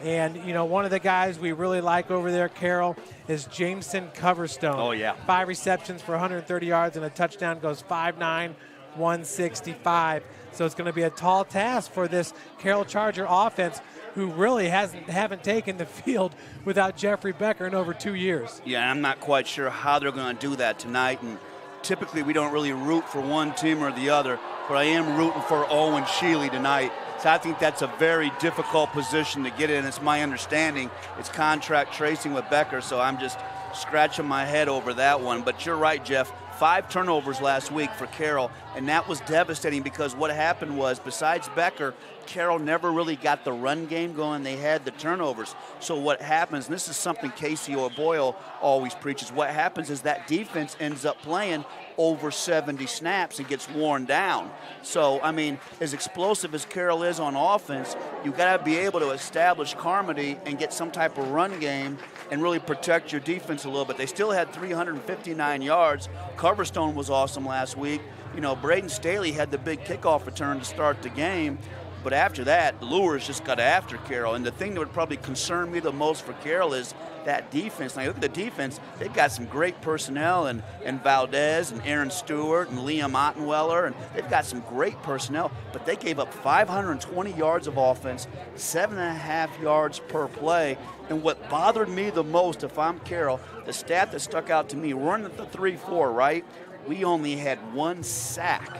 And, you know, one of the guys we really like over there, Carroll, is Jameson Coverstone. Oh, yeah. 5 receptions for 130 yards and a touchdown, goes 5'9", 165. So it's going to be a tall task for this Carroll Charger offense, who really haven't taken the field without Jeffrey Becker in over 2 years. Yeah, I'm not quite sure how they're going to do that tonight. And typically we don't really root for one team or the other, but I am rooting for Owen Shealy tonight. So I think that's a very difficult position to get in. It's my understanding it's contract tracing with Becker, so I'm just scratching my head over that one. But you're right, Jeff. 5 turnovers last week for Carroll, and that was devastating because what happened was, besides Becker, Carroll never really got the run game going. They had the turnovers. So what happens, and this is something Casey O'Boyle always preaches, what happens is that defense ends up playing over 70 snaps and gets worn down. So, I mean, as explosive as Carroll is on offense, you've got to be able to establish Carmody and get some type of run game and really protect your defense a little bit. They still had 359 yards. Coverstone was awesome last week. You know, Braden Staley had the big kickoff return to start the game. But after that, Lures just got after Carroll. And the thing that would probably concern me the most for Carroll is that defense. Now, you look at the defense, they've got some great personnel, and Valdez and Aaron Stewart and Liam Ottenweller, and they've got some great personnel, but they gave up 520 yards of offense, 7.5 yards per play. And what bothered me the most, if I'm Carroll, the stat that stuck out to me, running at the 3-4, right? We only had 1 sack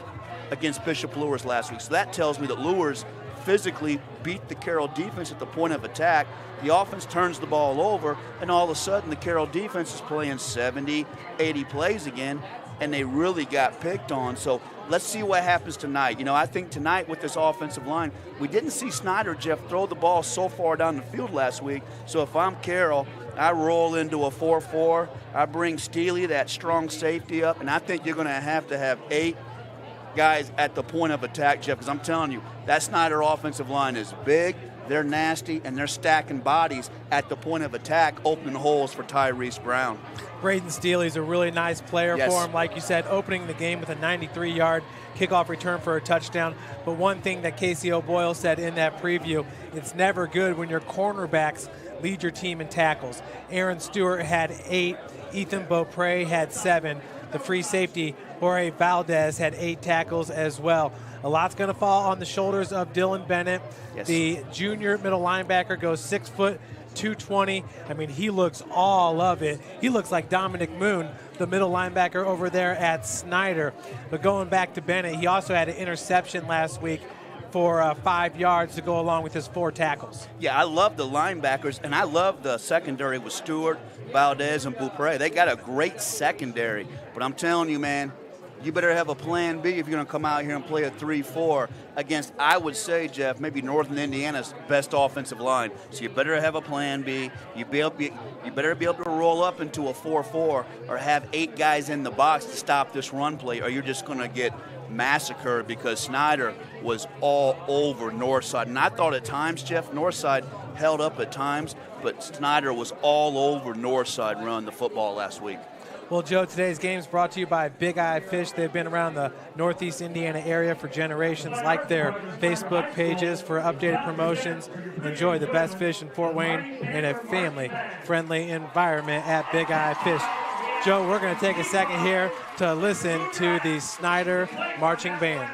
against Bishop Lures last week. So that tells me that Lures physically beat the Carroll defense at the point of attack. The offense turns the ball over, and all of a sudden the Carroll defense is playing 70, 80 plays again, and they really got picked on. So let's see what happens tonight. You know, I think tonight with this offensive line, we didn't see Snider, Jeff, throw the ball so far down the field last week. So if I'm Carroll, I roll into a 4-4. I bring Steely, that strong safety, up, and I think you're going to have 8 guys at the point of attack, Jeff, because I'm telling you, that Snider offensive line is big, they're nasty, and they're stacking bodies at the point of attack, opening holes for Tyrese Brown. Braden Staley's a really nice player for him, like you said, opening the game with a 93-yard kickoff return for a touchdown. But one thing that Casey O'Boyle said in that preview, it's never good when your cornerbacks lead your team in tackles. Aaron Stewart had 8, Ethan Beaupre had 7. The free safety, Jorge Valdez, had 8 tackles as well. A lot's going to fall on the shoulders of Dylan Bennett. Yes. The junior middle linebacker goes 6 foot, 220. I mean, he looks all of it. He looks like Dominic Moon, the middle linebacker over there at Snider. But going back to Bennett, he also had an interception last week for 5 yards to go along with his 4 tackles. Yeah, I love the linebackers, and I love the secondary with Stewart, Valdez, and Beaupre. They got a great secondary. But I'm telling you, man, you better have a plan B if you're going to come out here and play a 3-4 against, I would say, Jeff, maybe Northern Indiana's best offensive line. So you better have a plan B. You better be able to roll up into a 4-4 or have 8 guys in the box to stop this run play, or you're just going to get massacred, because Snider was all over Northside. And I thought at times, Jeff, Northside held up at times, but Snider was all over Northside running the football last week. Well, Joe, today's game is brought to you by Big Eye Fish. They've been around the Northeast Indiana area for generations. Like their Facebook pages for updated promotions. Enjoy the best fish in Fort Wayne in a family-friendly environment at Big Eye Fish. Joe, we're going to take a second here to listen to the Snider Marching Band.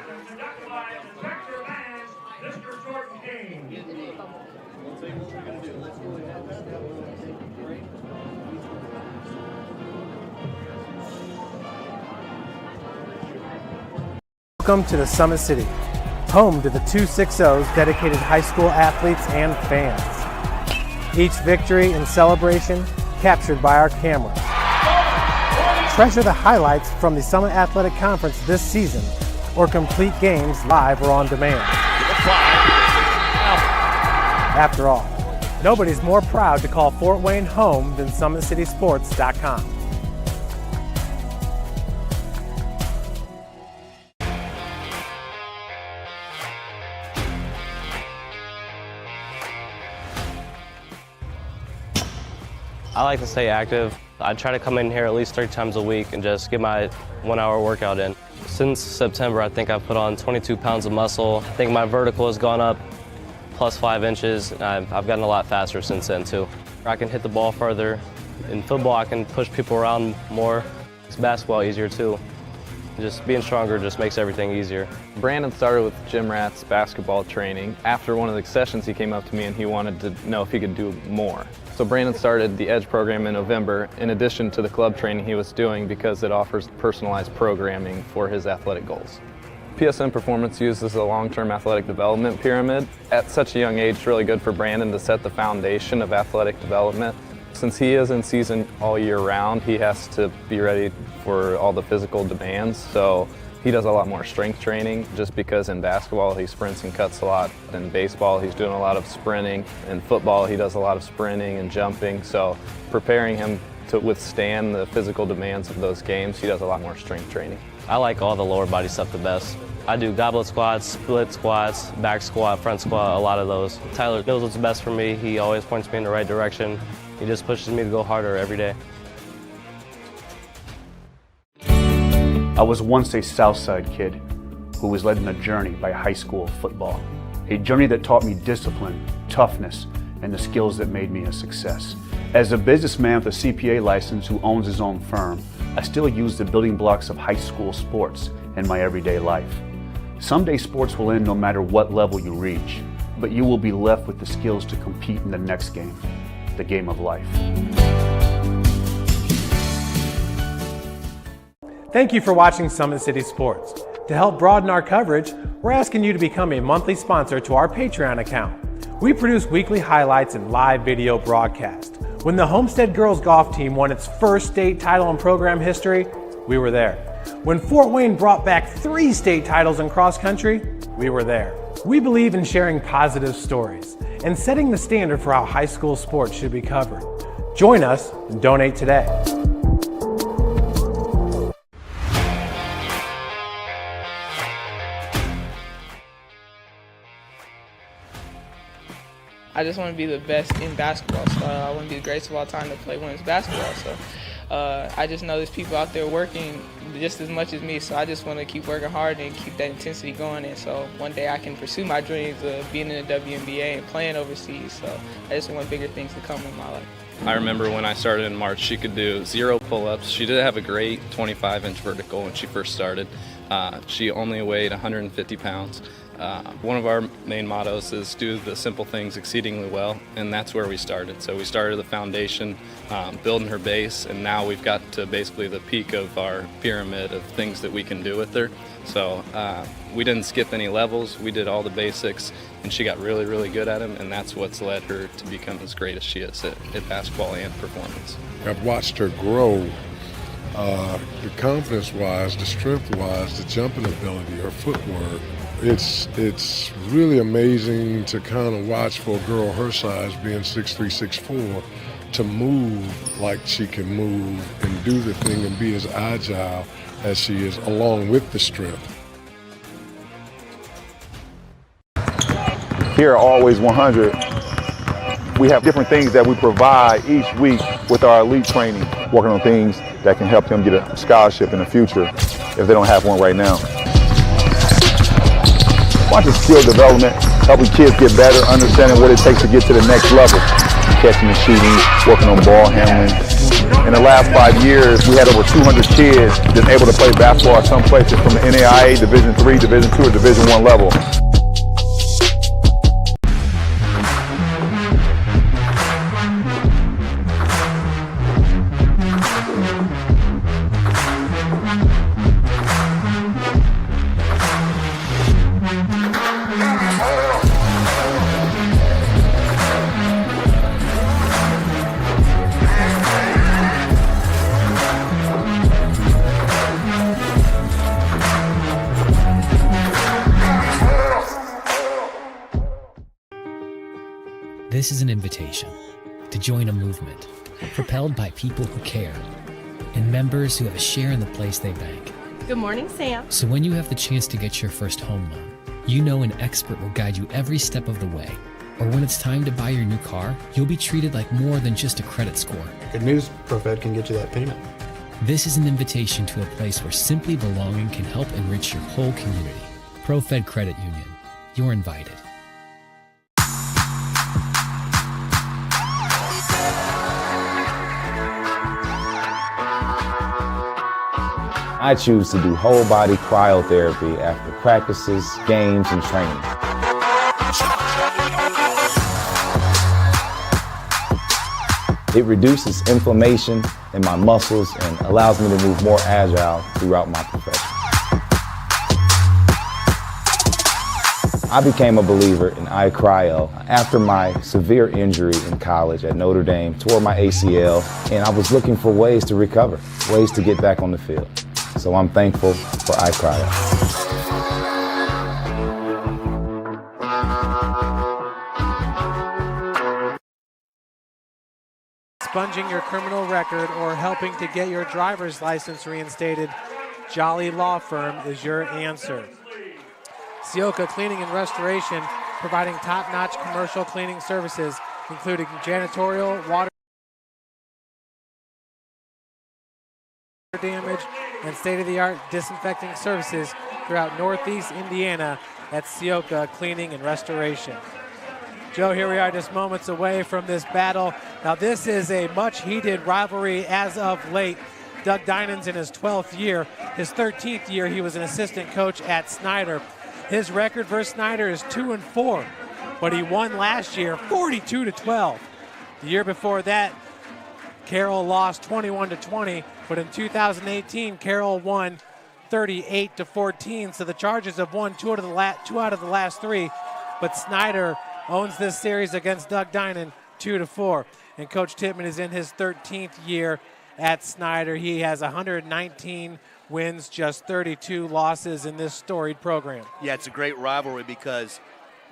Welcome to the Summit City, home to the 260's dedicated high school athletes and fans. Each victory and celebration captured by our cameras. Treasure the highlights from the Summit Athletic Conference this season, or complete games live or on demand. After all, nobody's more proud to call Fort Wayne home than SummitCitySports.com. I like to stay active. I try to come in here at least 3 times a week and just get my 1-hour workout in. Since September, I think I've put on 22 pounds of muscle. I think my vertical has gone up plus 5 inches. And I've gotten a lot faster since then too. I can hit the ball further. In football, I can push people around more. It's basketball easier too. Just being stronger just makes everything easier. Brandon started with Gym Rat's basketball training. After one of the sessions, he came up to me and he wanted to know if he could do more. So Brandon started the Edge program in November, in addition to the club training he was doing, because it offers personalized programming for his athletic goals. PSN Performance uses a long-term athletic development pyramid. At such a young age, it's really good for Brandon to set the foundation of athletic development. Since he is in season all year round, he has to be ready for all the physical demands. So he does a lot more strength training, just because in basketball he sprints and cuts a lot. In baseball he's doing a lot of sprinting. In football he does a lot of sprinting and jumping. So preparing him to withstand the physical demands of those games, he does a lot more strength training. I like all the lower body stuff the best. I do goblet squats, split squats, back squat, front squat, a lot of those. Tyler knows what's best for me. He always points me in the right direction. He just pushes me to go harder every day. I was once a Southside kid who was led on a journey by high school football. A journey that taught me discipline, toughness, and the skills that made me a success. As a businessman with a CPA license who owns his own firm, I still use the building blocks of high school sports in my everyday life. Someday sports will end no matter what level you reach, but you will be left with the skills to compete in the next game, the game of life. Thank you for watching Summit City Sports. To help broaden our coverage, we're asking you to become a monthly sponsor to our Patreon account. We produce weekly highlights and live video broadcasts. When the Homestead girls golf team won its first state title in program history, we were there. When Fort Wayne brought back 3 state titles in cross country, we were there. We believe in sharing positive stories and setting the standard for how high school sports should be covered. Join us and donate today. I just want to be the best in basketball. So I want to be the greatest of all time to play women's basketball. So I just know there's people out there working just as much as me. So I just want to keep working hard and keep that intensity going. And so one day I can pursue my dreams of being in the WNBA and playing overseas. So I just want bigger things to come in my life. I remember when I started in March, she could do 0 pull-ups. She did have a great 25-inch vertical when she first started. She only weighed 150 pounds. One of our main mottos is do the simple things exceedingly well, and that's where we started. So we started the foundation, building her base, and now we've got to basically the peak of our pyramid of things that we can do with her. So we didn't skip any levels, we did all the basics, and she got really, really good at them, and that's what's led her to become as great as she is at basketball and performance. I've watched her grow, the confidence-wise, the strength-wise, the jumping ability, her footwork. It's really amazing to kind of watch for a girl her size, being 6'3", 6'4", to move like she can move and do the thing and be as agile as she is, along with the strength. Here at Always 100, we have different things that we provide each week with our elite training, working on things that can help them get a scholarship in the future if they don't have one right now. Watching skill development, helping kids get better, understanding what it takes to get to the next level. Catching and shooting, working on ball handling. In the last 5 years, we had over 200 kids that's able to play basketball at some places from the NAIA, Division III, Division II, or Division I level. This is an invitation to join a movement propelled by people who care and members who have a share in the place they bank. Good morning, Sam. So when you have the chance to get your first home loan, you know an expert will guide you every step of the way. Or when it's time to buy your new car, you'll be treated like more than just a credit score. Good news, ProFed can get you that payment. This is an invitation to a place where simply belonging can help enrich your whole community. ProFed Credit Union. You're invited. I choose to do whole body cryotherapy after practices, games, and training. It reduces inflammation in my muscles and allows me to move more agile throughout my profession. I became a believer in iCryo after my severe injury in college at Notre Dame, tore my ACL, and I was looking for ways to recover, ways to get back on the field. So I'm thankful for iCryo. Expunging your criminal record or helping to get your driver's license reinstated, Jolly Law Firm is your answer. Sioka Cleaning and Restoration, providing top-notch commercial cleaning services, including janitorial, water damage, and state-of-the-art disinfecting services throughout Northeast Indiana at Sioka Cleaning and Restoration. Joe, here we are just moments away from this battle. Now this is a much heated rivalry as of late. Doug Dinan's in his 12th year. His 13th year, he was an assistant coach at Snider. His record versus Snider is 2-4, but he won last year 42-12. The year before that, Carroll lost 21-20, but in 2018, Carroll won 38-14. So the Chargers have won two out of the last three, but Snider owns this series against Doug Dinan 2-4. And Coach Tittman is in his 13th year at Snider. He has 119 wins, just 32 losses in this storied program. Yeah, it's a great rivalry because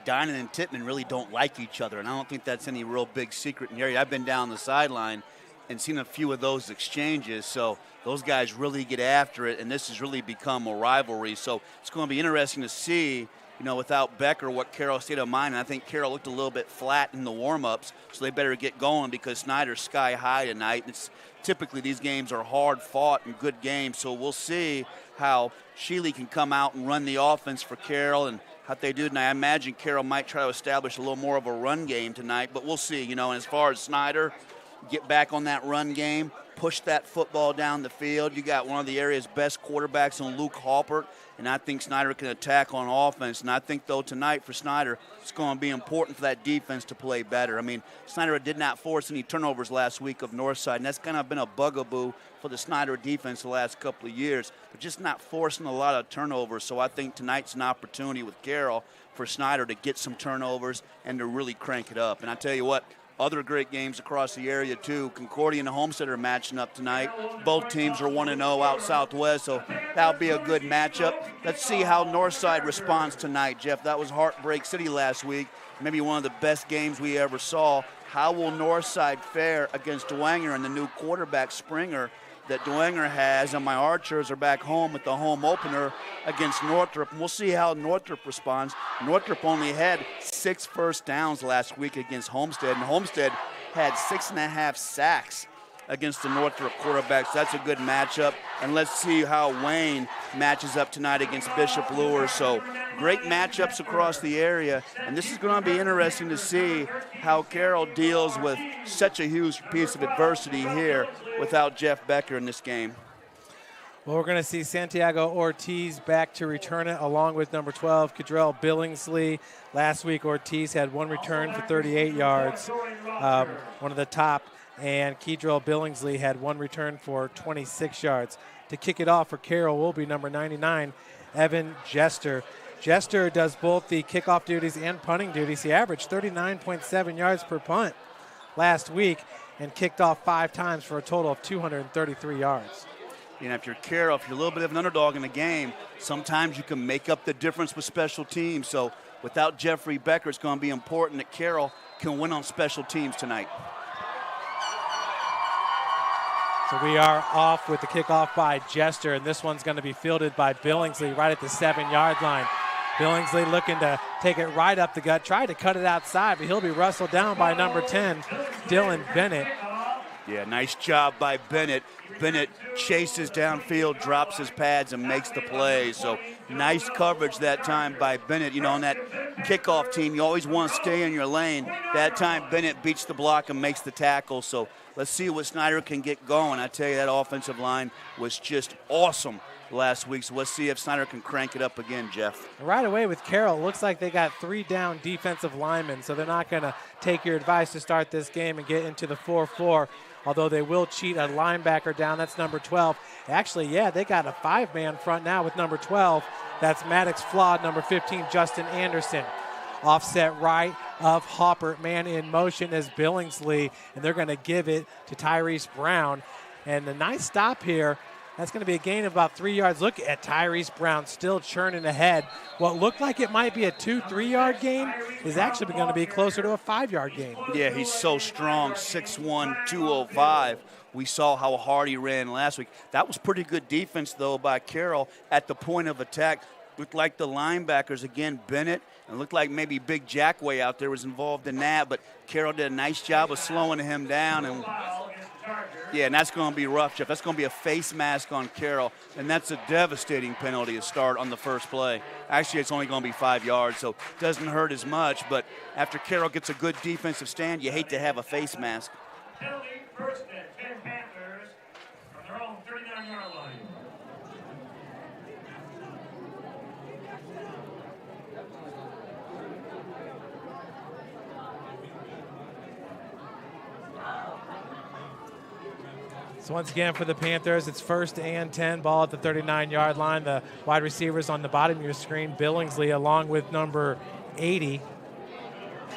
Dinan and Tittman really don't like each other, and I don't think that's any real big secret in the area. I've been down the sideline and seen a few of those exchanges, so those guys really get after it, and this has really become a rivalry. So it's going to be interesting to see, you know, without Becker, what Carroll's state of mind. And I think Carroll looked a little bit flat in the warm-ups, so they better get going because Snider's sky high tonight. It's typically these games are hard fought and good games, so we'll see how Shealy can come out and run the offense for Carroll and how they do tonight. I imagine Carroll might try to establish a little more of a run game tonight, but we'll see. You know, and as far as Snider, get back on that run game, push that football down the field. You got one of the area's best quarterbacks in Luke Halpert, and I think Snider can attack on offense. And I think, though, tonight for Snider, it's going to be important for that defense to play better. I mean, Snider did not force any turnovers last week of Northside, and that's kind of been a bugaboo for the Snider defense the last couple of years, but just not forcing a lot of turnovers. So I think tonight's an opportunity with Carroll for Snider to get some turnovers and to really crank it up. And I tell you what, other great games across the area, too. Concordia and Homestead are matching up tonight. Both teams are 1-0 out Southwest, so that'll be a good matchup. Let's see how Northside responds tonight, Jeff. That was Heartbreak City last week, maybe one of the best games we ever saw. How will Northside fare against Dwenger and the new quarterback, Springer, that Dwenger has, and my Archers are back home at the home opener against Northrop. And we'll see how Northrop responds. Northrop only had 6 first downs last week against Homestead, and Homestead had 6.5 sacks against the Northrop quarterbacks. That's a good matchup. And let's see how Wayne matches up tonight against Bishop Lures. So great matchups across the area. And this is going to be interesting to see how Carroll deals with such a huge piece of adversity here without Jeff Becker in this game. Well, we're going to see Santiago Ortiz back to return it along with number 12, Cadrell Billingsley. Last week, Ortiz had 1 return for 38 yards, one of the top. And Kedrell Billingsley had 1 return for 26 yards. To kick it off for Carroll will be number 99, Evan Jester. Jester does both the kickoff duties and punting duties. He averaged 39.7 yards per punt last week and kicked off 5 times for a total of 233 yards. You know, if you're Carroll, if you're a little bit of an underdog in the game, sometimes you can make up the difference with special teams. So without Jeffrey Becker, it's going to be important that Carroll can win on special teams tonight. So we are off with the kickoff by Jester, and this one's going to be fielded by Billingsley right at the 7-yard line. Billingsley looking to take it right up the gut, tried to cut it outside, but he'll be wrestled down by number 10, Dylan Bennett. Yeah, nice job by Bennett. Bennett chases downfield, drops his pads, and makes the play. So nice coverage that time by Bennett. You know, on that kickoff team, you always want to stay in your lane. That time, Bennett beats the block and makes the tackle. So let's see what Snider can get going. I tell you, that offensive line was just awesome last week. So let's see if Snider can crank it up again, Jeff. Right away with Carroll, it looks like they got 3 down defensive linemen, so they're not going to take your advice to start this game and get into the 4-4, although they will cheat a linebacker down. That's number 12. Actually, yeah, they got a 5-man front now with number 12. That's Maddox Flawed, number 15, Justin Anderson. Offset right of Hopper, man in motion is Billingsley, and they're going to give it to Tyrese Brown. And a nice stop here. That's going to be a gain of about 3 yards. Look at Tyrese Brown still churning ahead. What looked like it might be a 2-3-yard gain is actually going to be closer to a 5-yard gain. Yeah, he's so strong, 6'1", 205. We saw how hard he ran last week. That was pretty good defense, though, by Carroll at the point of attack. Looked like the linebackers, again, Bennett, and looked like maybe Big Jackway out there was involved in that, but Carroll did a nice job of slowing him down. And yeah, and that's going to be rough, Jeff. That's going to be a face mask on Carroll, and that's a devastating penalty to start on the first play. Actually, it's only going to be 5 yards, so it doesn't hurt as much, but after Carroll gets a good defensive stand, you hate to have a face mask. Penalty, first and 10 Panthers from their own 39-yard line. So once again for the Panthers, it's 1st and 10, ball at the 39-yard line. The wide receivers on the bottom of your screen, Billingsley along with number 80,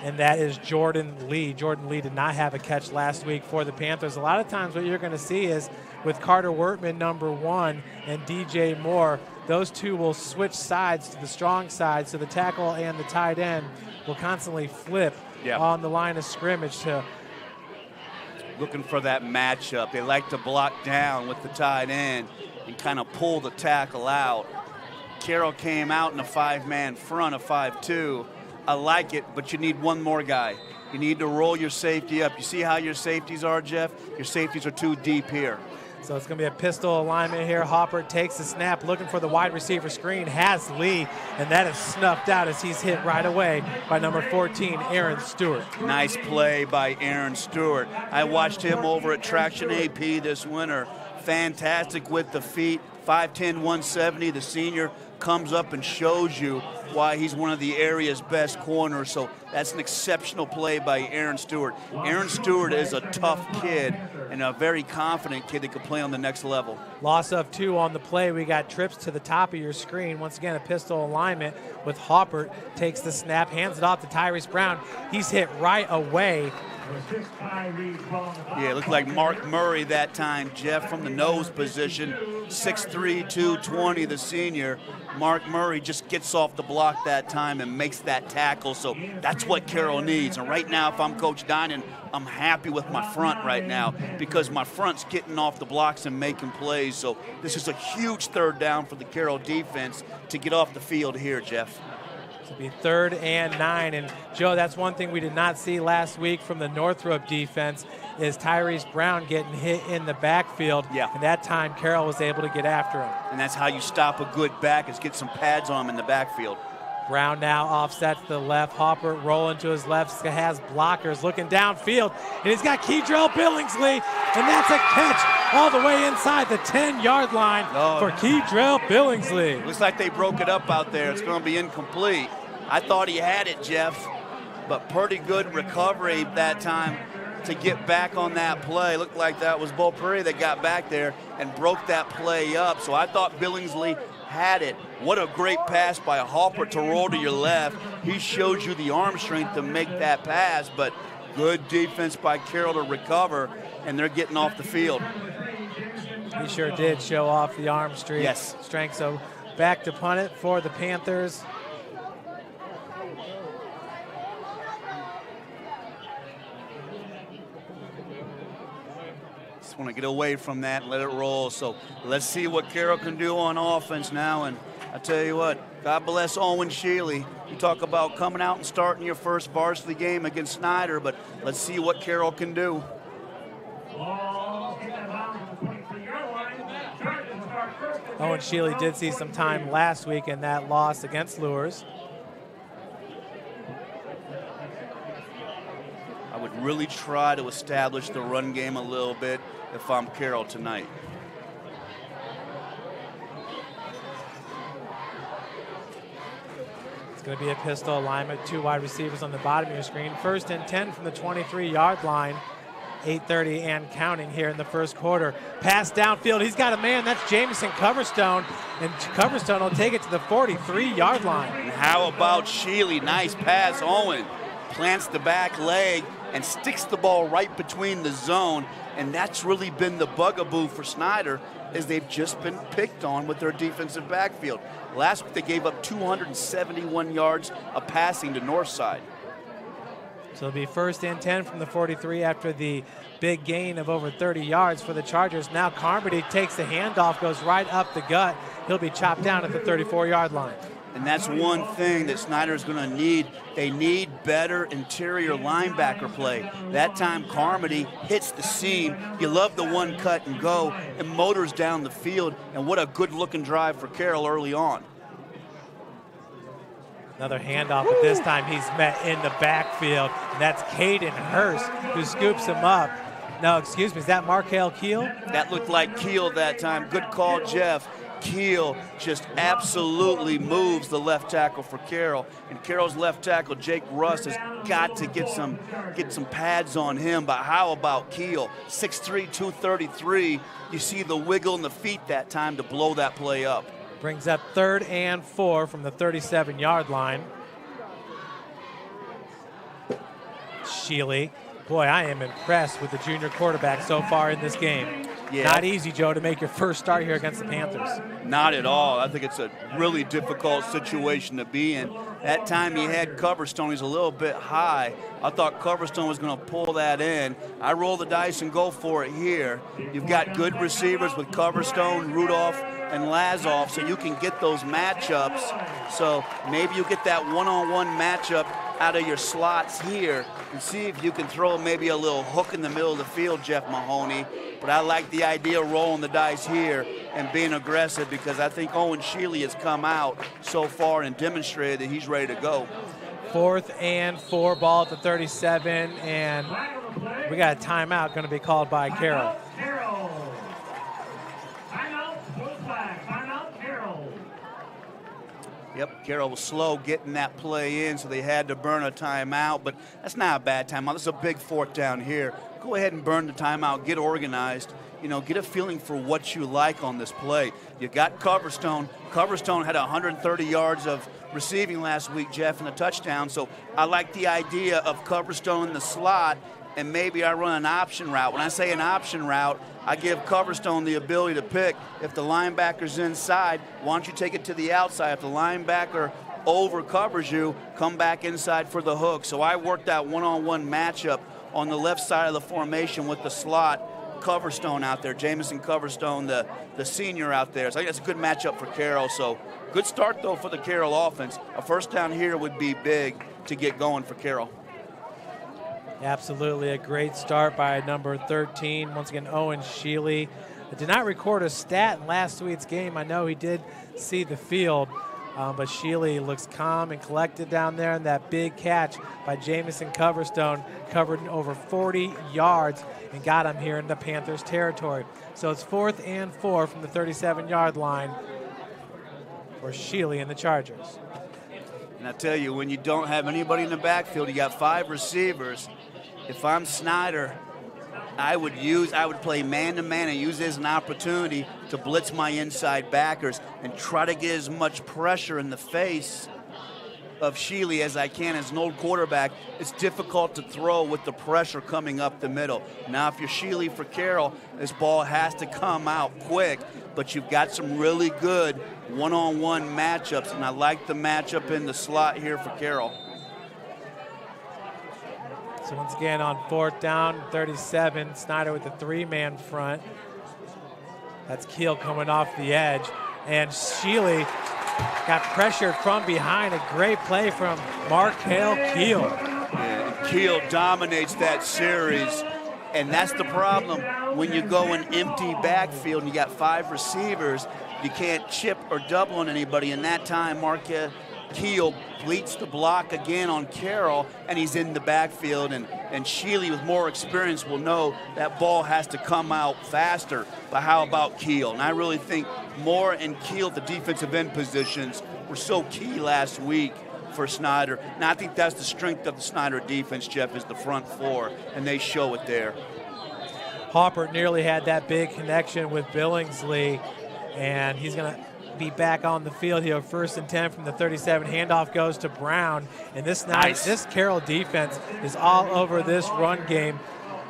and that is Jordan Lee. Jordan Lee did not have a catch last week for the Panthers. A lot of times what you're going to see is with Carter Wertman, number 1, and DJ Moore, those two will switch sides to the strong side, so the tackle and the tight end will constantly flip on the line of scrimmage to looking for that matchup. They like to block down with the tight end and kind of pull the tackle out. Carroll came out in a 5-man front of 5-2. I like it, but you need one more guy. You need to roll your safety up. You see how your safeties are, Jeff? Your safeties are too deep here. So it's going to be a pistol alignment here. Hopper takes the snap, looking for the wide receiver screen, has Lee, and that is snuffed out as he's hit right away by number 14, Aaron Stewart. Nice play by Aaron Stewart. I watched him over at Traction AP this winter. Fantastic with the feet, 5'10", 170. The senior comes up and shows you why he's one of the area's best corners. So that's an exceptional play by Aaron Stewart. Aaron Stewart is a tough kid and a very confident kid that could play on the next level. Loss of 2 on the play. We got trips to the top of your screen. Once again, a pistol alignment with Hopper. Takes the snap, hands it off to Tyrese Brown. He's hit right away. Yeah, it looked like Mark Murray that time, Jeff, from the nose position. 6'3", 220, the senior. Mark Murray just gets off the block that time and makes that tackle. So that's what Carroll needs. And right now, if I'm Coach Dinan, I'm happy with my front right now because my front's getting off the blocks and making plays. So this is a huge 3rd down for the Carroll defense to get off the field here, Jeff. It'll be 3rd and 9. And, Joe, that's one thing we did not see last week from the Northrop defense is Tyrese Brown getting hit in the backfield. Yeah. And that time, Carroll was able to get after him. And that's how you stop a good back is get some pads on him in the backfield. Brown now offsets to the left. Hopper rolling to his left. Has blockers looking downfield. And he's got Keydrell Billingsley. And that's a catch all the way inside the 10-yard line for Keydrell Billingsley. Looks like they broke it up out there. It's going to be incomplete. I thought he had it, Jeff, but pretty good recovery that time to get back on that play. Looked like that was Bo Prairie that got back there and broke that play up. So I thought Billingsley had it. What a great pass by Hopper to roll to your left. He showed you the arm strength to make that pass, but good defense by Carroll to recover, and they're getting off the field. He sure did show off the arm strength. Yes. So back to punt it for the Panthers. Just want to get away from that and let it roll. So let's see what Carroll can do on offense now. And I tell you what, God bless Owen Shealy. You talk about coming out and starting your first varsity game against Snider, but let's see what Carroll can do. Owen Shealy did see some time last week in that loss against Lures. really try to establish the run game a little bit if I'm Carroll tonight. It's going to be a pistol alignment, 2 wide receivers on the bottom of your screen. 1st and 10 from the 23-yard line. 8:30 and counting here in the first quarter. Pass downfield. He's got a man. That's Jamison Coverstone. And Coverstone will take it to the 43-yard line. And how about Sheely? Nice pass. Owen plants the back leg and sticks the ball right between the zone. And that's really been the bugaboo for Snider, is they've just been picked on with their defensive backfield. Last week they gave up 271 yards of passing to Northside. So it'll be 1st and 10 from the 43 after the big gain of over 30 yards for the Chargers. Now Carmody takes the handoff, goes right up the gut. He'll be chopped down at the 34-yard line. And that's one thing that Snider's going to need. They need better interior linebacker play. That time Carmody hits the seam. You love the one cut and go and motors down the field. And what a good-looking drive for Carroll early on. Another handoff, but this time he's met in the backfield. And that's Caden Hurst who scoops him up. No, excuse me, is that Markel Keel? That looked like Keel that time. Good call, Jeff. Keel just absolutely moves the left tackle for Carroll. And Carroll's left tackle, Jake Rust, has got to get some pads on him. But how about Keel? 6'3", 233. You see the wiggle in the feet that time to blow that play up. Brings up 3rd and 4 from the 37-yard line. Sheely. Boy, I am impressed with the junior quarterback so far in this game. Yeah. Not easy, Joe, to make your first start here against the Panthers. Not at all. I think it's a really difficult situation to be in. That time he had Coverstone, he's a little bit high. I thought Coverstone was going to pull that in. I roll the dice and go for it here. You've got good receivers with Coverstone, Rudolph, and Lazoff, so you can get those matchups. So maybe you get that one-on-one matchup out of your slots here and see if you can throw maybe a little hook in the middle of the field, Jeff Mahoney. But I like the idea of rolling the dice here and being aggressive, because I think Owen Sheely has come out so far and demonstrated that he's ready to go. 4th and 4, ball at the 37, and we got a timeout going to be called by Carroll. Yep, Carroll was slow getting that play in, so they had to burn a timeout, but that's not a bad timeout. This is a big 4th down here. Go ahead and burn the timeout, get organized, get a feeling for what you like on this play. You got Coverstone. Coverstone had 130 yards of receiving last week, Jeff, and a touchdown, so I like the idea of Coverstone in the slot, and maybe I run an option route. When I say an option route, I give Coverstone the ability to pick. If the linebacker's inside, why don't you take it to the outside? If the linebacker over covers you, come back inside for the hook. So I worked that one-on-one matchup on the left side of the formation with the slot Coverstone out there, Jamison Coverstone, the senior out there. So I think that's a good matchup for Carroll. So good start, though, for the Carroll offense. A first down here would be big to get going for Carroll. Absolutely a great start by number 13. Once again, Owen Sheely. I did not record a stat in last week's game. I know he did see the field, but Sheely looks calm and collected down there, and that big catch by Jamison Coverstone covered over 40 yards and got him here in the Panthers territory. So it's 4th and 4 from the 37-yard line for Sheely and the Chargers. And I tell you, when you don't have anybody in the backfield, you got 5 receivers. If I'm Snider, I would play man-to-man and use it as an opportunity to blitz my inside backers and try to get as much pressure in the face of Sheely as I can. As an old quarterback, it's difficult to throw with the pressure coming up the middle. Now, if you're Sheely for Carroll, this ball has to come out quick, but you've got some really good one-on-one matchups, and I like the matchup in the slot here for Carroll. So once again on 4th down, 37, Snider with the 3-man front. That's Keel coming off the edge. And Sheely got pressured from behind. A great play from Markel Keel. Yeah, Keel dominates that series. And that's the problem. When you go an empty backfield and you got 5 receivers, you can't chip or double on anybody. And that time, Keel bleats the block again on Carroll, and he's in the backfield, and Shealy with more experience will know that ball has to come out faster. But how about Keel? And I really think Moore and Keel at the defensive end positions were so key last week for Snider. And I think that's the strength of the Snider defense, Jeff, is the front four, and they show it there. Hopper nearly had that big connection with Billingsley, and he's going to be back on the field here. 1st and 10 from the 37. Handoff goes to Brown, and this Carroll defense is all over this run game.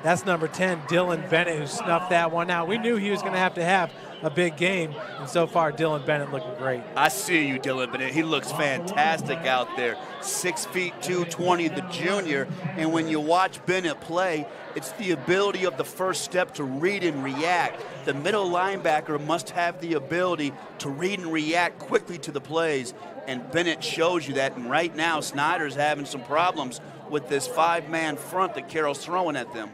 That's number 10, Dylan Bennett, who snuffed that one out. We knew he was going to have a big game, and so far Dylan Bennett looking great. I see you, Dylan Bennett. He looks fantastic out there. 6 feet 220, the junior, and when you watch Bennett play, it's the ability of the first step to read and react. The middle linebacker must have the ability to read and react quickly to the plays, and Bennett shows you that. And right now, Snider's having some problems with this 5-man front that Carroll's throwing at them.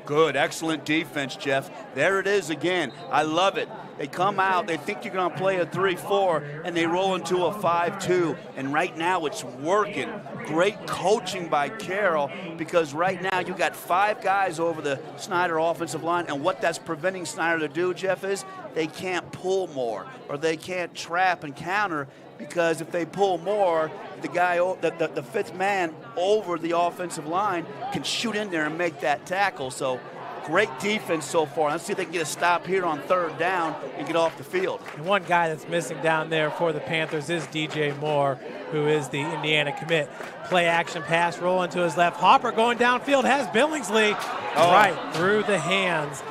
Good, excellent defense, Jeff. There it is again. I love it. They come out, they think you're going to play a 3-4, and they roll into a 5-2. And right now it's working. Great coaching by Carroll, because right now you got 5 guys over the Snider offensive line, and what that's preventing Snider to do, Jeff, is they can't pull more, or they can't trap and counter, because if they pull more, the guy, the 5th man over the offensive line can shoot in there and make that tackle. So great defense so far. Let's see if they can get a stop here on 3rd down and get off the field. And one guy that's missing down there for the Panthers is DJ Moore, who is the Indiana commit. Play action pass, roll into his left. Hopper going downfield, has Billingsley right through the hands.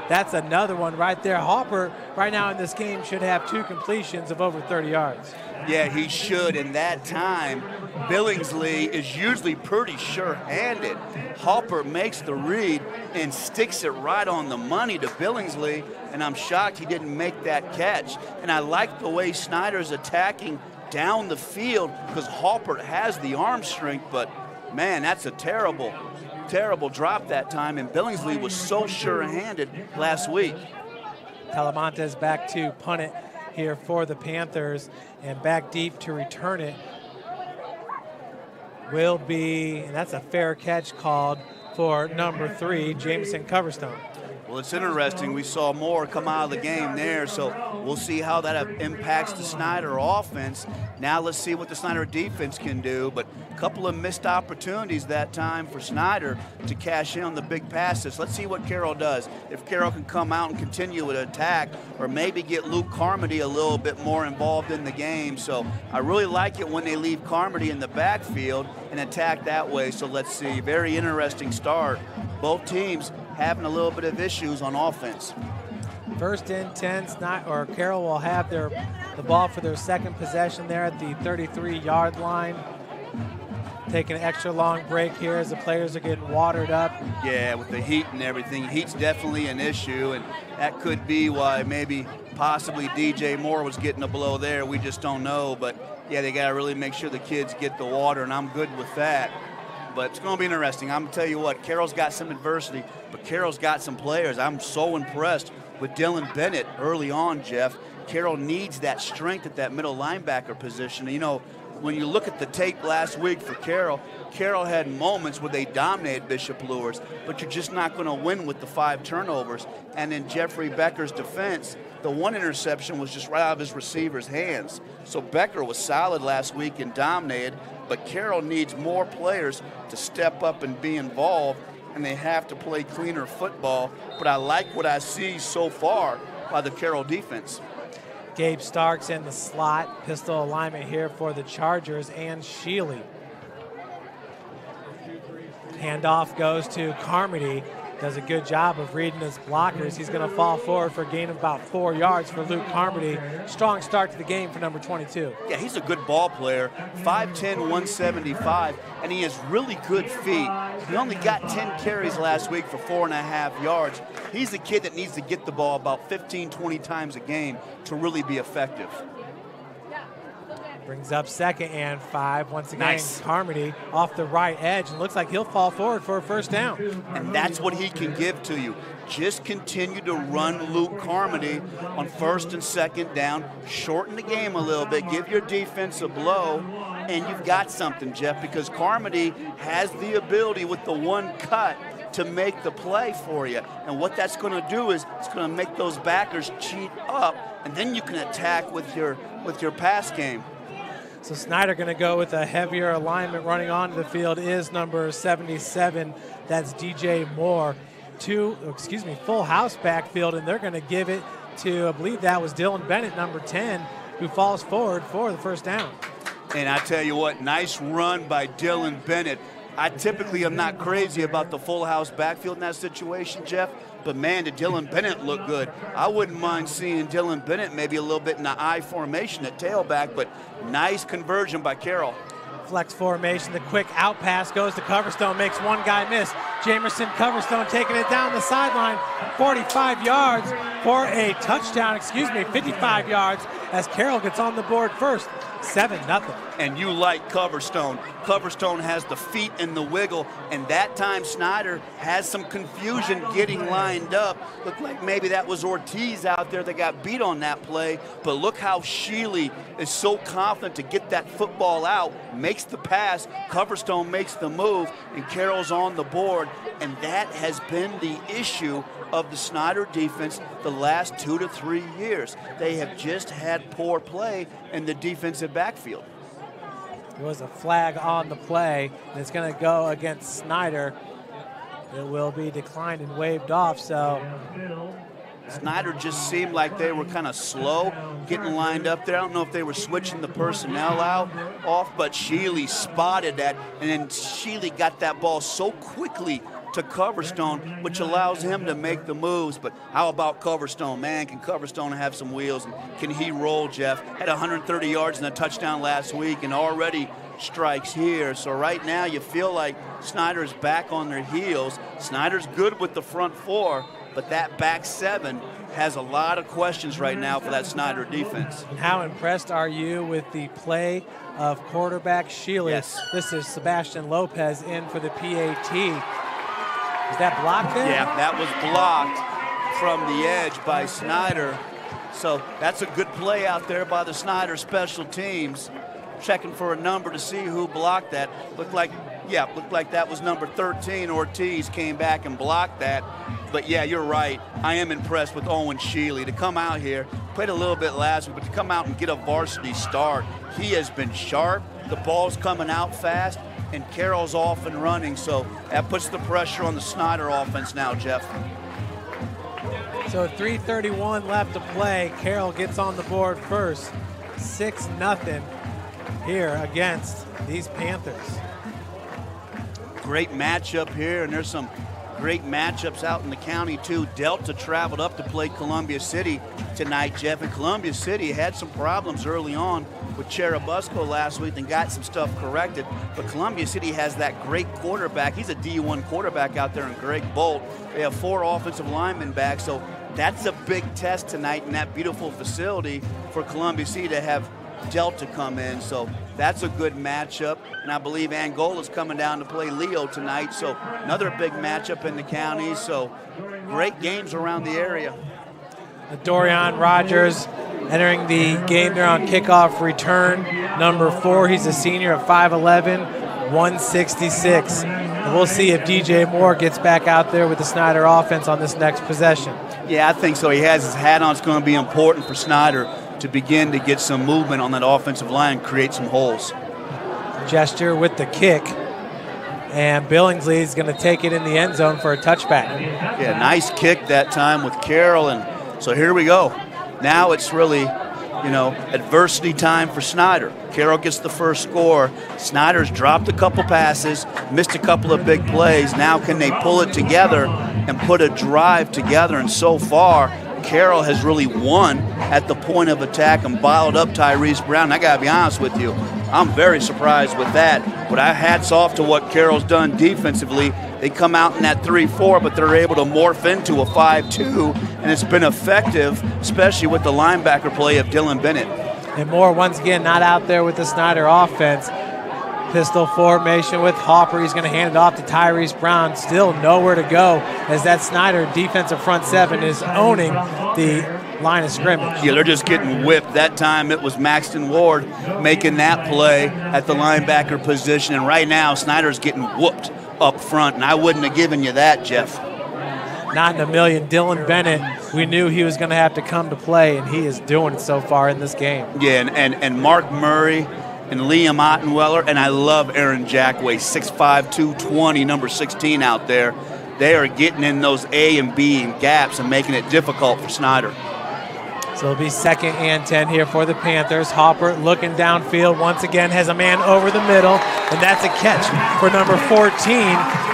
That's another one right there. Hopper right now in this game should have 2 completions of over 30 yards. Yeah, he should. In that time, Billingsley is usually pretty sure-handed. Hopper makes the read and sticks it right on the money to Billingsley, and I'm shocked he didn't make that catch. And I like the way Snider's attacking down the field, because Hopper has the arm strength, but man, that's a terrible drop that time, and Billingsley was so sure-handed last week. Talamantes back to punt it here for the Panthers, and back deep to return it will be, and that's a fair catch called for number 3, Jameson Coverstone. Well, it's interesting. We saw Moore come out of the game there, so we'll see how that impacts the Snider offense. Now let's see what the Snider defense can do, but a couple of missed opportunities that time for Snider to cash in on the big passes. Let's see what Carroll does. If Carroll can come out and continue with an attack, or maybe get Luke Carmody a little bit more involved in the game. So I really like it when they leave Carmody in the backfield and attack that way. So let's see. Very interesting start. Both teams having a little bit of issues on offense. 1st and 10, Carroll will have the ball for their 2nd possession there at the 33-yard line. Taking an extra long break here as the players are getting watered up. Yeah, with the heat and everything. Heat's definitely an issue, and that could be why maybe possibly DJ Moore was getting a blow there. We just don't know, but yeah, they got to really make sure the kids get the water, and I'm good with that. But it's going to be interesting. I'm going to tell you what, Carroll's got some adversity, but Carroll's got some players. I'm so impressed with Dylan Bennett early on, Jeff. Carroll needs that strength at that middle linebacker position. You know, when you look at the tape last week for Carroll, Carroll had moments where they dominated Bishop Lures, but you're just not going to win with the 5 turnovers. And in Jeffrey Becker's defense, the 1 interception was just right out of his receiver's hands. So Becker was solid last week and dominated, but Carroll needs more players to step up and be involved, and they have to play cleaner football. But I like what I see so far by the Carroll defense. Gabe Starks in the slot. Pistol alignment here for the Chargers and Shealy. Handoff goes to Carmody. Does a good job of reading his blockers. He's going to fall forward for a gain of about 4 yards for Luke Carmody. Strong start to the game for number 22. Yeah, he's a good ball player. 5'10", 175, and he has really good feet. He only got 10 carries last week for 4.5 yards. He's a kid that needs to get the ball about 15, 20 times a game to really be effective. Brings up 2nd and 5. Once again, Nice. Carmody off the right edge, and looks like he'll fall forward for a first down. And that's what he can give to you. Just continue to run Luke Carmody on 1st and 2nd down. Shorten the game a little bit. Give your defense a blow, and you've got something, Jeff, because Carmody has the ability with the one cut to make the play for you. And what that's going to do is it's going to make those backers cheat up, and then you can attack with your pass game. So Snider going to go with a heavier alignment. Running onto the field is number 77. That's DJ Moore. Full house backfield, and they're going to give it to, I believe that was Dylan Bennett, number 10, who falls forward for the first down. And I tell you what, nice run by Dylan Bennett. I typically am not crazy about the full house backfield in that situation, Jeff, but man, did Dylan Bennett look good. I wouldn't mind seeing Dylan Bennett maybe a little bit in the I formation at tailback, but nice conversion by Carroll. Flex formation, the quick out pass goes to Coverstone, makes one guy miss. Jamerson Coverstone taking it down the sideline, 45 yards for a touchdown, 55 yards as Carroll gets on the board first. 7-0. And you like Coverstone. Coverstone has the feet and the wiggle, and that time Snider has some confusion getting lined up. Looked like maybe that was Ortiz out there that got beat on that play, but look how Sheely is so confident to get that football out, makes the pass, Coverstone makes the move, and Carroll's on the board, and that has been the issue of the Snider defense the last 2 to 3 years. They have just had poor play in the defensive backfield. There was a flag on the play, and it's going to go against Snider. It will be declined and waved off, so Snider just seemed like they were kind of slow getting lined up there. I don't know if they were switching the personnel off, but Sheely spotted that, and then Sheely got that ball so quickly to Coverstone, which allows him to make the moves. But how about Coverstone? Man, can Coverstone have some wheels, and can he roll, Jeff? Had 130 yards and a touchdown last week and already strikes here. So right now you feel like Snider's back on their heels. Snider's good with the front four, but that back seven has a lot of questions right now for that Snider defense. And how impressed are you with the play of quarterback Sheely? Yes. This is Sebastian Lopez in for the PAT. Is that blocked there? Yeah, that was blocked from the edge by Snider. So that's a good play out there by the Snider special teams. Checking for a number to see who blocked that. Looked like that was number 13. Ortiz came back and blocked that. But yeah, you're right. I am impressed with Owen Sheely to come out here. Played a little bit last week, but to come out and get a varsity start, he has been sharp. The ball's coming out fast, and Carroll's off and running, so that puts the pressure on the Snider offense now, Jeff. So 3:31 left to play. Carroll gets on the board first. 6-0 here against these Panthers. Great matchup here, and there's some great matchups out in the county too. Delta traveled up to play Columbia City tonight, Jeff, and Columbia City had some problems early on with Cherubusco last week and got some stuff corrected. But Columbia City has that great quarterback. He's a D1 quarterback out there in Greg Bolt. They have 4 offensive linemen back, so that's a big test tonight in that beautiful facility for Columbia City to have Delta come in. So that's a good matchup. And I believe Angola's coming down to play Leo tonight. So another big matchup in the county. So great games around the area. Dorian Rogers entering the game there on kickoff return. Number 4, he's a senior at 5'11", 166. And we'll see if DJ Moore gets back out there with the Snider offense on this next possession. Yeah, I think so. He has his hat on. It's going to be important for Snider to begin to get some movement on that offensive line, create some holes. Gesture with the kick. And Billingsley is going to take it in the end zone for a touchback. Yeah, nice kick that time with Carroll. And so here we go. Now it's really, adversity time for Snider. Carroll gets the first score. Snider's dropped a couple passes, missed a couple of big plays. Now can they pull it together and put a drive together? And so far, Carroll has really won at the point of attack and bottled up Tyrese Brown. I got to be honest with you, I'm very surprised with that. But I hats off to what Carroll's done defensively. They come out in that 3-4, but they're able to morph into a 5-2, and it's been effective, especially with the linebacker play of Dylan Bennett. And Moore, once again, not out there with the Snider offense. Pistol formation with Hopper. He's going to hand it off to Tyrese Brown. Still nowhere to go as that Snider defensive front seven is owning the line of scrimmage. Yeah, they're just getting whipped. That time it was Maxton Ward making that play at the linebacker position. And right now, Snider's getting whooped up front. And I wouldn't have given you that, Jeff. Not in a million. Dylan Bennett, we knew he was going to have to come to play, and he is doing it so far in this game. Yeah, and Mark Murray and Liam Ottenweller, and I love Aaron Jackway, 6'5", 220, number 16 out there. They are getting in those A and B and gaps and making it difficult for Snider. So it'll be 2nd and 10 here for the Panthers. Hopper looking downfield once again, has a man over the middle, and that's a catch for number 14,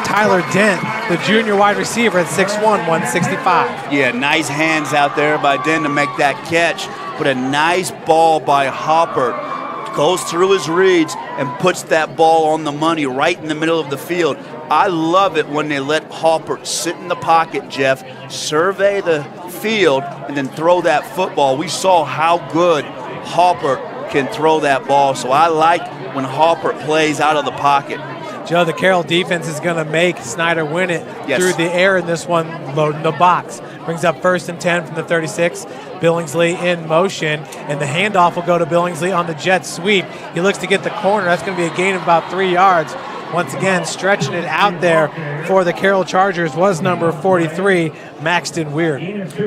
Tyler Dent, the junior wide receiver at 6'1", 165. Yeah, nice hands out there by Dent to make that catch, but a nice ball by Hopper. Goes through his reads and puts that ball on the money right in the middle of the field. I love it when they let Hopper sit in the pocket, Jeff, survey the field, and then throw that football. We saw how good Hopper can throw that ball, so I like when Hopper plays out of the pocket. Joe, the Carroll defense is going to make Snider win it through the air in this one, loading the box. Brings up 1st and 10 from the 36. Billingsley in motion, and the handoff will go to Billingsley on the jet sweep. He looks to get the corner. That's going to be a gain of about 3 yards. Once again, stretching it out there for the Carroll Chargers was number 43, Maxton Weird.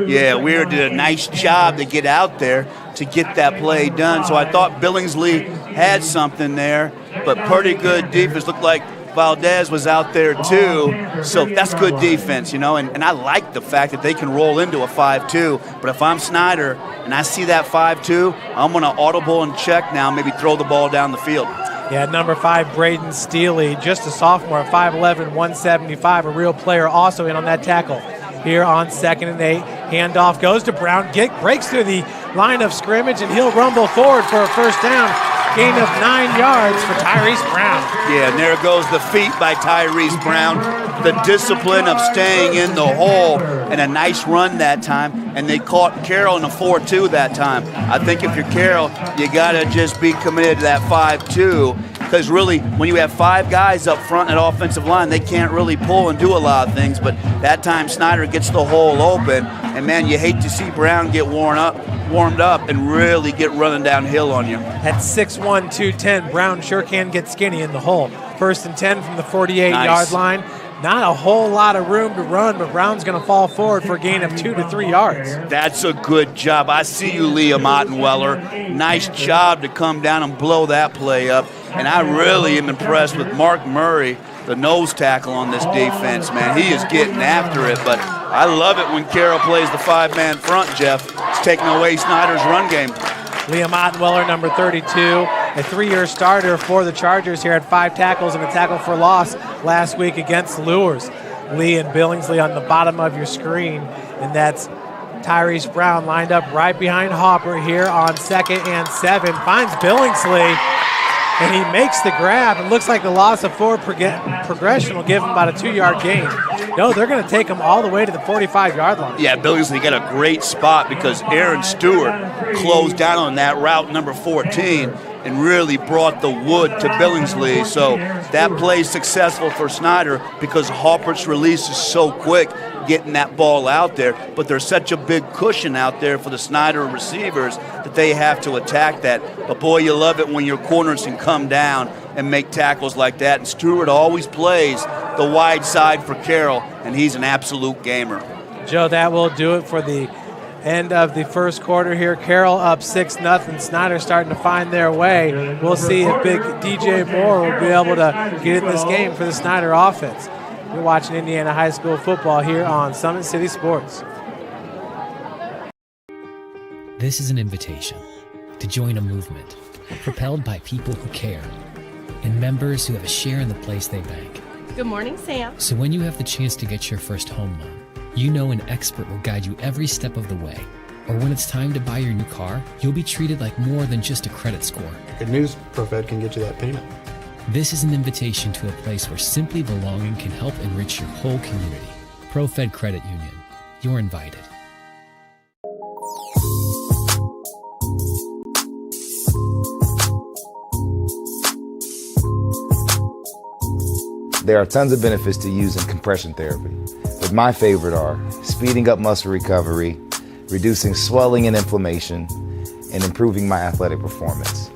Yeah, Weird did a nice job to get out there to get that play done. So I thought Billingsley had something there, but pretty good defense. Looked like Valdez was out there too, so that's good defense, you know, and I like the fact that they can roll into a 5-2, but if I'm Snider and I see that 5-2, I'm going to audible and check now, maybe throw the ball down the field. Yeah, number 5, Braden Steely, just a sophomore, 5'11", 175, a real player also in on that tackle. Here on 2nd and 8, handoff goes to Brown, breaks through the line of scrimmage, and he'll rumble forward for a first down. Gain of 9 yards for Tyrese Brown. Yeah, and there goes the feet by Tyrese Brown. The discipline of staying in the hole, and a nice run that time. And they caught Carroll in a 4-2 that time. I think if you're Carroll, you got to just be committed to that 5-2. Because really, when you have 5 guys up front at offensive line, they can't really pull and do a lot of things. But that time, Snider gets the hole open. And, man, you hate to see Brown get warmed up and really get running downhill on you. At 6'1", 210, Brown sure can get skinny in the hole. 1st and 10 from the 48-yard line. Not a whole lot of room to run, but Brown's going to fall forward for a gain of 2 to 3 yards. That's a good job. I see you, Liam Ottenweller. Nice job to come down and blow that play up. And I really am impressed with Mark Murray, the nose tackle on this defense, man. He is getting after it, but I love it when Carroll plays the 5-man front, Jeff. It's taking away Snider's run game. Liam Ottenweller, number 32, a 3-year starter for the Chargers here, had 5 tackles and a tackle for loss last week against Lures. Lee and Billingsley on the bottom of your screen, and that's Tyrese Brown lined up right behind Hopper here on 2nd and 7. Finds Billingsley, and he makes the grab. It looks like the loss of forward progression will give him about a 2-yard gain. No, they're going to take him all the way to the 45-yard line. Yeah, Billingsley got a great spot because Aaron Stewart closed down on that route, number 14, and really brought the wood to Billingsley. So that play is successful for Snider because Hopper's release is so quick getting that ball out there, but there's such a big cushion out there for the Snider receivers that they have to attack that. But boy, you love it when your corners can come down and make tackles like that. And Stewart always plays the wide side for Carroll, and he's an absolute gamer. Joe, that will do it for the end of the first quarter here. Carroll up 6-0. Snider starting to find their way. We'll see if big DJ Moore will be able to get in this game for the Snider offense. You're watching Indiana High School football here on Summit City Sports. This is an invitation to join a movement propelled by people who care and members who have a share in the place they bank. Good morning, Sam. So when you have the chance to get your first home loan, you know an expert will guide you every step of the way. Or when it's time to buy your new car, you'll be treated like more than just a credit score. Good news, ProFed can get you that payment. This is an invitation to a place where simply belonging can help enrich your whole community. ProFed Credit Union. You're invited. There are tons of benefits to using compression therapy, but my favorite are speeding up muscle recovery, reducing swelling and inflammation, and improving my athletic performance.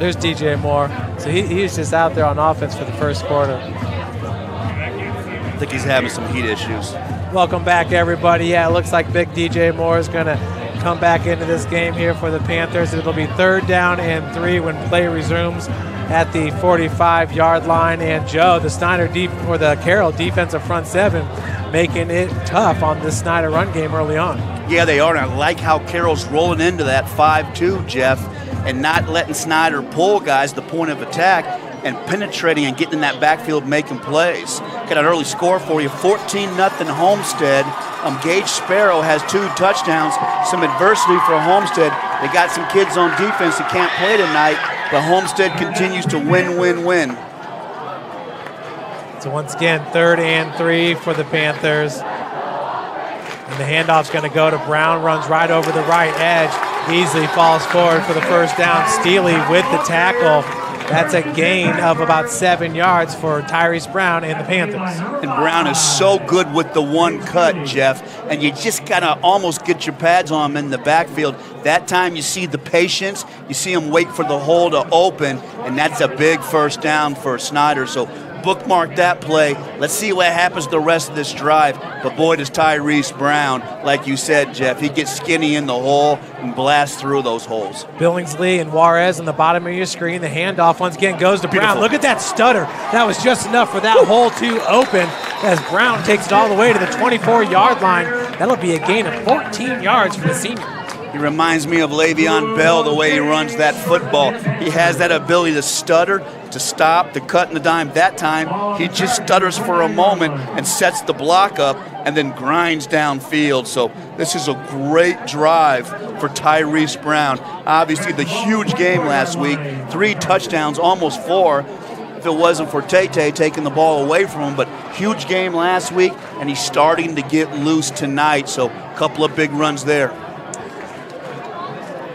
There's DJ Moore. So he was just out there on offense for the first quarter. I think he's having some heat issues. Welcome back, everybody. Yeah, it looks like big DJ Moore is going to come back into this game here for the Panthers. It'll be 3rd down and 3 when play resumes at the 45-yard line. And Joe, the the Carroll defensive front 7, making it tough on this Snider run game early on. Yeah, they are. And I like how Carroll's rolling into that 5-2, Jeff, and not letting Snider pull guys the point of attack and penetrating and getting in that backfield making plays. Got an early score for you, 14-0 Homestead. Gage Sparrow has 2 touchdowns, some adversity for Homestead. They got some kids on defense that can't play tonight, but Homestead continues to win. So once again, 3rd and 3 for the Panthers. And the handoff's going to go to Brown, runs right over the right edge. Easily falls forward for the first down. Steely with the tackle. That's a gain of about 7 yards for Tyrese Brown and the Panthers. And Brown is so good with the one cut, Jeff, and you just got to almost get your pads on him in the backfield. That time you see the patience, you see him wait for the hole to open, and that's a big first down for Snider. So bookmark that play. Let's see what happens the rest of this drive. But boy, does Tyrese Brown, like you said, Jeff, he gets skinny in the hole and blasts through those holes. Billingsley and Juarez on the bottom of your screen. The handoff once again goes to Brown. Beautiful. Look at that stutter. That was just enough for that hole to open as Brown takes it all the way to the 24-yard line. That'll be a gain of 14 yards for the senior. He reminds me of Le'Veon Bell, the way he runs that football. He has that ability to stutter, to stop, to cut in the dime. That time, he just stutters for a moment and sets the block up and then grinds downfield. So this is a great drive for Tyrese Brown. Obviously, the huge game last week, 3 touchdowns, almost 4. If it wasn't for Tay taking the ball away from him, but huge game last week, and he's starting to get loose tonight. So a couple of big runs there.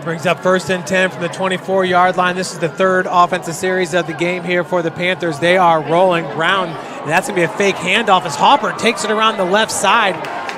Brings up 1st and 10 from the 24-yard line. This is the 3rd offensive series of the game here for the Panthers. They are rolling. Brown, and that's going to be a fake handoff as Hopper takes it around the left side.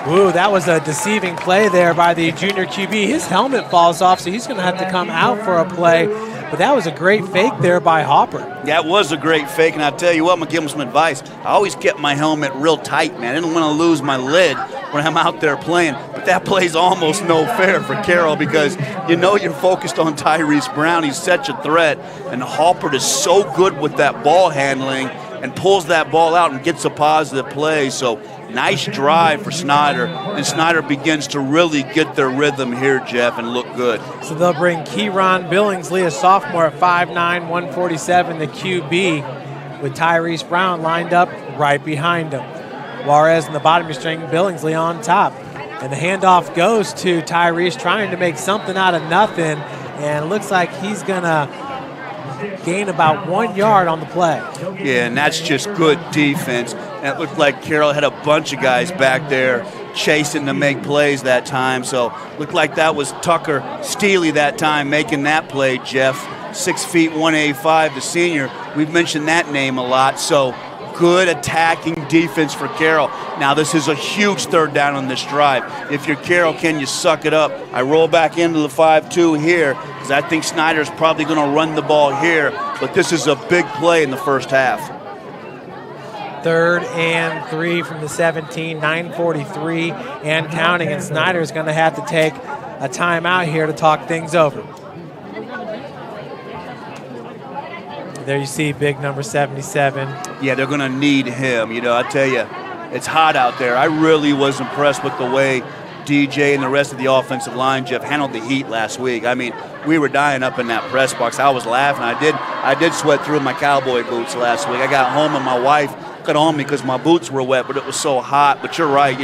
Ooh, that was a deceiving play there by the junior QB. His helmet falls off, so he's going to have to come out for a play. But that was a great fake there by Hopper. Yeah, it was a great fake, and I'll tell you what, I'm going to give him some advice. I always kept my helmet real tight, man. I didn't want to lose my lid when I'm out there playing. But that play's almost no fair for Carroll because you know you're focused on Tyrese Brown. He's such a threat, and Hopper is so good with that ball handling and pulls that ball out and gets a positive play. So nice drive for Snider, and Snider begins to really get their rhythm here, Jeff, and look good. So they'll bring Kieron Billingsley, a sophomore at 5'9", 147, the QB, with Tyrese Brown lined up right behind him. Juarez in the bottom of your string, Billingsley on top. And the handoff goes to Tyrese, trying to make something out of nothing, and it looks like he's going to gain about 1 yard on the play. Yeah, and that's just good defense. And it looked like Carroll had a bunch of guys back there chasing to make plays that time. So looked like that was Tucker Steely that time making that play, Jeff. 6 feet, 185, the senior. We've mentioned that name a lot. So good attacking defense for Carroll. Now this is a huge 3rd down on this drive. If you're Carroll, can you suck it up? I roll back into the 5-2 here because I think Snider's probably going to run the ball here, but this is a big play in the first half. 3rd and 3 from the 17, 9:43 and counting, and Snider's going to have to take a timeout here to talk things over. There you see big number 77. Yeah, they're going to need him. You know, I tell you, it's hot out there. I really was impressed with the way DJ and the rest of the offensive line, Jeff, handled the heat last week. I mean, we were dying up in that press box. I was laughing. I did sweat through my cowboy boots last week. I got home and my wife got on me because my boots were wet, but it was so hot. But you're right,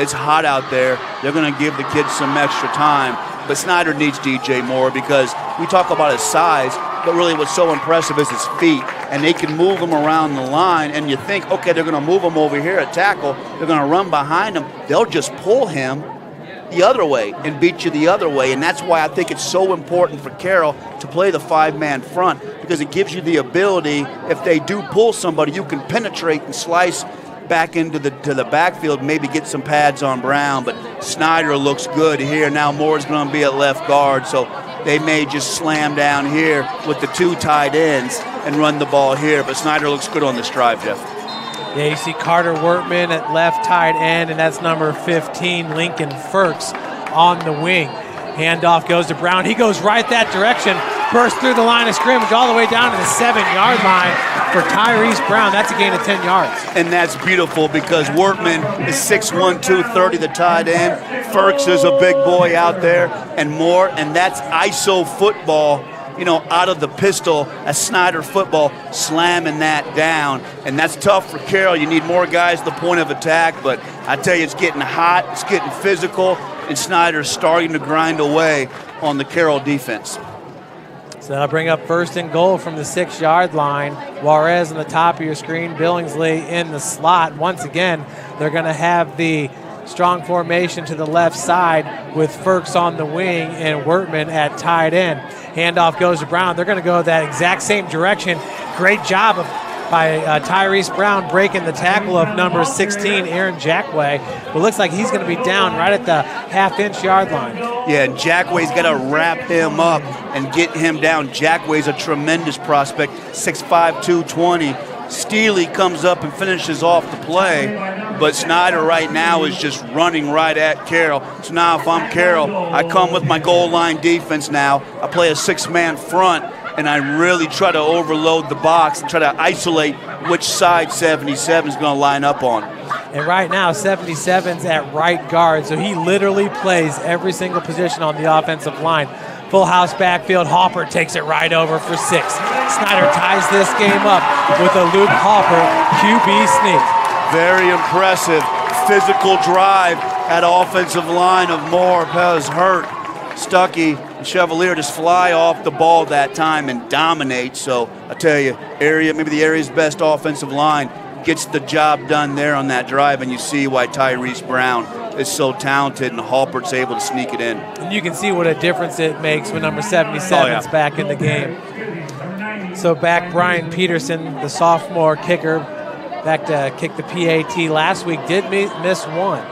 it's hot out there. They're going to give the kids some extra time. But Snider needs DJ more because we talk about his size, but really what's so impressive is his feet. And they can move him around the line, and you think, okay, they're going to move him over here at tackle. They're going to run behind him. They'll just pull him the other way and beat you the other way. And that's why I think it's so important for Carroll to play the 5-man front, because it gives you the ability, if they do pull somebody, you can penetrate and slice back into the backfield, maybe get some pads on Brown. But Snider looks good here. Now Moore's going to be at left guard, so they may just slam down here with the 2 tight ends and run the ball here. But Snider looks good on this drive, Jeff. Yeah, you see Carter Wortman at left tight end, and that's number 15, Lincoln Firks, on the wing. Handoff goes to Brown. He goes right that direction, bursts through the line of scrimmage all the way down to the 7-yard line for Tyrese Brown. That's a gain of 10 yards. And that's beautiful because Wortman is 6'1", 230, the tight end. Firks is a big boy out there, and Moore, and that's ISO football, out of the pistol, a Snider football, slamming that down. And that's tough for Carroll. You need more guys at the point of attack, but I tell you, it's getting hot, it's getting physical, and Snider's starting to grind away on the Carroll defense. So that'll bring up 1st and goal from the 6-yard line. Juarez on the top of your screen, Billingsley in the slot. Once again, they're going to have the strong formation to the left side with Firks on the wing and Wortman at tight end. Handoff goes to Brown. They're going to go that exact same direction. Great job by Tyrese Brown breaking the tackle of number 16, Aaron Jackway. It looks like he's going to be down right at the half-inch yard line. Yeah, and Jackway's got to wrap him up and get him down. Jackway's a tremendous prospect, 6'5", 220. Steely comes up and finishes off the play, but Snider right now is just running right at Carroll. So now if I'm Carroll, I come with my goal line defense now. I play a 6-man front, and I really try to overload the box and try to isolate which side 77 is going to line up on. And right now, 77's at right guard, so he literally plays every single position on the offensive line. Full house backfield, Hopper takes it right over for 6. Snider ties this game up with a Luke Hopper QB sneak. Very impressive physical drive at offensive line of Moore. Pez hurt. Stuckey and Chevalier just fly off the ball that time and dominate. So I tell you, maybe the area's best offensive line gets the job done there on that drive, and you see why Tyrese Brown is so talented and Halpert's able to sneak it in. And you can see what a difference it makes when number 77's back in the game. So back Brian Peterson, the sophomore kicker, back to kick the PAT last week, did miss one.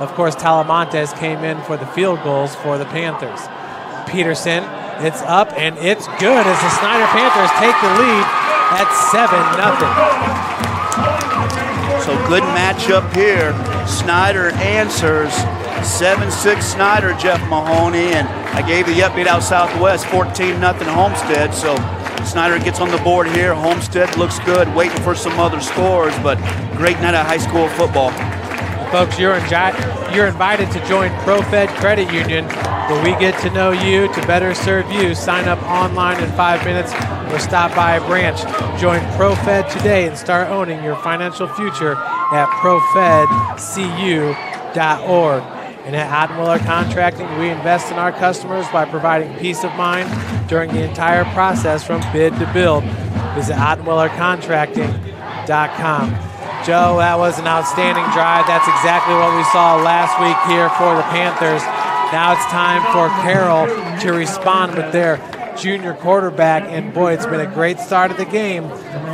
Of course, Talamontes came in for the field goals for the Panthers. Peterson, it's up and it's good as the Snider Panthers take the lead at 7-0. So good matchup here. Snider answers. 7-6 Snider, Jeff Mahoney, and I gave you the update out Southwest, 14-0 Homestead. So Snider gets on the board here. Homestead looks good, waiting for some other scores, but great night of high school football. Folks, you're invited to join ProFed Credit Union, where we get to know you to better serve you. Sign up online in 5 minutes or stop by a branch. Join ProFed today and start owning your financial future at profedcu.org. And at Ottmiller Contracting, we invest in our customers by providing peace of mind during the entire process from bid to build. Visit ottmillercontracting.com. Joe, that was an outstanding drive. That's exactly what we saw last week here for the Panthers. Now it's time for Carroll to respond with their junior quarterback. And boy, it's been a great start of the game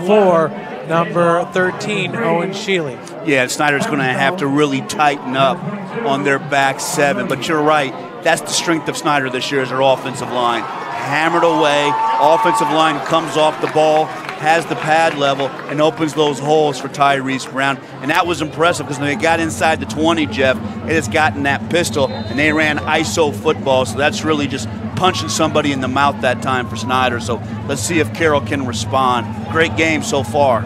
for number 13, Owen Shealy. Yeah, Snider's going to have to really tighten up on their back seven. But you're right. That's the strength of Snider this year is their offensive line. Hammered away. Offensive line comes off the ball, has the pad level, and opens those holes for Tyrese Brown. And that was impressive because when they got inside the 20, Jeff, it has gotten that pistol, and they ran ISO football. So that's really just punching somebody in the mouth that time for Snider. So let's see if Carroll can respond. Great game so far.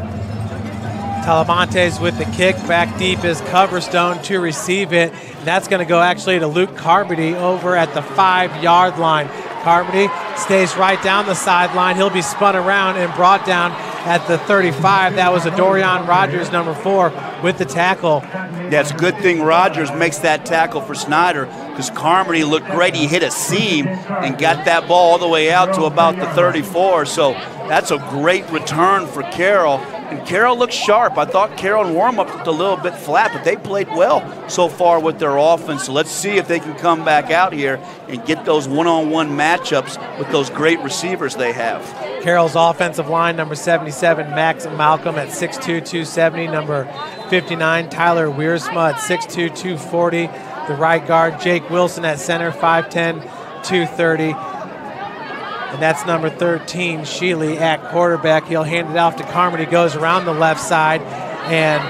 Talamantes with the kick. Back deep is Coverstone to receive it. And that's going to go actually to Luke Carmody over at the 5-yard line. Carmody stays right down the sideline. He'll be spun around and brought down at the 35. That was a Dorian Rogers, number 4, with the tackle. Yeah, it's a good thing Rogers makes that tackle for Snider because Carmody looked great. He hit a seam and got that ball all the way out to about the 34. So that's a great return for Carroll. And Carroll looked sharp. I thought Carroll in warm-up looked a little bit flat, but they played well so far with their offense. So let's see if they can come back out here and get those one-on-one matchups with those great receivers they have. Carroll's offensive line, number 77, Max Malcolm at 6'2", 270. Number 59, Tyler Wiersma at 6'2", 240. The right guard, Jake Wilson at center, 5'10", 230. And that's number 13, Sheely at quarterback. He'll hand it off to Carmody. Goes around the left side, and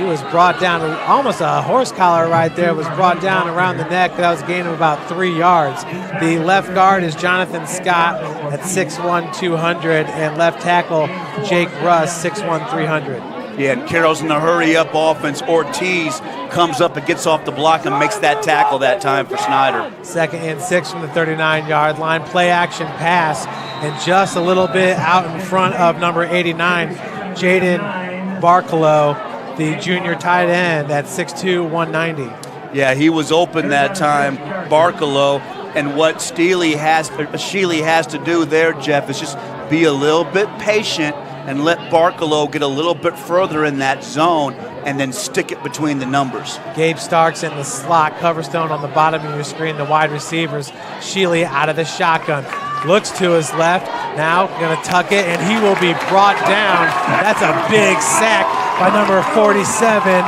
he was brought down. Almost a horse collar right there. Was brought down around the neck. That was a gain of about 3 yards. The left guard is Jonathan Scott at 6'1", 200. And left tackle, Jake Russ, 6'1", 300. Yeah, and Carroll's in the hurry-up offense. Ortiz comes up and gets off the block and makes that tackle that time for Snider. 2nd and 6 from the 39-yard line. Play-action pass, and just a little bit out in front of number 89, Jaden Barkalow, the junior tight end at 6'2", 190. Yeah, he was open that time, Barkalow. And what Sheely has to do there, Jeff, is just be a little bit patient and let Barkalow get a little bit further in that zone and then stick it between the numbers. Gabe Starks in the slot, Coverstone on the bottom of your screen, the wide receivers. Sheely out of the shotgun. Looks to his left, now going to tuck it, and he will be brought down. That's a big sack by number 47.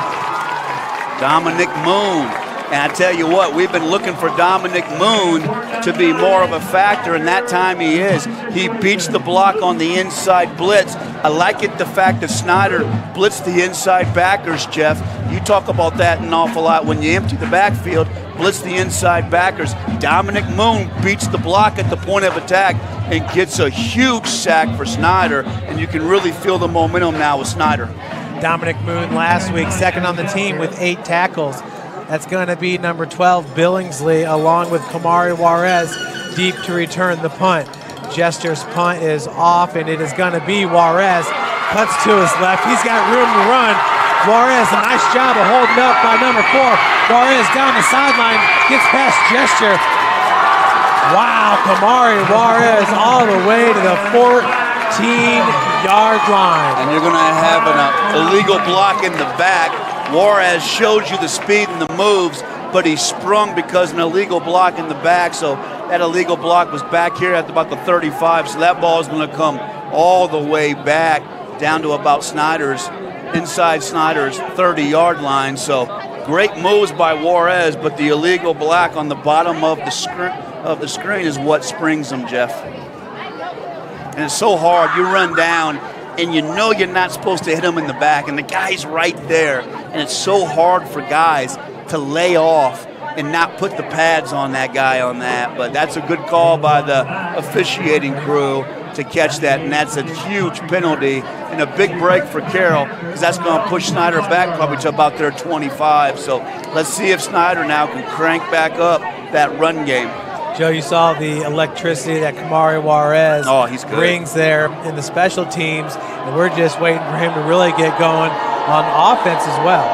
Dominic Moon. And I tell you what, we've been looking for Dominic Moon to be more of a factor, and that time he is. He beats the block on the inside blitz. I like it, the fact that Snider blitzed the inside backers, Jeff. You talk about that an awful lot. When you empty the backfield, blitz the inside backers. Dominic Moon beats the block at the point of attack and gets a huge sack for Snider, and you can really feel the momentum now with Snider. Dominic Moon last week, 2nd on the team with 8 tackles. That's going to be number 12, Billingsley, along with Kamari Juarez, deep to return the punt. Jester's punt is off, and it is going to be Juarez. Cuts to his left. He's got room to run. Juarez, a nice job of holding up by number 4. Juarez down the sideline, gets past Jester. Wow, Kamari Juarez all the way to the 14-yard line. And you're going to have an illegal block in the back. Juarez shows you the speed and the moves, but he sprung because of an illegal block in the back. So that illegal block was back here at about the 35. So that ball is going to come all the way back down to about inside Snider's 30-yard line. So great moves by Juarez, but the illegal block on the bottom of the screen is what springs them, Jeff. And it's so hard. You run down, and you know you're not supposed to hit him in the back, and the guy's right there. And it's so hard for guys to lay off and not put the pads on that guy on that. But that's a good call by the officiating crew to catch that, and that's a huge penalty and a big break for Carroll because that's going to push Snider back probably to about their 25. So let's see if Snider now can crank back up that run game. Joe, you saw the electricity that Kamari Juarez brings there in the special teams, and we're just waiting for him to really get going on offense as well.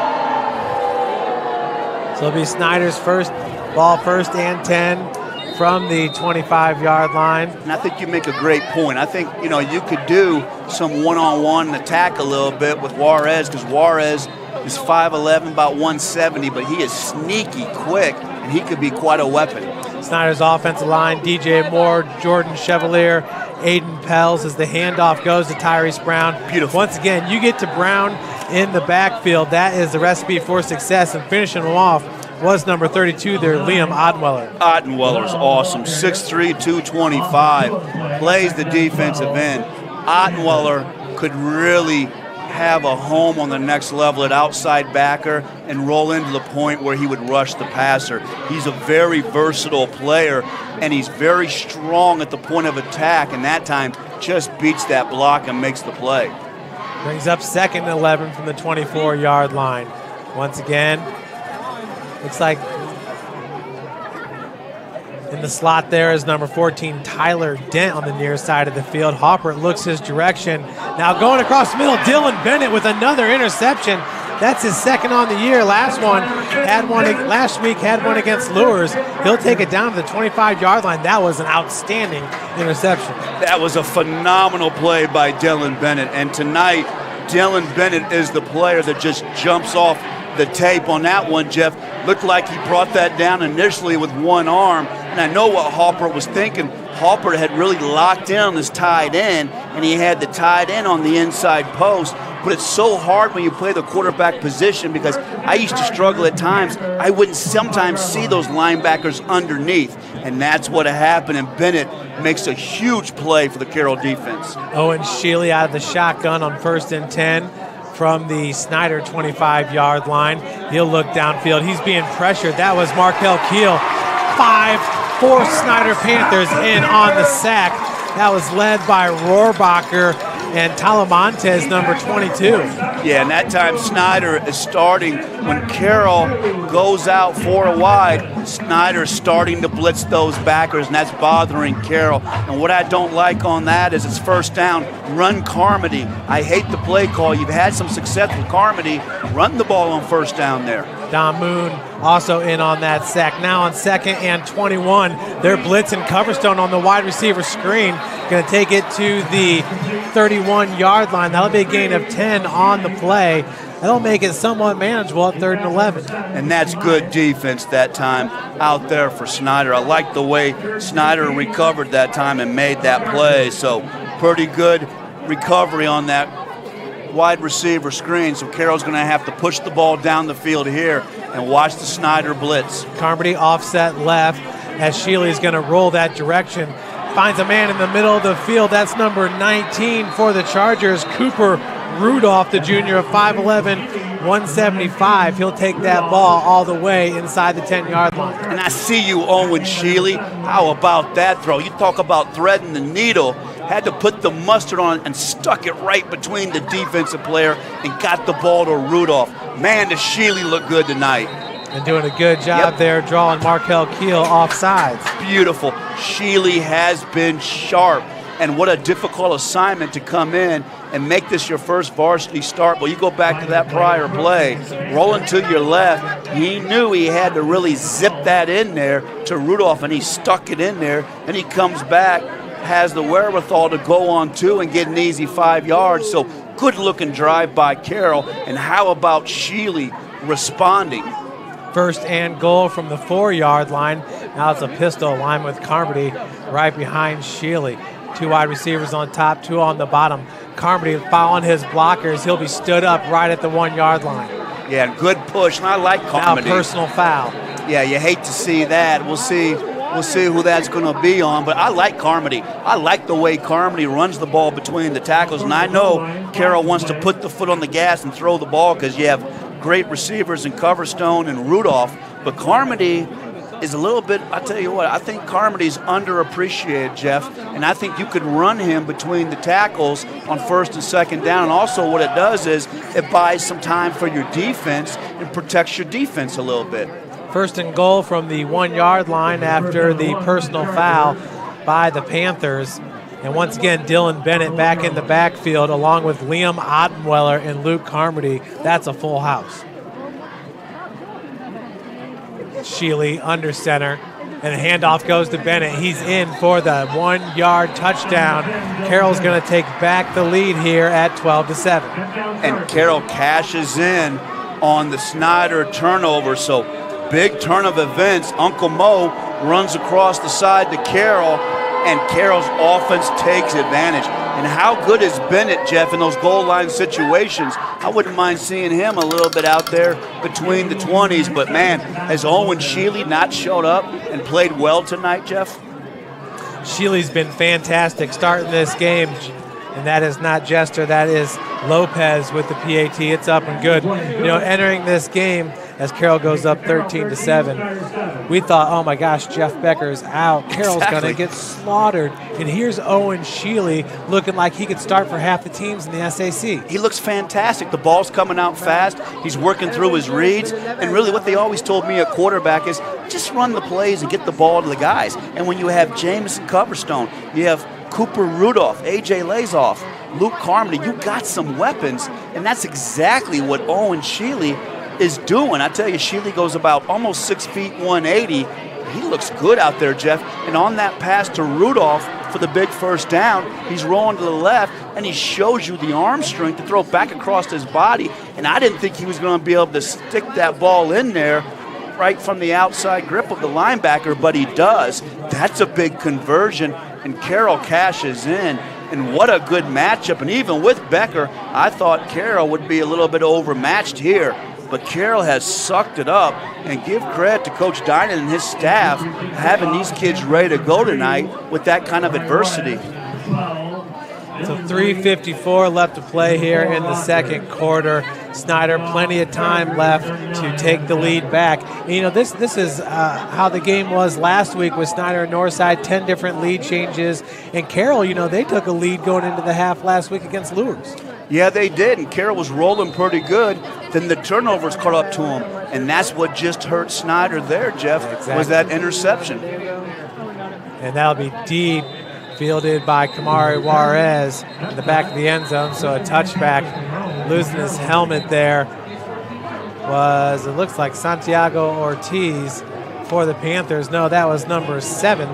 So it'll be Snider's first and 10 from the 25-yard line. And I think you make a great point. I think, you could do some one-on-one attack a little bit with Juarez because Juarez is 5'11", about 170, but he is sneaky quick, and he could be quite a weapon. Snider's offensive line, DJ Moore, Jordan Chevalier, Aiden Pels as the handoff goes to Tyrese Brown. Beautiful. Once again, you get to Brown in the backfield. That is the recipe for success, and finishing him off was number 32 there, Liam Ottenweller. Ottenweller's awesome, 6'3", 225, plays the defensive end. Ottenweller could really have a home on the next level at outside backer and roll into the point where he would rush the passer. He's a very versatile player, and he's very strong at the point of attack, and that time just beats that block and makes the play. Brings up 2nd and 11 from the 24-yard line. Once again, looks like in the slot there is number 14, Tyler Dent on the near side of the field. Hopper looks his direction. Now going across the middle, Dylan Bennett with another interception. That's his 2nd on the year. Last week had one against Lures. He'll take it down to the 25-yard line. That was an outstanding interception. That was a phenomenal play by Dylan Bennett. And tonight, Dylan Bennett is the player that just jumps off the tape on that one, Jeff. Looked like he brought that down initially with one arm. And I know what Hopper was thinking. Hopper had really locked in on his tight end, and he had the tight end on the inside post. But it's so hard when you play the quarterback position, because I used to struggle at times. I wouldn't sometimes see those linebackers underneath, and that's what happened. And Bennett makes a huge play for the Carroll defense. Owen Shealy out of the shotgun on 1st and 10 from the Snider 25-yard line. He'll look downfield. He's being pressured. That was Markel Keel. 4 Snider Panthers in on the sack. That was led by Rohrbacher and Talamontes, number 22. Yeah, and that time Snider is starting. When Carroll goes out 4 wide, Snider's starting to blitz those backers, and that's bothering Carroll. And what I don't like on that is it's 1st down, run Carmody. I hate the play call. You've had some success with Carmody. Run the ball on 1st down there. Don Moon also in on that sack. Now on 2nd and 21, they're blitzing Coverstone on the wide receiver screen. Going to take it to the 31-yard line. That'll be a gain of 10 on the play. That'll make it somewhat manageable at 3rd and 11. And that's good defense that time out there for Snider. I like the way Snider recovered that time and made that play. So pretty good recovery on that wide receiver screen. So Carroll's going to have to push the ball down the field here and watch the Snider blitz. Carmody offset left as Shealy's going to roll that direction. Finds a man in the middle of the field. That's number 19 for the Chargers, Cooper Rudolph, the junior of 5'11", 175. He'll take that ball all the way inside the 10-yard line. And I see you, Owen Shealy. How about that throw? You talk about threading the needle. Had to put the mustard on and stuck it right between the defensive player and got the ball to Rudolph. Man, does Shealy look good tonight. And doing a good job there drawing Markel Keel off sides. Beautiful. Shealy has been sharp. And what a difficult assignment to come in and make this your first varsity start. Well, you go back to that prior play, rolling to your left. He knew he had to really zip that in there to Rudolph, and he stuck it in there. And he comes back, has the wherewithal to go on 2 and get an easy 5 yards. So good-looking drive by Carroll. And how about Shealy responding? 1st and goal from the 4-yard line. Now it's a pistol line with Carmody right behind Shealy. 2 wide receivers on top, 2 on the bottom. Carmody following his blockers. He'll be stood up right at the 1-yard line. Yeah, good push, and I like Carmody. Now personal foul. Yeah, you hate to see that. We'll see who that's going to be on, but I like Carmody. I like the way Carmody runs the ball between the tackles, and I know Carroll wants to put the foot on the gas and throw the ball because you have great receivers in Coverstone and Rudolph, but Carmody is a little bit, I tell you what, I think Carmody's underappreciated, Jeff, and I think you could run him between the tackles on 1st and 2nd down, and also what it does is it buys some time for your defense and protects your defense a little bit. 1st and goal from the 1-yard line after the personal foul by the Panthers. And once again, Dylan Bennett back in the backfield along with Liam Ottenweller and Luke Carmody. That's a full house. Shealy under center, and the handoff goes to Bennett. He's in for the 1-yard touchdown. Carroll's going to take back the lead here at 12-7. And Carroll cashes in on the Snider turnover, so big turn of events. Uncle Mo runs across the side to Carroll, and Carroll's offense takes advantage. And how good is Bennett, Jeff, in those goal line situations? I wouldn't mind seeing him a little bit out there between the 20s. But, man, has Owen Shealy not showed up and played well tonight, Jeff? Shealy's been fantastic starting this game. And that is not Jester, that is Lopez with the PAT. It's up and good. You know, entering this game, as Carroll goes up 13-7. We thought, oh my gosh, Jeff Becker's out. Carroll's going to get slaughtered. And here's Owen Sheely looking like he could start for half the teams in the SAC. He looks fantastic. The ball's coming out fast. He's working through his reads. And really what they always told me at quarterback is just run the plays and get the ball to the guys. And when you have Jameson Coverstone, you have Cooper Rudolph, A.J. Lazoff, Luke Carmody, you got some weapons. And that's exactly what Owen Sheely is doing. I tell you, Sheely goes about almost 6 feet 180. He looks good out there, Jeff. And on that pass to Rudolph for the big first down, he's rolling to the left, and he shows you the arm strength to throw back across his body. And I didn't think he was going to be able to stick that ball in there right from the outside grip of the linebacker, but he does. That's a big conversion, and Carroll cashes in. And what a good matchup. And even with Becker, I thought Carroll would be a little bit overmatched here. But Carroll has sucked it up, and give credit to Coach Dinan and his staff having these kids ready to go tonight with that kind of adversity. So 3:54 left to play here in the second quarter. Snider, plenty of time left to take the lead back. And, you know, this is how the game was last week with Snider and Northside, 10 different lead changes. And Carroll, you know, they took a lead going into the half last week against Lures. Yeah, they did, and Carroll was rolling pretty good. Then the turnovers caught up to him, and that's what just hurt Snider there, Jeff, exactly. Was that interception. And that'll be deep, fielded by Kamari Juarez in the back of the end zone, so a touchback. Losing his helmet there was, it looks like Santiago Ortiz for the Panthers. No, that was number 7.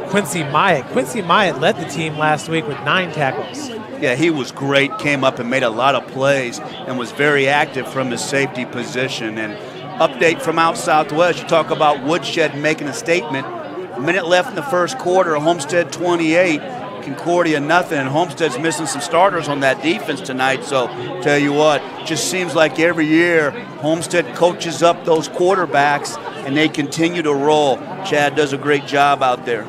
Quincy Myatt. Quincy Myatt led the team last week with 9 tackles. Yeah, he was great, came up and made a lot of plays and was very active from his safety position. And update from out Southwest, you talk about Woodshed making a statement. A minute left in the first quarter, Homestead 28, Concordia nothing, and Homestead's missing some starters on that defense tonight. So tell you what, just seems like every year Homestead coaches up those quarterbacks and they continue to roll. Chad does a great job out there.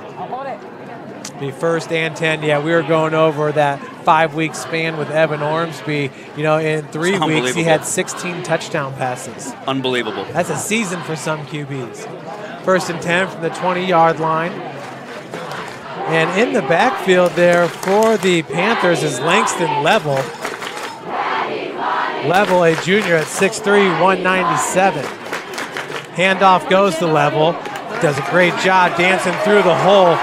The first and 10, yeah, we were going over that 5-week span with Evan Ormsby. You know, in 3 weeks, he had 16 touchdown passes. Unbelievable. That's a season for some QBs. First and 10 from the 20-yard line. And in the backfield there for the Panthers is Langston Level. Level, a junior at 6'3", 197. Handoff goes to Level. Does a great job dancing through the hole.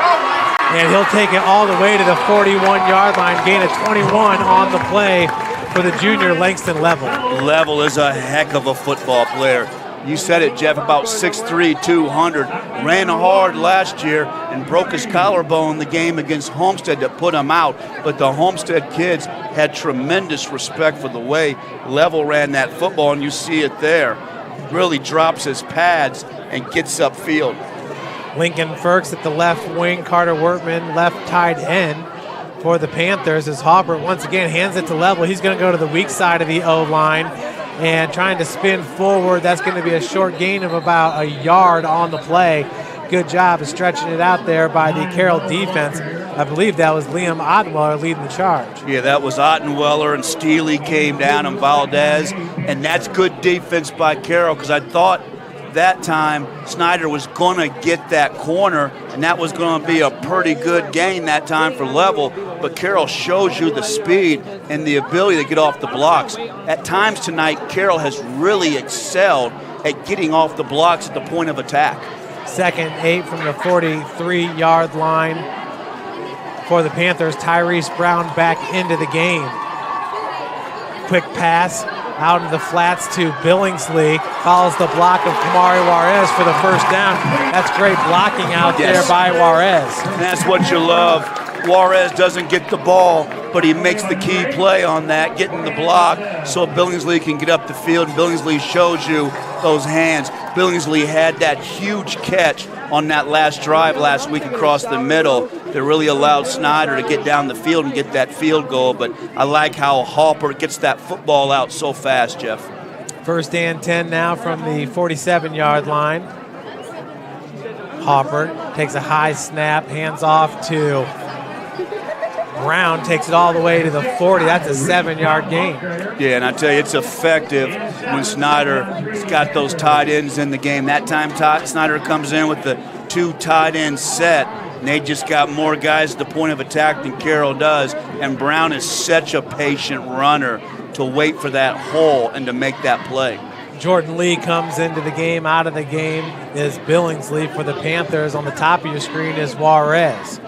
And he'll take it all the way to the 41-yard line, gain a 21 on the play for the junior Langston Level. Level is a heck of a football player. You said it, Jeff, about 6'3", 200. Ran hard last year and broke his collarbone the game against Homestead to put him out. But the Homestead kids had tremendous respect for the way Level ran that football, and you see it there. Really drops his pads and gets upfield. Lincoln Ferks at the left wing, Carter Wortman left tight end for the Panthers as Hopper once again hands it to Level. He's going to go to the weak side of the O-line and trying to spin forward. That's going to be a short gain of about a yard on the play. Good job of stretching it out there by the Carroll defense. I believe that was Liam Ottenweller leading the charge. Yeah, that was Ottenweller, and Steely came down, and Valdez, and that's good defense by Carroll, because I thought that time Snider was going to get that corner, and that was going to be a pretty good gain that time for Level. But Carroll shows you the speed and the ability to get off the blocks. At times tonight, Carroll has really excelled at getting off the blocks at the point of attack. Second 8 from the 43-yard line for the Panthers. Tyrese Brown back into the game. Quick pass out of the flats to Billingsley. Follows the block of Kamari Juarez for the first down. That's great blocking out there by Juarez. And that's what you love. Juarez doesn't get the ball, but he makes the key play on that, getting the block so Billingsley can get up the field. Billingsley shows you those hands. Billingsley had that huge catch on that last drive last week across the middle that really allowed Snider to get down the field and get that field goal. But I like how Hopper gets that football out so fast, Jeff. First and 10 now from the 47-yard line. Hopper takes a high snap, hands off to Brown takes it all the way to the 40. That's a 7-yard gain. Yeah, and I tell you, it's effective when Snider's got those tight ends in the game. That time Snider comes in with the 2 tight end set, and they just got more guys at the point of attack than Carroll does. And Brown is such a patient runner to wait for that hole and to make that play. Jordan Lee comes into the game. Out of the game is Billingsley for the Panthers. On the top of your screen is Juarez.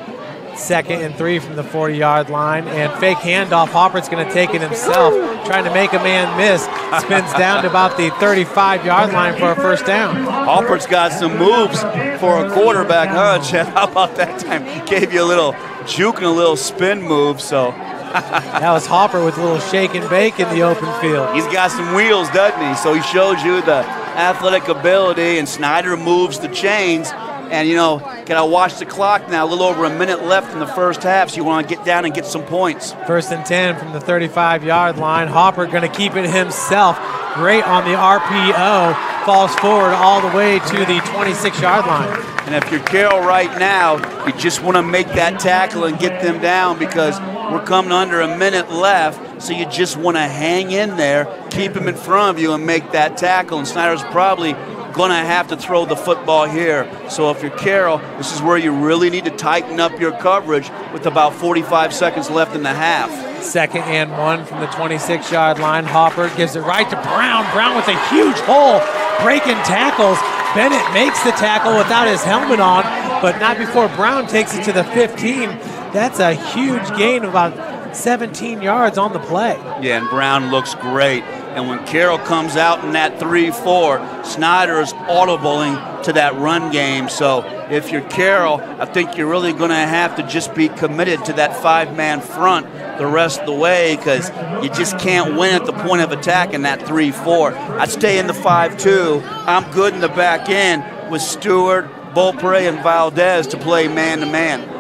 2nd and 3 from the 40-yard line, and fake handoff. Hopper's going to take it himself, trying to make a man miss. Spins down to about the 35-yard line for a first down. Hopper's got some moves for a quarterback, huh, Jeff? How about that time? Gave you a little juke and a little spin move, so. That was Hopper with a little shake and bake in the open field. He's got some wheels, doesn't he? So he shows you the athletic ability, and Snider moves the chains. And, you know, got to watch the clock now. A little over a minute left in the first half, so you want to get down and get some points. 1st and 10 from the 35-yard line. Hopper going to keep it himself. Great on the RPO. Falls forward all the way to the 26-yard line. And if you're Carroll right now, you just want to make that tackle and get them down because we're coming under a minute left. So you just want to hang in there, keep him in front of you, and make that tackle. And Snider's probably going to have to throw the football here. So if you're Carroll, this is where you really need to tighten up your coverage with about 45 seconds left in the half. 2nd and 1 from the 26-yard line. Hopper gives it right to Brown. Brown with a huge hole, breaking tackles. Bennett makes the tackle without his helmet on, but not before Brown takes it to the 15. That's a huge gain of about 17 yards on the play. Yeah, and Brown looks great. And when Carroll comes out in that 3-4, Snider is audibling to that run game. So if you're Carroll, I think you're really going to have to just be committed to that 5-man front the rest of the way because you just can't win at the point of attack in that 3-4. I'd stay in the 5-2. I'm good in the back end with Stewart, Beaupre, and Valdez to play man-to-man.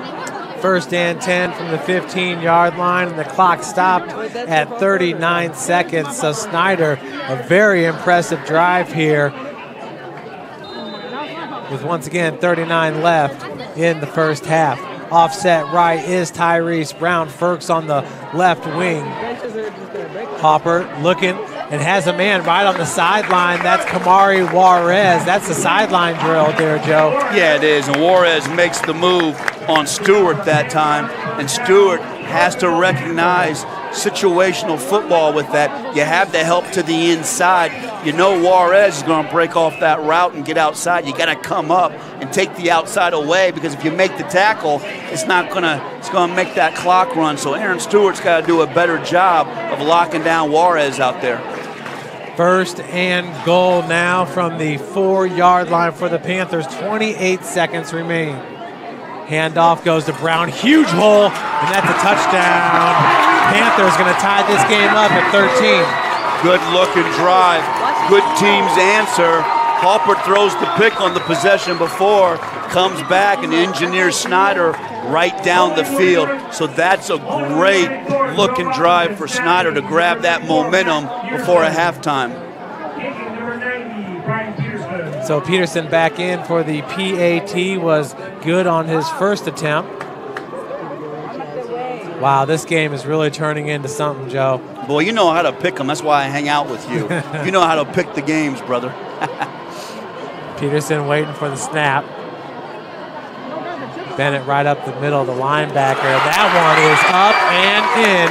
1st and 10 from the 15-yard line, and the clock stopped at 39 seconds. So Snider, a very impressive drive here with, once again, 39 left in the first half. Offset right is Tyrese Brown. Ferks on the left wing. Hopper looking and has a man right on the sideline. That's Kamari Juarez. That's the sideline drill there, Joe. Yeah, it is. And Juarez makes the move on Stewart that time. And Stewart has to recognize situational football with that. You have the help to the inside. You know Juarez is going to break off that route and get outside. You got to come up and take the outside away because if you make the tackle, it's going to make that clock run. So Aaron Stewart's got to do a better job of locking down Juarez out there. 1st and goal now from the 4-yard line for the Panthers. 28 seconds remain. Handoff goes to Brown. Huge hole, and that's a touchdown. Panthers going to tie this game up at 13. Good looking drive. Good team's answer. Hopper throws the pick on the possession before, comes back and engineers Snider right down the field. So that's a great looking drive for Snider to grab that momentum before a halftime. So Peterson back in for the PAT, was good on his first attempt. Wow, this game is really turning into something, Joe. Boy, you know how to pick them. That's why I hang out with you. You know how to pick the games, brother. Peterson waiting for the snap. Bennett right up the middle of the linebacker. That one is up and in.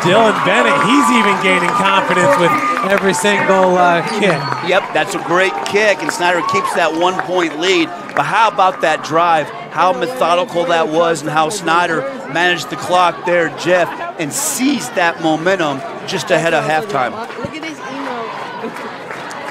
Dylan Bennett, he's even gaining confidence with every single kick. Yep, that's a great kick, and Snider keeps that 1-point lead. But how about that drive? How methodical that was and how Snider managed the clock there, Jeff, and seized that momentum just ahead of halftime.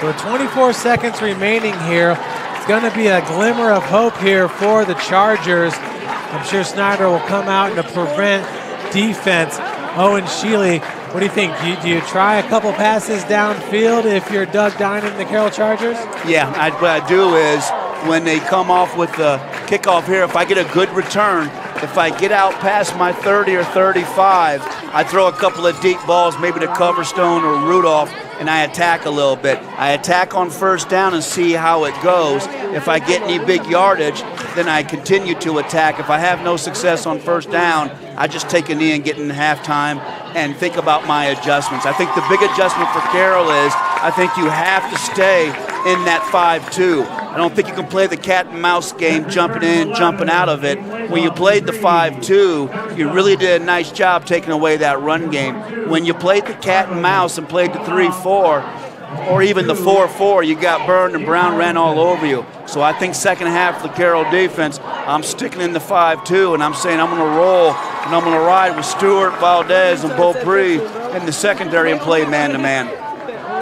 So 24 seconds remaining here. It's going to be a glimmer of hope here for the Chargers. I'm sure Snider will come out to prevent defense. Owen Shealy, what do you think? Do you try a couple passes downfield if you're Doug Dynan and the Carroll Chargers? Yeah, what I do is when they come off with the kickoff here, if I get a good return, If I get out past my 30 or 35, I throw a couple of deep balls, maybe to Coverstone or Rudolph, and I attack a little bit. I attack on first down and see how it goes. If I get any big yardage, then I continue to attack. If I have no success on first down, I just take a knee and get in halftime and think about my adjustments. I think the big adjustment for Carroll is I think you have to stay in that 5-2. I don't think you can play the cat and mouse game, jumping in, jumping out of it. When you played the 5-2, you really did a nice job taking away that run game. When you played the cat and mouse and played the 3-4, or even the 4-4, you got burned and Brown ran all over you. So I think second half of the Carroll defense, I'm sticking in the 5-2, and I'm saying I'm going to roll, and I'm going to ride with Stewart, Valdez, and Beaupre in the secondary and play man-to-man.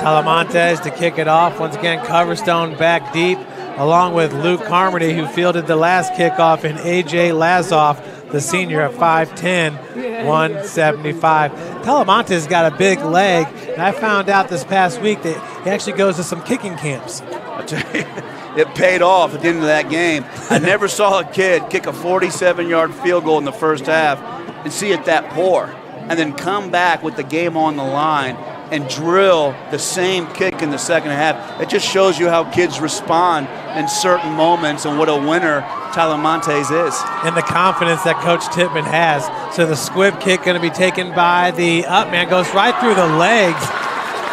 Talamantes to kick it off. Once again, Coverstone back deep, along with Luke Carmody, who fielded the last kickoff, and A.J. Lazoff, the senior, at 5'10", 175. Talamantes got a big leg, and I found out this past week that he actually goes to some kicking camps. I tell you, it paid off at the end of that game. I never saw a kid kick a 47-yard field goal in the first half and see it that poor, and then come back with the game on the line and drill the same kick in the second half. It just shows you how kids respond in certain moments and what a winner Talamantes is. And the confidence that Coach Tippmann has. So the squib kick going to be taken by the up man, goes right through the legs,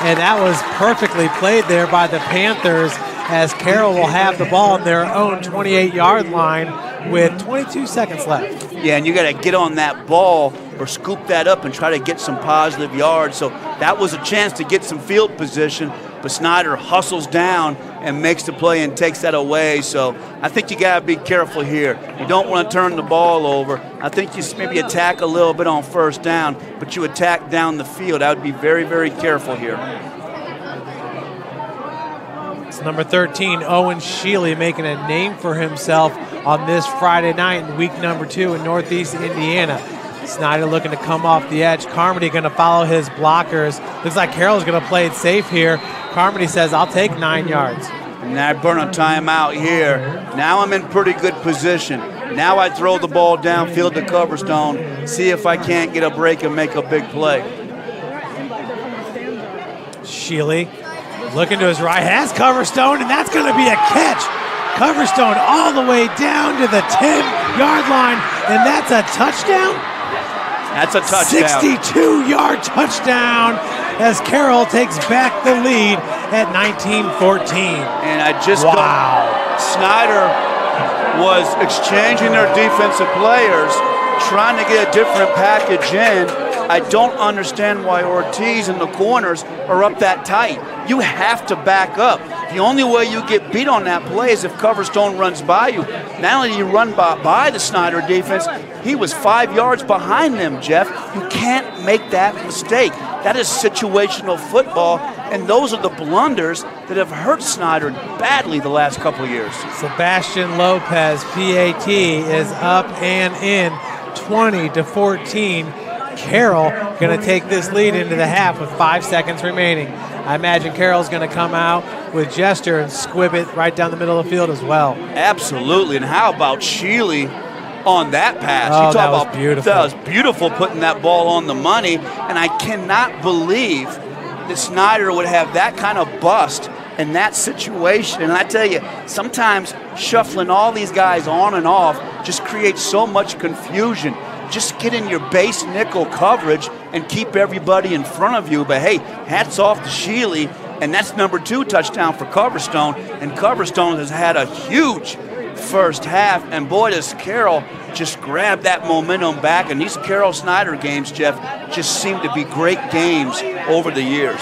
and that was perfectly played there by the Panthers, as Carroll will have the ball on their own 28-yard line with 22 seconds left. Yeah, and you got to get on that ball or scoop that up and try to get some positive yards. So that was a chance to get some field position, but Snider hustles down and makes the play and takes that away. So I think you got to be careful here. You don't want to turn the ball over. I think you maybe attack a little bit on first down, but you attack down the field. I would be very, very careful here. It's number 13, Owen Shealy, making a name for himself on this Friday night in week number 2 in Northeast Indiana. Snider looking to come off the edge. Carmody going to follow his blockers. Looks like Carroll's going to play it safe here. Carmody says, I'll take 9 yards. And I burn a timeout here. Now I'm in pretty good position. Now I throw the ball downfield to Coverstone, see if I can't get a break and make a big play. Shealy looking to his right, has Coverstone, and that's going to be a catch. Coverstone all the way down to the 10-yard line, and that's a touchdown? That's a touchdown. 62-yard touchdown as Carroll takes back the lead at 19-14. And I just Snider was exchanging their defensive players, trying to get a different package in. I don't understand why Ortiz and the corners are up that tight. You have to back up. The only way you get beat on that play is if Coverstone runs by you. Not only do you run by the Snider defense, he was 5 yards behind them, Jeff. You can't make that mistake. That is situational football, and those are the blunders that have hurt Snider badly the last couple of years. Sebastian Lopez, PAT, is up and in, 20-14. Carroll going to take this lead into the half with 5 seconds remaining. I imagine Carroll's going to come out with Jester and squib it right down the middle of the field as well. Absolutely, and how about Shealy on that pass? Oh, that was beautiful. That was beautiful, putting that ball on the money, and I cannot believe that Snider would have that kind of bust in that situation. And I tell you, sometimes shuffling all these guys on and off just creates so much confusion. Just get in your base nickel coverage and keep everybody in front of you. But hey, hats off to Shealy, and that's number 2 touchdown for Coverstone. And Coverstone has had a huge first half, and boy, does Carroll just grab that momentum back. And these Carroll Snider games, Jeff, just seem to be great games over the years.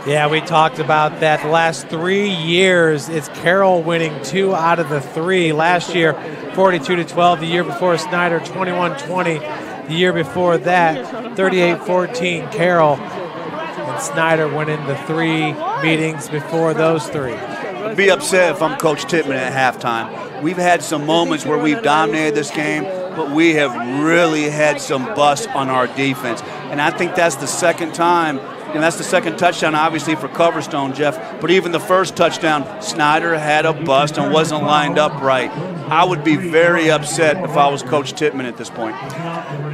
Yeah, we talked about that. The last 3 years, it's Carroll winning 2 out of the 3. Last year, 42-12. The year before, Snider 21-20. The year before that, 38-14. Carroll and Snider winning the 3 meetings before those 3. I'd be upset if I'm Coach Tippmann at halftime. We've had some moments where we've dominated this game, but we have really had some busts on our defense. And I think that's the second time that's the second touchdown, obviously, for Coverstone, Jeff. But even the first touchdown, Snider had a bust and wasn't lined up right. I would be very upset if I was Coach Tittman at this point.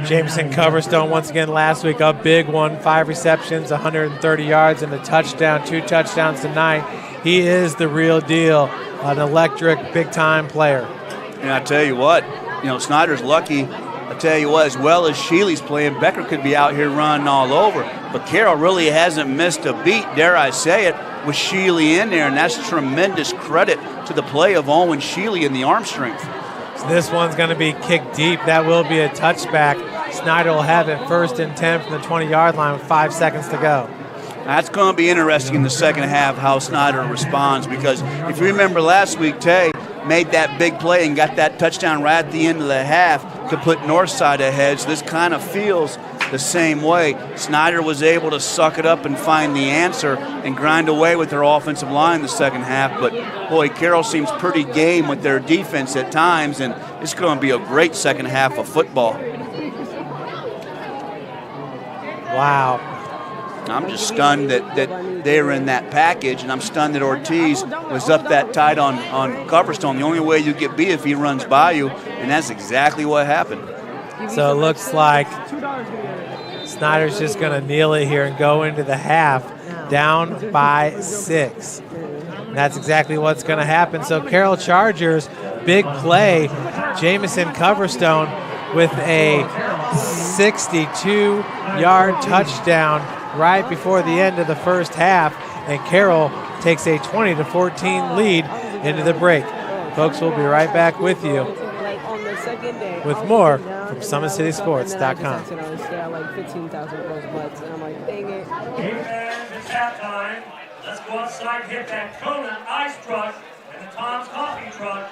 Jamison Coverstone, once again, last week, a big one, 5 receptions, 130 yards, and a touchdown, 2 touchdowns tonight. He is the real deal, an electric, big-time player. And I tell you what, Snider's lucky. I tell you what, as well as Sheely's playing, Becker could be out here running all over. But Carroll really hasn't missed a beat, dare I say it, with Sheely in there, and that's tremendous credit to the play of Owen Sheely and the arm strength. So this one's going to be kicked deep. That will be a touchback. Snider will have it 1st and 10 from the 20-yard line with 5 seconds to go. That's going to be interesting in the second half how Snider responds, because if you remember last week, Tay made that big play and got that touchdown right at the end of the half to put Northside ahead. So this kind of feels the same way. Snider was able to suck it up and find the answer and grind away with their offensive line the second half. But, boy, Carroll seems pretty game with their defense at times, and it's going to be a great second half of football. Wow. I'm just stunned that they were in that package, and I'm stunned that Ortiz was up that tight on Coverstone. The only way you get beat if he runs by you, and that's exactly what happened. So it looks like Snider's just going to kneel it here and go into the half down by 6. And that's exactly what's going to happen. So Carroll Chargers, big play. Jamison Coverstone with a 62-yard touchdown right before the end of the first half, and Carroll takes a 20-14 lead into the break. Folks, we'll be right back with you with more from SummitCitySports.com. It's halftime. Let's go outside and hit that Kona ice truck and the Tom's coffee truck.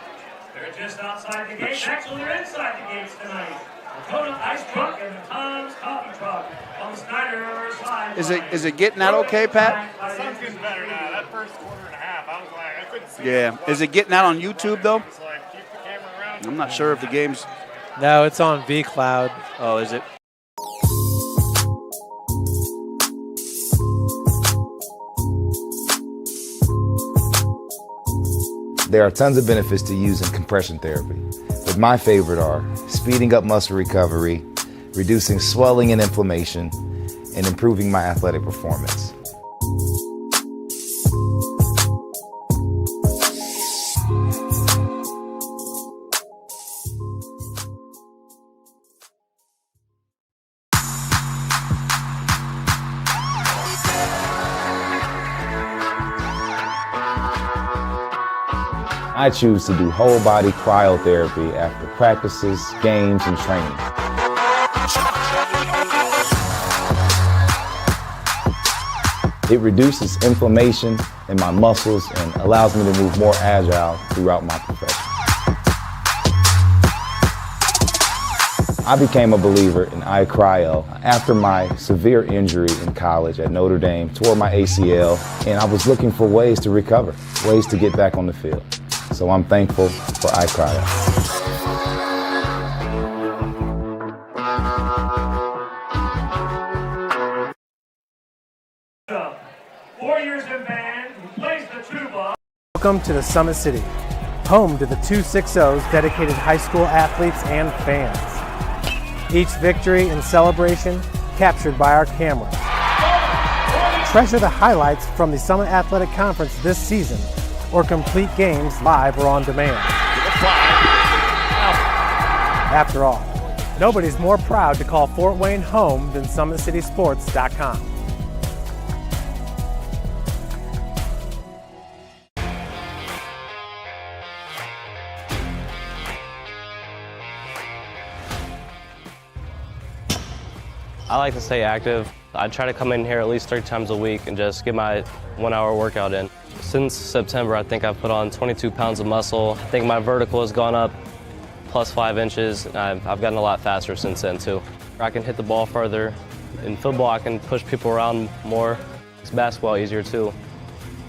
They're just outside the gates. Actually, they're inside the gates tonight. The Kona ice truck and the Tom's coffee truck on the Snider side. Is it getting out okay, Pat? The sun's getting better now. That first quarter and a half, I was like, I couldn't see. Yeah. Is it getting out on YouTube, though? It's like, keep the camera around. I'm not sure if the game's... No, it's on vCloud. Oh, is it? There are tons of benefits to using compression therapy, but my favorite are speeding up muscle recovery, reducing swelling and inflammation, and improving my athletic performance. I choose to do whole body cryotherapy after practices, games, and training. It reduces inflammation in my muscles and allows me to move more agile throughout my profession. I became a believer in iCryo after my severe injury in college at Notre Dame, tore my ACL, and I was looking for ways to recover, ways to get back on the field. So I'm thankful for iCryo. Warriors in band, who plays the tuba. Welcome to the Summit City, home to the 260s dedicated high school athletes and fans. Each victory and celebration captured by our camera. Treasure the highlights from the Summit Athletic Conference this season, or complete games live or on demand. After all, nobody's more proud to call Fort Wayne home than SummitCitySports.com. I like to stay active. I try to come in here at least 3 times a week and just get my 1-hour workout in. Since September, I think I've put on 22 pounds of muscle. I think my vertical has gone up plus 5 inches. I've gotten a lot faster since then too. I can hit the ball further. In football, I can push people around more. It's basketball easier too.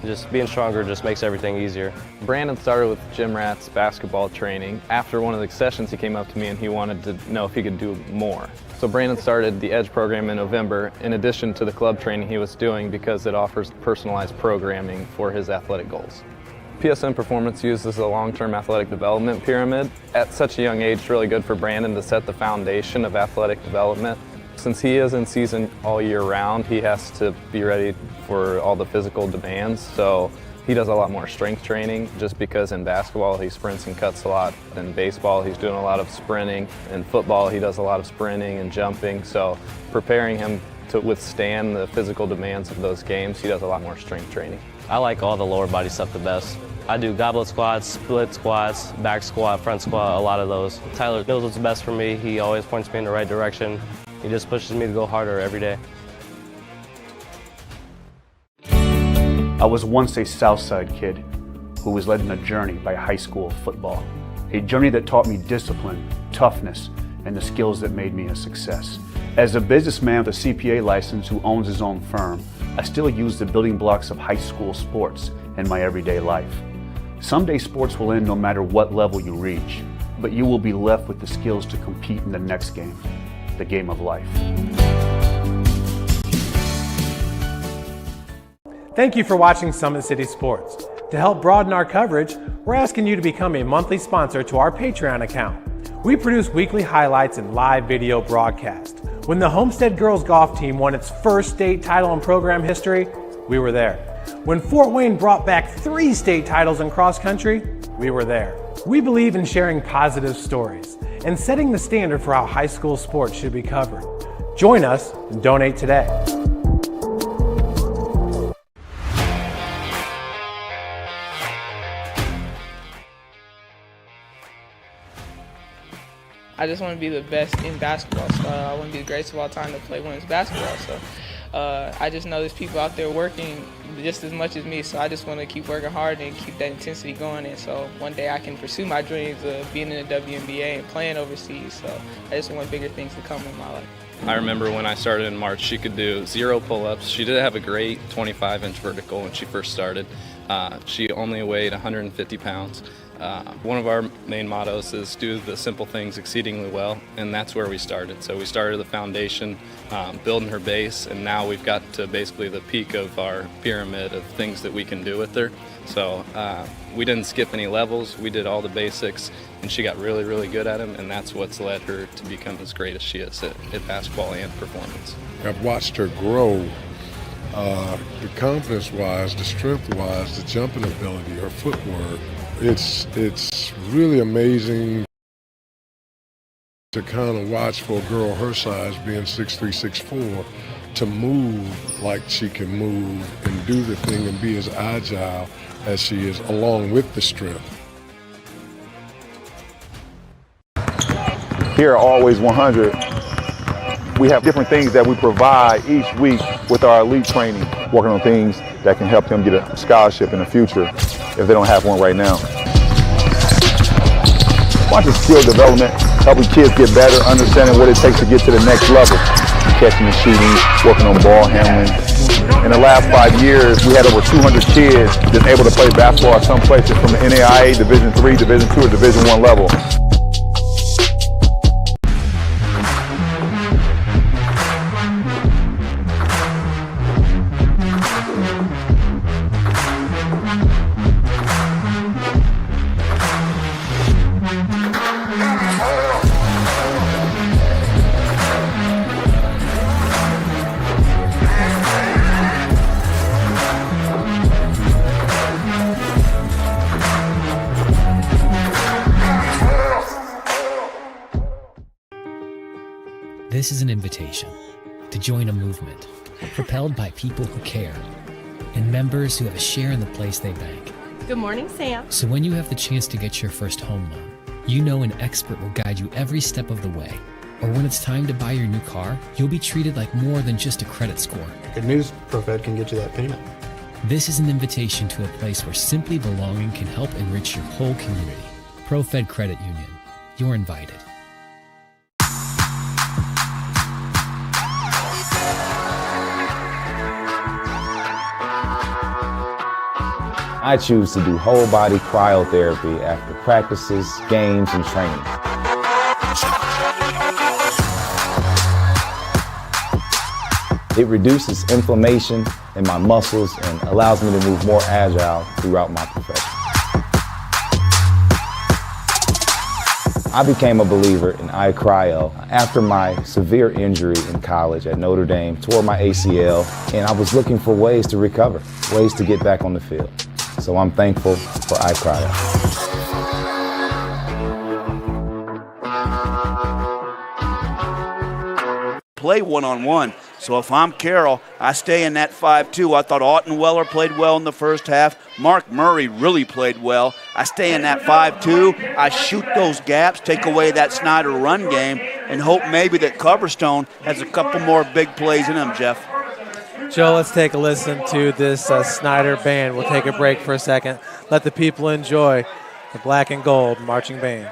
Just being stronger just makes everything easier. Brandon started with gym rats basketball training. After one of the sessions, he came up to me and he wanted to know if he could do more. So Brandon started the EDGE program in November, in addition to the club training he was doing, because it offers personalized programming for his athletic goals. PSN Performance uses a long-term athletic development pyramid. At such a young age, it's really good for Brandon to set the foundation of athletic development. Since he is in season all year round, he has to be ready for all the physical demands. So he does a lot more strength training, just because in basketball he sprints and cuts a lot. In baseball he's doing a lot of sprinting. In football he does a lot of sprinting and jumping. So preparing him to withstand the physical demands of those games, he does a lot more strength training. I like all the lower body stuff the best. I do goblet squats, split squats, back squat, front squat, a lot of those. Tyler knows what's best for me. He always points me in the right direction. He just pushes me to go harder every day. I was once a Southside kid who was led on a journey by high school football. A journey that taught me discipline, toughness, and the skills that made me a success. As a businessman with a CPA license who owns his own firm, I still use the building blocks of high school sports in my everyday life. Someday sports will end no matter what level you reach, but you will be left with the skills to compete in the next game, the game of life. Thank you for watching Summit City Sports. To help broaden our coverage, we're asking you to become a monthly sponsor to our Patreon account. We produce weekly highlights and live video broadcast. When the Homestead girls golf team won its first state title in program history, we were there. When Fort Wayne brought back 3 state titles in cross country, we were there. We believe in sharing positive stories and setting the standard for how high school sports should be covered. Join us and donate today. I just want to be the best in basketball. So I want to be the greatest of all time to play women's basketball. So I just know there's people out there working just as much as me. So I just want to keep working hard and keep that intensity going. And so one day I can pursue my dreams of being in the WNBA and playing overseas. So I just want bigger things to come in my life. I remember when I started in March, she could do 0 pull-ups. She did have a great 25-inch vertical when she first started. She only weighed 150 pounds. One of our main mottos is do the simple things exceedingly well, and that's where we started. So we started the foundation, building her base, and now we've got to basically the peak of our pyramid of things that we can do with her. So we didn't skip any levels, we did all the basics, and she got really, really good at them, and that's what's led her to become as great as she is at basketball and performance. I've watched her grow, the confidence-wise, the strength-wise, the jumping ability, her footwork. It's really amazing to kind of watch for a girl her size, being 6'3", 6'4", to move like she can move and do the thing and be as agile as she is, along with the strength. Here at Always 100, we have different things that we provide each week with our elite training, working on things that can help them get a scholarship in the future if they don't have one right now. Watching skill development, helping kids get better, understanding what it takes to get to the next level. Catching and shooting, working on ball handling. In the last 5 years, we had over 200 kids that's able to play basketball at some places from the NAIA, Division III, Division II, or Division I level. This is an invitation to join a movement propelled by people who care and members who have a share in the place they bank. Good morning, Sam. So when you have the chance to get your first home loan, you know an expert will guide you every step of the way. Or when it's time to buy your new car, you'll be treated like more than just a credit score. Good news, ProFed can get you that payment. This is an invitation to a place where simply belonging can help enrich your whole community. ProFed Credit Union. You're invited. I choose to do whole body cryotherapy after practices, games, and training. It reduces inflammation in my muscles and allows me to move more agile throughout my profession. I became a believer in iCryo after my severe injury in college at Notre Dame, tore my ACL, and I was looking for ways to recover, ways to get back on the field. So I'm thankful for iCryo. Play one-on-one. So if I'm Carroll, I stay in that 5-2. I thought Ottenweller played well in the first half. Mark Murray really played well. I stay in that 5-2. I shoot those gaps, take away that Snider run game, and hope maybe that Coverstone has a couple more big plays in him, Jeff. Joe, let's take a listen to this Snider band. We'll take a break for a second. Let the people enjoy the black and gold marching band.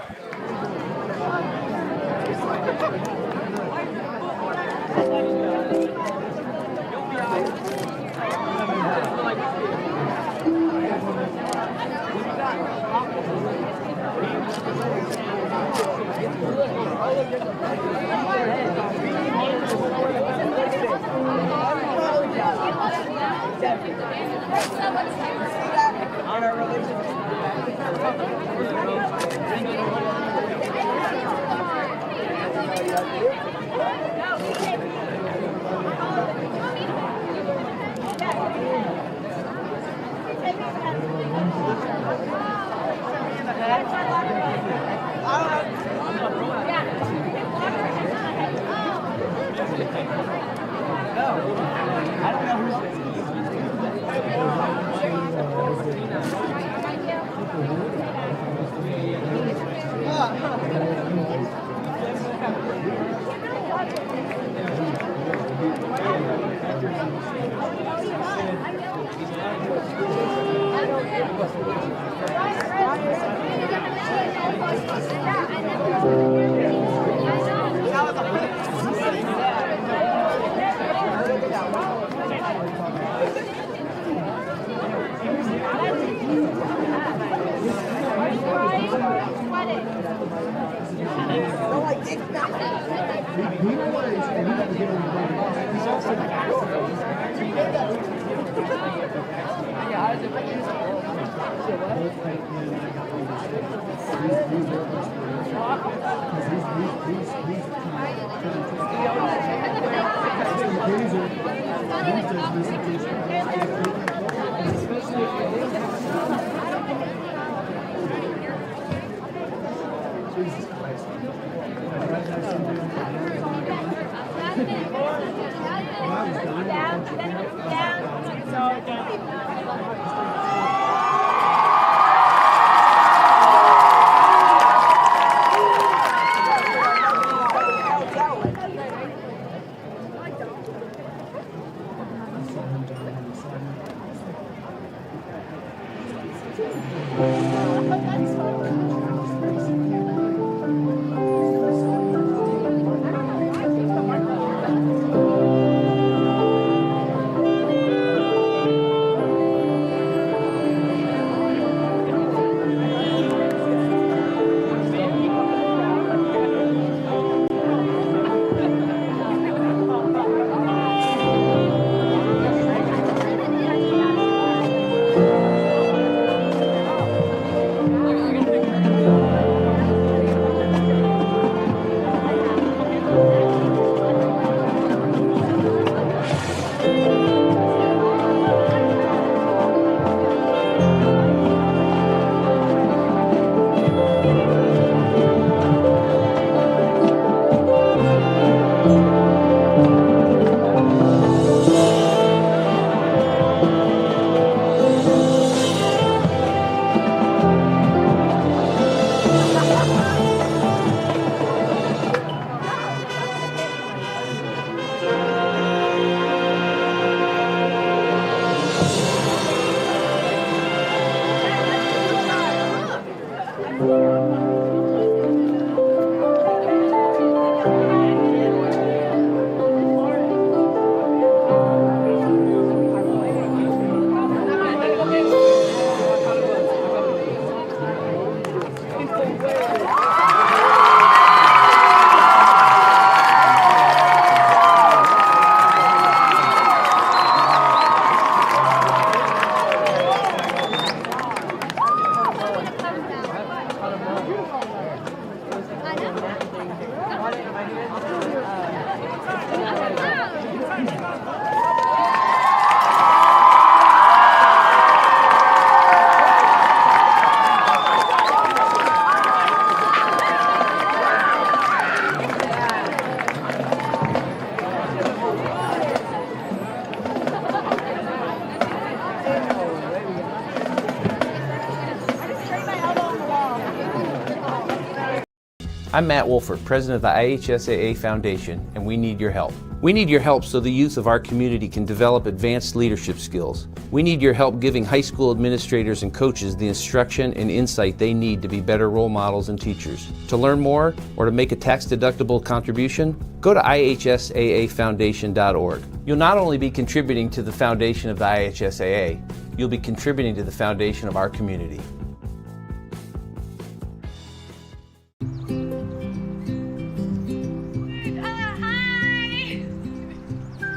I'm Matt Wolford, president of the IHSAA Foundation, and we need your help. We need your help so the youth of our community can develop advanced leadership skills. We need your help giving high school administrators and coaches the instruction and insight they need to be better role models and teachers. To learn more or to make a tax-deductible contribution, go to ihsaafoundation.org. You'll not only be contributing to the foundation of the IHSAA, you'll be contributing to the foundation of our community.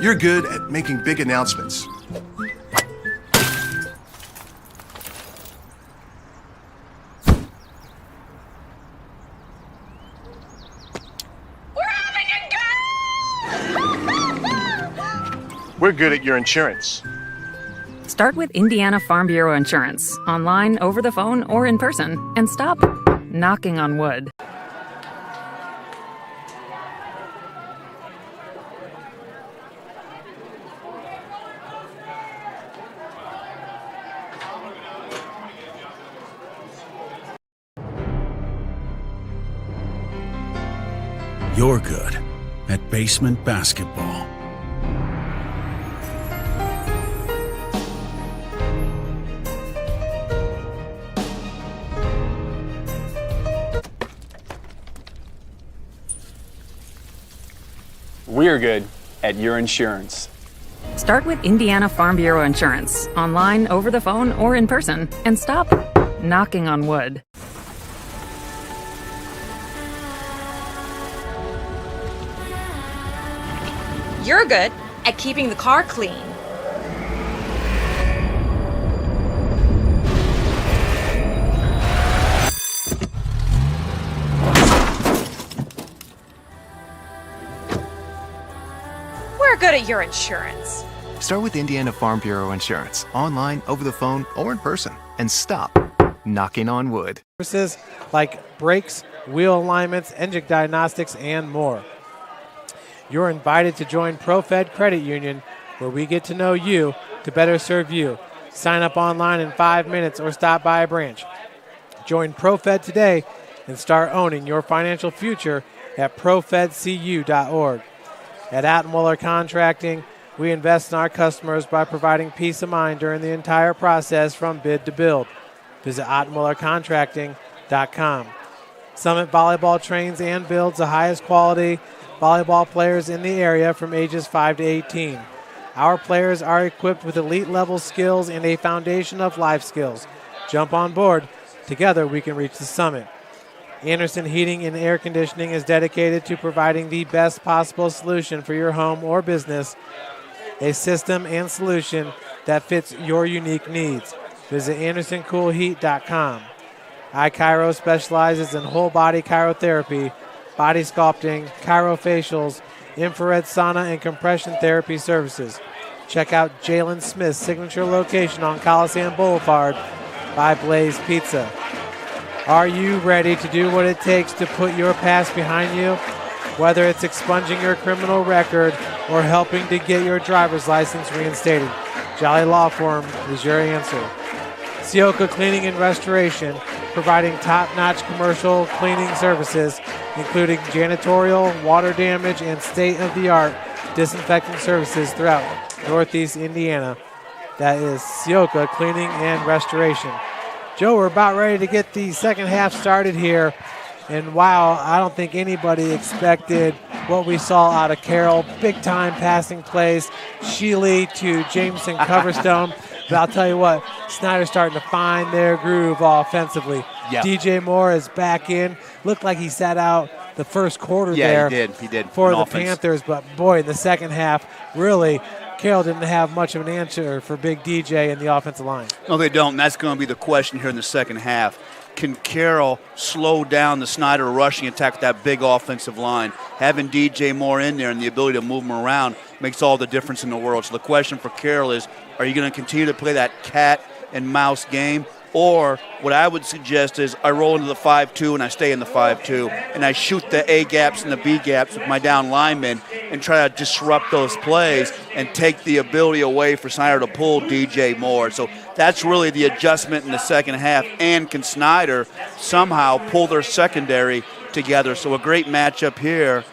You're good at making big announcements. We're good at your insurance. Start with Indiana Farm Bureau Insurance, online, over the phone, or in person, and stop knocking on wood. You're good at basement basketball. We're good at your insurance. Start with Indiana Farm Bureau Insurance, online, over the phone, or in person, and stop knocking on wood. You're good at keeping the car clean. We're good at your insurance. Start with Indiana Farm Bureau Insurance, online, over the phone, or in person, and stop knocking on wood. Services like brakes, wheel alignments, engine diagnostics, and more. You're invited to join ProFed Credit Union, where we get to know you to better serve you. Sign up online in 5 minutes or stop by a branch. Join ProFed today and start owning your financial future at profedcu.org. At Attenweller Contracting, we invest in our customers by providing peace of mind during the entire process from bid to build. Visit AttenwellerContracting.com. Summit Volleyball trains and builds the highest quality volleyball players in the area from ages 5 to 18. Our players are equipped with elite level skills and a foundation of life skills. Jump on board. Together we can reach the summit. Anderson Heating and Air Conditioning is dedicated to providing the best possible solution for your home or business, a system and solution that fits your unique needs. Visit AndersonCoolHeat.com. iChiro specializes in whole body chirotherapy, body sculpting, chirofacials, infrared sauna, and compression therapy services. Check out Jalen Smith's signature location on Coliseum Boulevard by Blaze Pizza. Are you ready to do what it takes to put your past behind you? Whether it's expunging your criminal record or helping to get your driver's license reinstated, Jolly Law Firm is your answer. Sioka Cleaning and Restoration, providing top-notch commercial cleaning services, including janitorial, water damage, and state-of-the-art disinfecting services throughout Northeast Indiana. That is Sioka Cleaning and Restoration. Joe, we're about ready to get the second half started here. And wow, I don't think anybody expected what we saw out of Carroll. Big-time passing plays, Sheely to Jameson Coverstone. But I'll tell you what, Snider's starting to find their groove offensively. Yeah. DJ Moore is back in. Looked like he sat out the first quarter there. Yeah, he did. For the Panthers. But, boy, in the second half, really, Carroll didn't have much of an answer for big DJ in the offensive line. No, they don't. And that's going to be the question here in the second half. Can Carroll slow down the Snider rushing attack with that big offensive line? Having DJ Moore in there and the ability to move him around makes all the difference in the world. So the question for Carroll is, are you going to continue to play that cat and mouse game, Or what I would suggest is I roll into the 5-2 and I stay in the 5-2 and I shoot the A gaps and the B gaps with my down linemen and try to disrupt those plays and take the ability away for Snider to pull DJ Moore. So that's really the adjustment in the second half. And can Snider somehow pull their secondary together? So a great matchup here.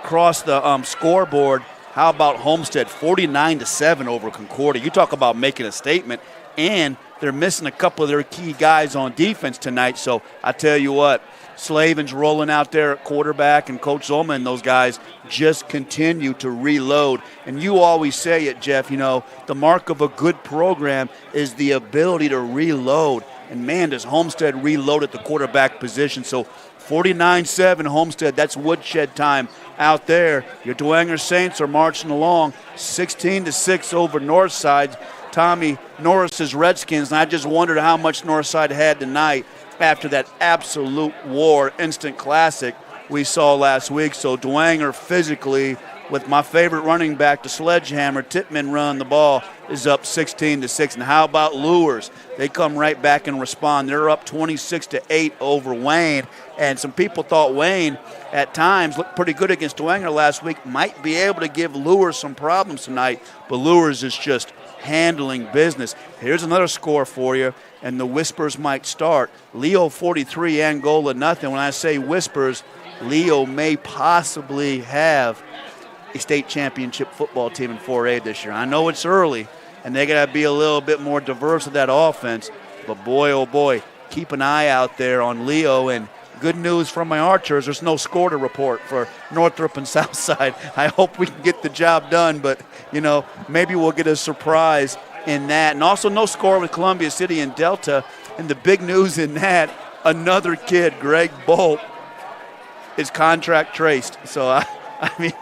Across the scoreboard, how about Homestead? 49-7 over Concordia. You talk about making a statement, and they're missing a couple of their key guys on defense tonight. So I tell you what, Slavin's rolling out there at quarterback, and Coach Zolman and those guys just continue to reload. And you always say it, Jeff, you know, the mark of a good program is the ability to reload. And, man, does Homestead reload at the quarterback position. So 49-7 Homestead, that's woodshed time out there. Your Dwenger Saints are marching along 16-6 over Northside. Tommy Norris's Redskins, and I just wondered how much Northside had tonight after that absolute war instant classic we saw last week. So Dwenger physically, with my favorite running back, the sledgehammer, Tittman run the ball, is up 16-6. And how about Lures? They come right back and respond. They're up 26-8 over Wayne. And some people thought Wayne at times looked pretty good against Dwenger last week, might be able to give Lures some problems tonight, but Lures is just handling business. Here's another score for you, and the whispers might start. Leo 43, Angola nothing. When I say whispers, Leo may possibly have a state championship football team in 4A this year. I know it's early, and they got to be a little bit more diverse with that offense, but boy, oh boy, keep an eye out there on Leo. And good news from my Archers, there's no score to report for Northrop and Southside. I hope we can get the job done, but, you know, maybe we'll get a surprise in that. And also no score with Columbia City and Delta. And the big news in that, another kid, Greg Bolt, is contract traced. So, I mean,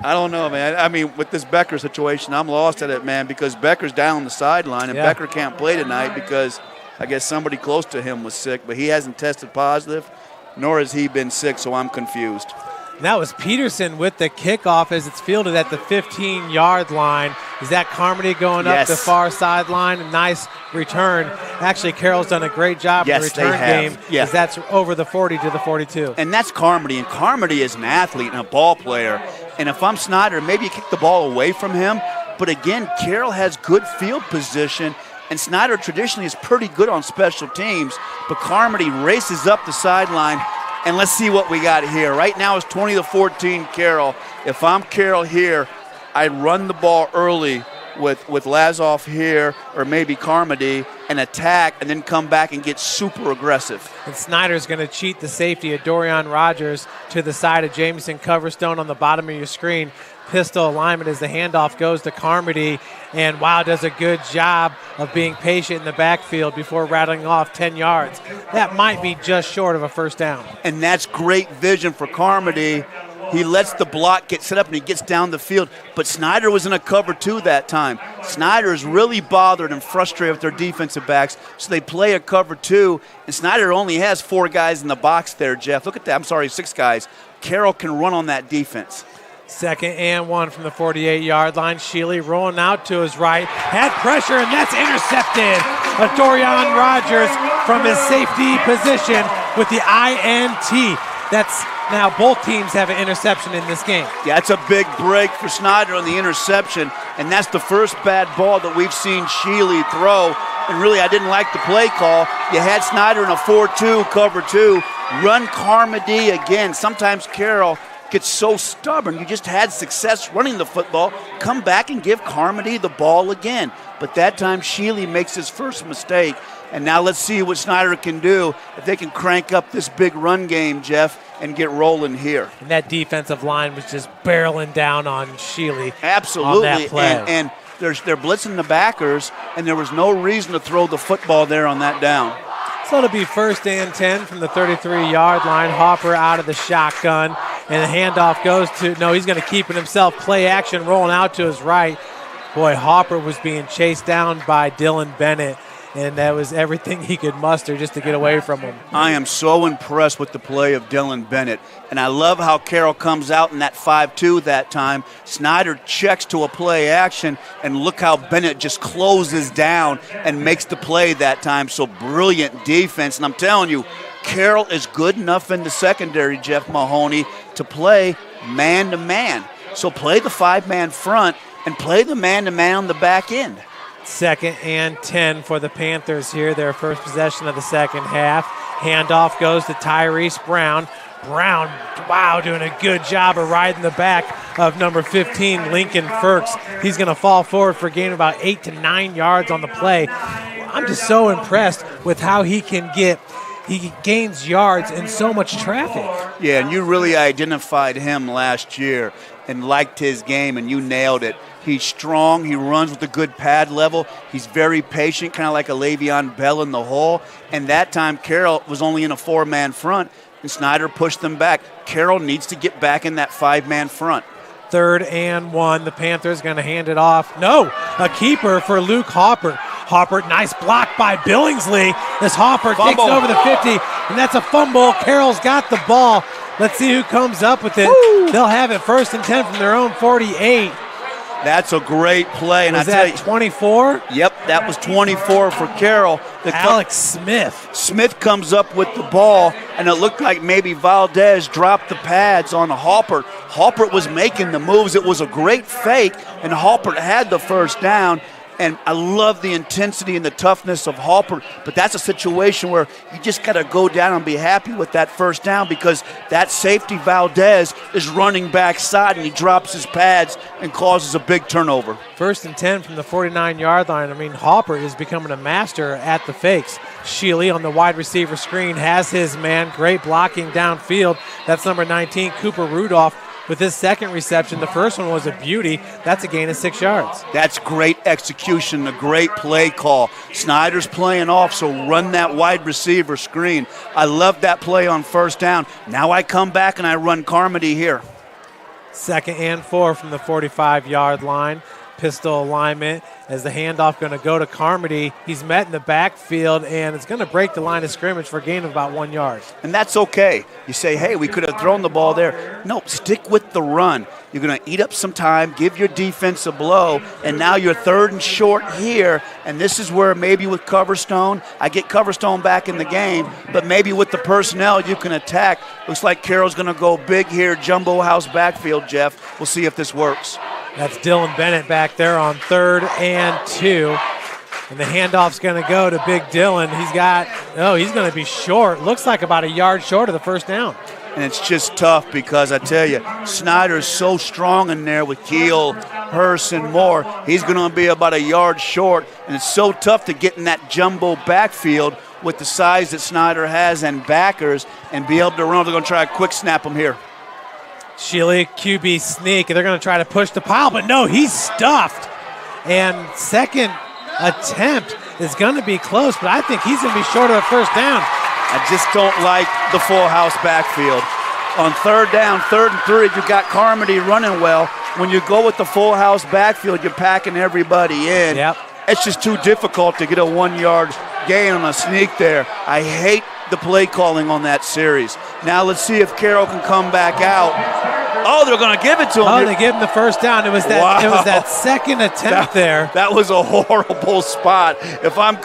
I don't know, man. I mean, with this Becker situation, I'm lost at it, man, because Becker's down on the sideline, and Becker can't play tonight because I guess somebody close to him was sick, but he hasn't tested positive, nor has he been sick, so I'm confused. And that was Peterson with the kickoff as it's fielded at the 15-yard line. Is that Carmody going up the far sideline? A nice return. Actually, Carroll's done a great job in the return game because that's over the 40 to the 42. And that's Carmody, and Carmody is an athlete and a ball player. And if I'm Snider, maybe you kick the ball away from him. But again, Carroll has good field position, and Snider traditionally is pretty good on special teams. But Carmody races up the sideline, and let's see what we got here. Right now it's 20-14 Carroll. If I'm Carroll here, I'd run the ball early with Lazoff here or maybe Carmody and attack and then come back and get super aggressive. And Snider's going to cheat the safety of Dorian Rogers to the side of Jamison Coverstone on the bottom of your screen. Pistol alignment as the handoff goes to Carmody, and Wow does a good job of being patient in the backfield before rattling off 10 yards. That might be just short of a first down. And that's great vision for Carmody. He lets the block get set up and he gets down the field, but Snider was in a cover 2 that time. Snider is really bothered and frustrated with their defensive backs, so they play a cover 2, and Snider only has 4 guys in the box there, Jeff. Look at that. I'm sorry, 6 guys. Carroll can run on that defense. 2nd and 1 from the 48-yard line. Shealy rolling out to his right. Had pressure, and that's intercepted. Dorian Rogers from his safety position with the INT. That's now both teams have an interception in this game. Yeah, it's a big break for Snider on the interception, and that's the first bad ball that we've seen Shealy throw. And really, I didn't like the play call. You had Snider in a 4-2, cover 2. Run Carmody again. Sometimes Carroll gets so stubborn. You just had success running the football. Come back and give Carmody the ball again. But that time, Shealy makes his first mistake. And now let's see what Snider can do if they can crank up this big run game, Jeff, and get rolling here. And that defensive line was just barreling down on Shealy. Absolutely. On that play. And they're blitzing the backers, and there was no reason to throw the football there on that down. So it'll be 1st and 10 from the 33-yard line. Hopper out of the shotgun, and the handoff goes to, no, he's going to keep it himself. Play action rolling out to his right. Boy, Hopper was being chased down by Dylan Bennett. and that was everything he could muster just to get away from him. I am so impressed with the play of Dylan Bennett, and I love how Carroll comes out in that 5-2 that time. Snider checks to a play action, and look how Bennett just closes down and makes the play that time. So brilliant defense, and I'm telling you, Carroll is good enough in the secondary, Jeff Mahoney, to play man-to-man. So play the 5-man front and play the man-to-man on the back end. 2nd and 10 for the Panthers here, their first possession of the second half. Handoff goes to Tyrese Brown. Brown, wow, doing a good job of riding the back of number 15, Lincoln Firks. He's going to fall forward for a gain of about 8 to 9 yards on the play. I'm just so impressed with how he gains yards in so much traffic. Yeah, and you really identified him last year and liked his game, and you nailed it. He's strong. He runs with a good pad level. He's very patient, kind of like a Le'Veon Bell in the hole. And that time, Carroll was only in a 4-man front, and Snider pushed them back. Carroll needs to get back in that 5-man front. 3rd and 1. The Panthers going to hand it off. No, a keeper for Luke Hopper. Hopper, nice block by Billingsley as Hopper takes over the 50, and that's a fumble. Carroll's got the ball. Let's see who comes up with it. Woo! They'll have it 1st and 10 from their own 48. That's a great play. And was that 24? Yep, that was 24 for Carroll. Alex Smith. Smith comes up with the ball, and it looked like maybe Valdez dropped the pads on Hopper. Hopper was making the moves. It was a great fake, and Hopper had the first down. And I love the intensity and the toughness of Hopper, but that's a situation where you just got to go down and be happy with that first down, because that safety Valdez is running backside and he drops his pads and causes a big turnover. 1st and 10 from the 49-yard line. I mean, Hopper is becoming a master at the fakes. Shealy on the wide receiver screen has his man. Great blocking downfield. That's number 19, Cooper Rudolph. With his second reception, the first one was a beauty. That's a gain of 6 yards. That's great execution, a great play call. Snider's playing off, so run that wide receiver screen. I love that play on 1st down. Now I come back and I run Carmody here. 2nd and 4 from the 45-yard line. Pistol alignment as the handoff going to go to Carmody. He's met in the backfield, and it's going to break the line of scrimmage for a gain of about 1 yard. And that's okay. You say, hey, we could have thrown the ball there. No, stick with the run. You're going to eat up some time, give your defense a blow, and now you're 3rd and short here, and this is where maybe with Coverstone, I get Coverstone back in the game, but maybe with the personnel you can attack. Looks like Carroll's going to go big here, jumbo house backfield, Jeff. We'll see if this works. That's Dylan Bennett back there on 3rd and 2. And the handoff's going to go to Big Dylan. He's going to be short. Looks like about a yard short of the first down. And it's just tough because I tell you, Snider's so strong in there with Keel, Hurst, and Moore. He's going to be about a yard short. And it's so tough to get in that jumbo backfield with the size that Snider has and backers and be able to run. They're going to try to quick snap him here. Shealy, QB sneak, and they're going to try to push the pile, but no, he's stuffed. And second attempt is going to be close, but I think he's going to be short of the first down. I just don't like the full house backfield. On 3rd down, 3rd and 3, you got Carmody running well. When you go with the full house backfield, you're packing everybody in. Yep. It's just too difficult to get a 1 yard gain on a sneak there. I hate the play calling on that series. Now let's see if Carroll can come back out. Oh, they're going to give it to him. Oh, they give him the first down. It was that. Wow. It was that second attempt there. That was a horrible spot. If I'm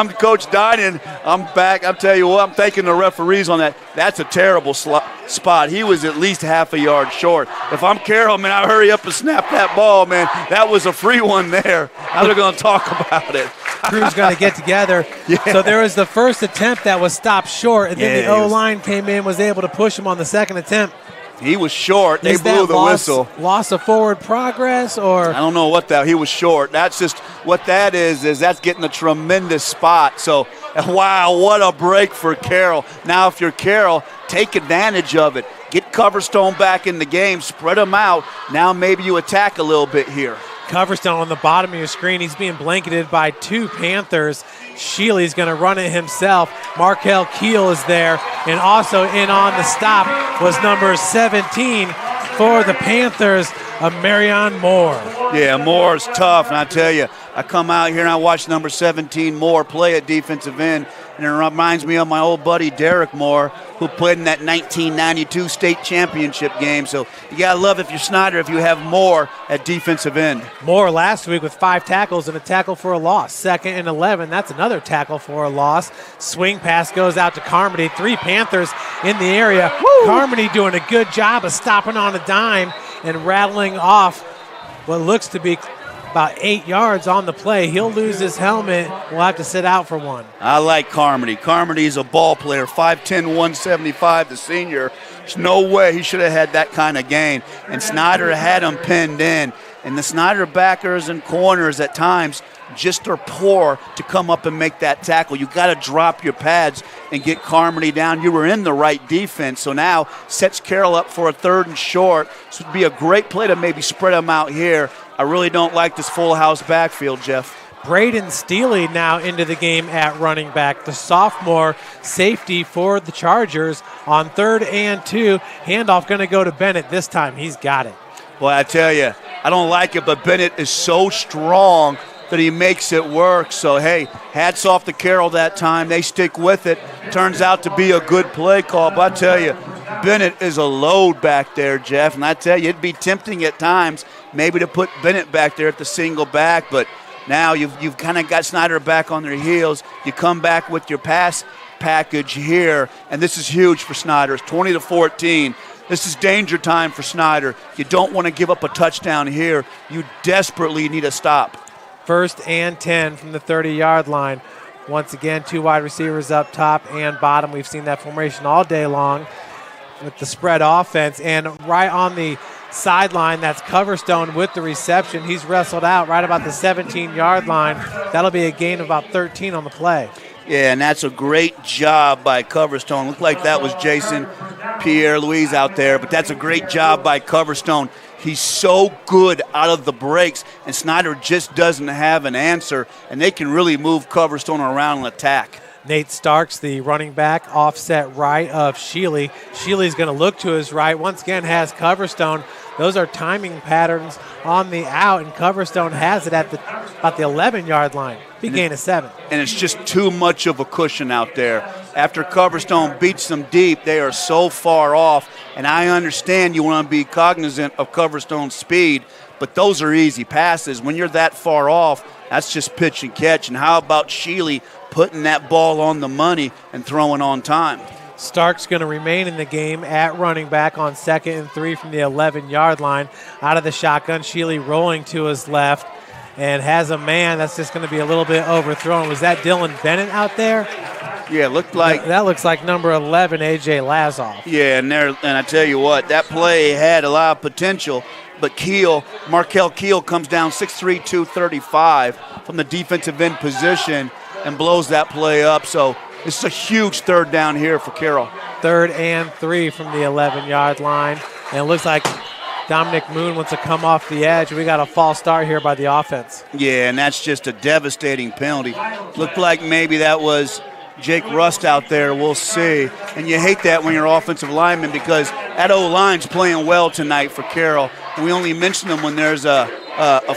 Coach Dinan, I'm back. I'll tell you what, I'm thanking the referees on that. That's a terrible spot. He was at least half a yard short. If I'm Carroll, man, I hurry up and snap that ball, man. That was a free one there. Now they're going to talk about it. Crew's going to get together. Yeah. So there was the first attempt that was stopped short, and then the O-line came in, was able to push him on the second attempt. He was short. They blew the whistle. Loss of forward progress, or? I don't know what that. He was short. That's just what that is that's getting a tremendous spot. So, wow, what a break for Carroll. Now, if you're Carroll, take advantage of it. Get Coverstone back in the game. Spread them out. Now maybe you attack a little bit here. Coverstone on the bottom of your screen. He's being blanketed by 2 Panthers. Shealy's going to run it himself. Markel Keel is there. And also in on the stop was number 17 for the Panthers, Marion Moore. Yeah, Moore's tough. And I tell you, I come out here and I watch number 17 Moore play at defensive end, and it reminds me of my old buddy Derek Moore, who played in that 1992 state championship game. So you got to love if you're Snider if you have Moore at defensive end. Moore last week with 5 tackles and a tackle for a loss. 2nd and 11, that's another tackle for a loss. Swing pass goes out to Carmody. 3 Panthers in the area. Woo! Carmody doing a good job of stopping on a dime and rattling off what looks to be about 8 yards on the play. He'll lose his helmet. We'll have to sit out for one. I like Carmody. Carmody's a ball player, 5'10", 175, the senior. There's no way he should have had that kind of gain. And Snider had him pinned in. And the Snider backers and corners at times just are poor to come up and make that tackle. You got to drop your pads and get Carmody down. You were in the right defense, so now sets Carroll up for a 3rd and short. This would be a great play to maybe spread them out here. I really don't like this full house backfield, Jeff. Braden Steely now into the game at running back, the sophomore safety for the Chargers on 3rd and 2. Handoff going to go to Bennett this time. He's got it. Boy, I tell you, I don't like it, but Bennett is so strong that he makes it work. So, hey, hats off to Carroll that time. They stick with it. Turns out to be a good play call. But I tell you, Bennett is a load back there, Jeff. And I tell you, it'd be tempting at times maybe to put Bennett back there at the single back. But now you've kind of got Snider back on their heels. You come back with your pass package here, and this is huge for Snider. It's 20-14. This is danger time for Snider. You don't want to give up a touchdown here. You desperately need a stop. 1st and 10 from the 30-yard line. Once again, 2 wide receivers up top and bottom. We've seen that formation all day long with the spread offense. And right on the sideline, that's Coverstone with the reception. He's wrestled out right about the 17-yard line. That'll be a gain of about 13 on the play. Yeah, and that's a great job by Coverstone. Looked like that was Jason Pierre-Louis out there, but that's a great job by Coverstone. He's so good out of the breaks, and Snider just doesn't have an answer, and they can really move Coverstone around and attack. Nate Starks, the running back, offset right of Sheely. Sheely's going to look to his right. Once again, has Coverstone. Those are timing patterns on the out, and Coverstone has it at about the 11-yard line. Big gain of 7. And it's just too much of a cushion out there. After Coverstone beats them deep, they are so far off. And I understand you want to be cognizant of Coverstone's speed, but those are easy passes. When you're that far off, that's just pitch and catch. And how about Sheely putting that ball on the money and throwing on time? Stark's going to remain in the game at running back on 2nd and 3 from the 11-yard line. Out of the shotgun, Sheely rolling to his left and has a man that's just going to be a little bit overthrown. Was that Dylan Bennett out there? Yeah, it looked like. That looks like number 11, A.J. Lazoff. Yeah, and I tell you what, that play had a lot of potential, but Markel Keel comes down 6'3", 235 from the defensive end position and blows that play up. So this is a huge 3rd down here for Carroll. 3rd and 3 from the 11-yard line. And it looks like Dominic Moon wants to come off the edge. We got a false start here by the offense. Yeah, and that's just a devastating penalty. Looked like maybe that was Jake Rust out there. We'll see. And you hate that when you're offensive lineman because that O-line's playing well tonight for Carroll. And we only mention them when there's a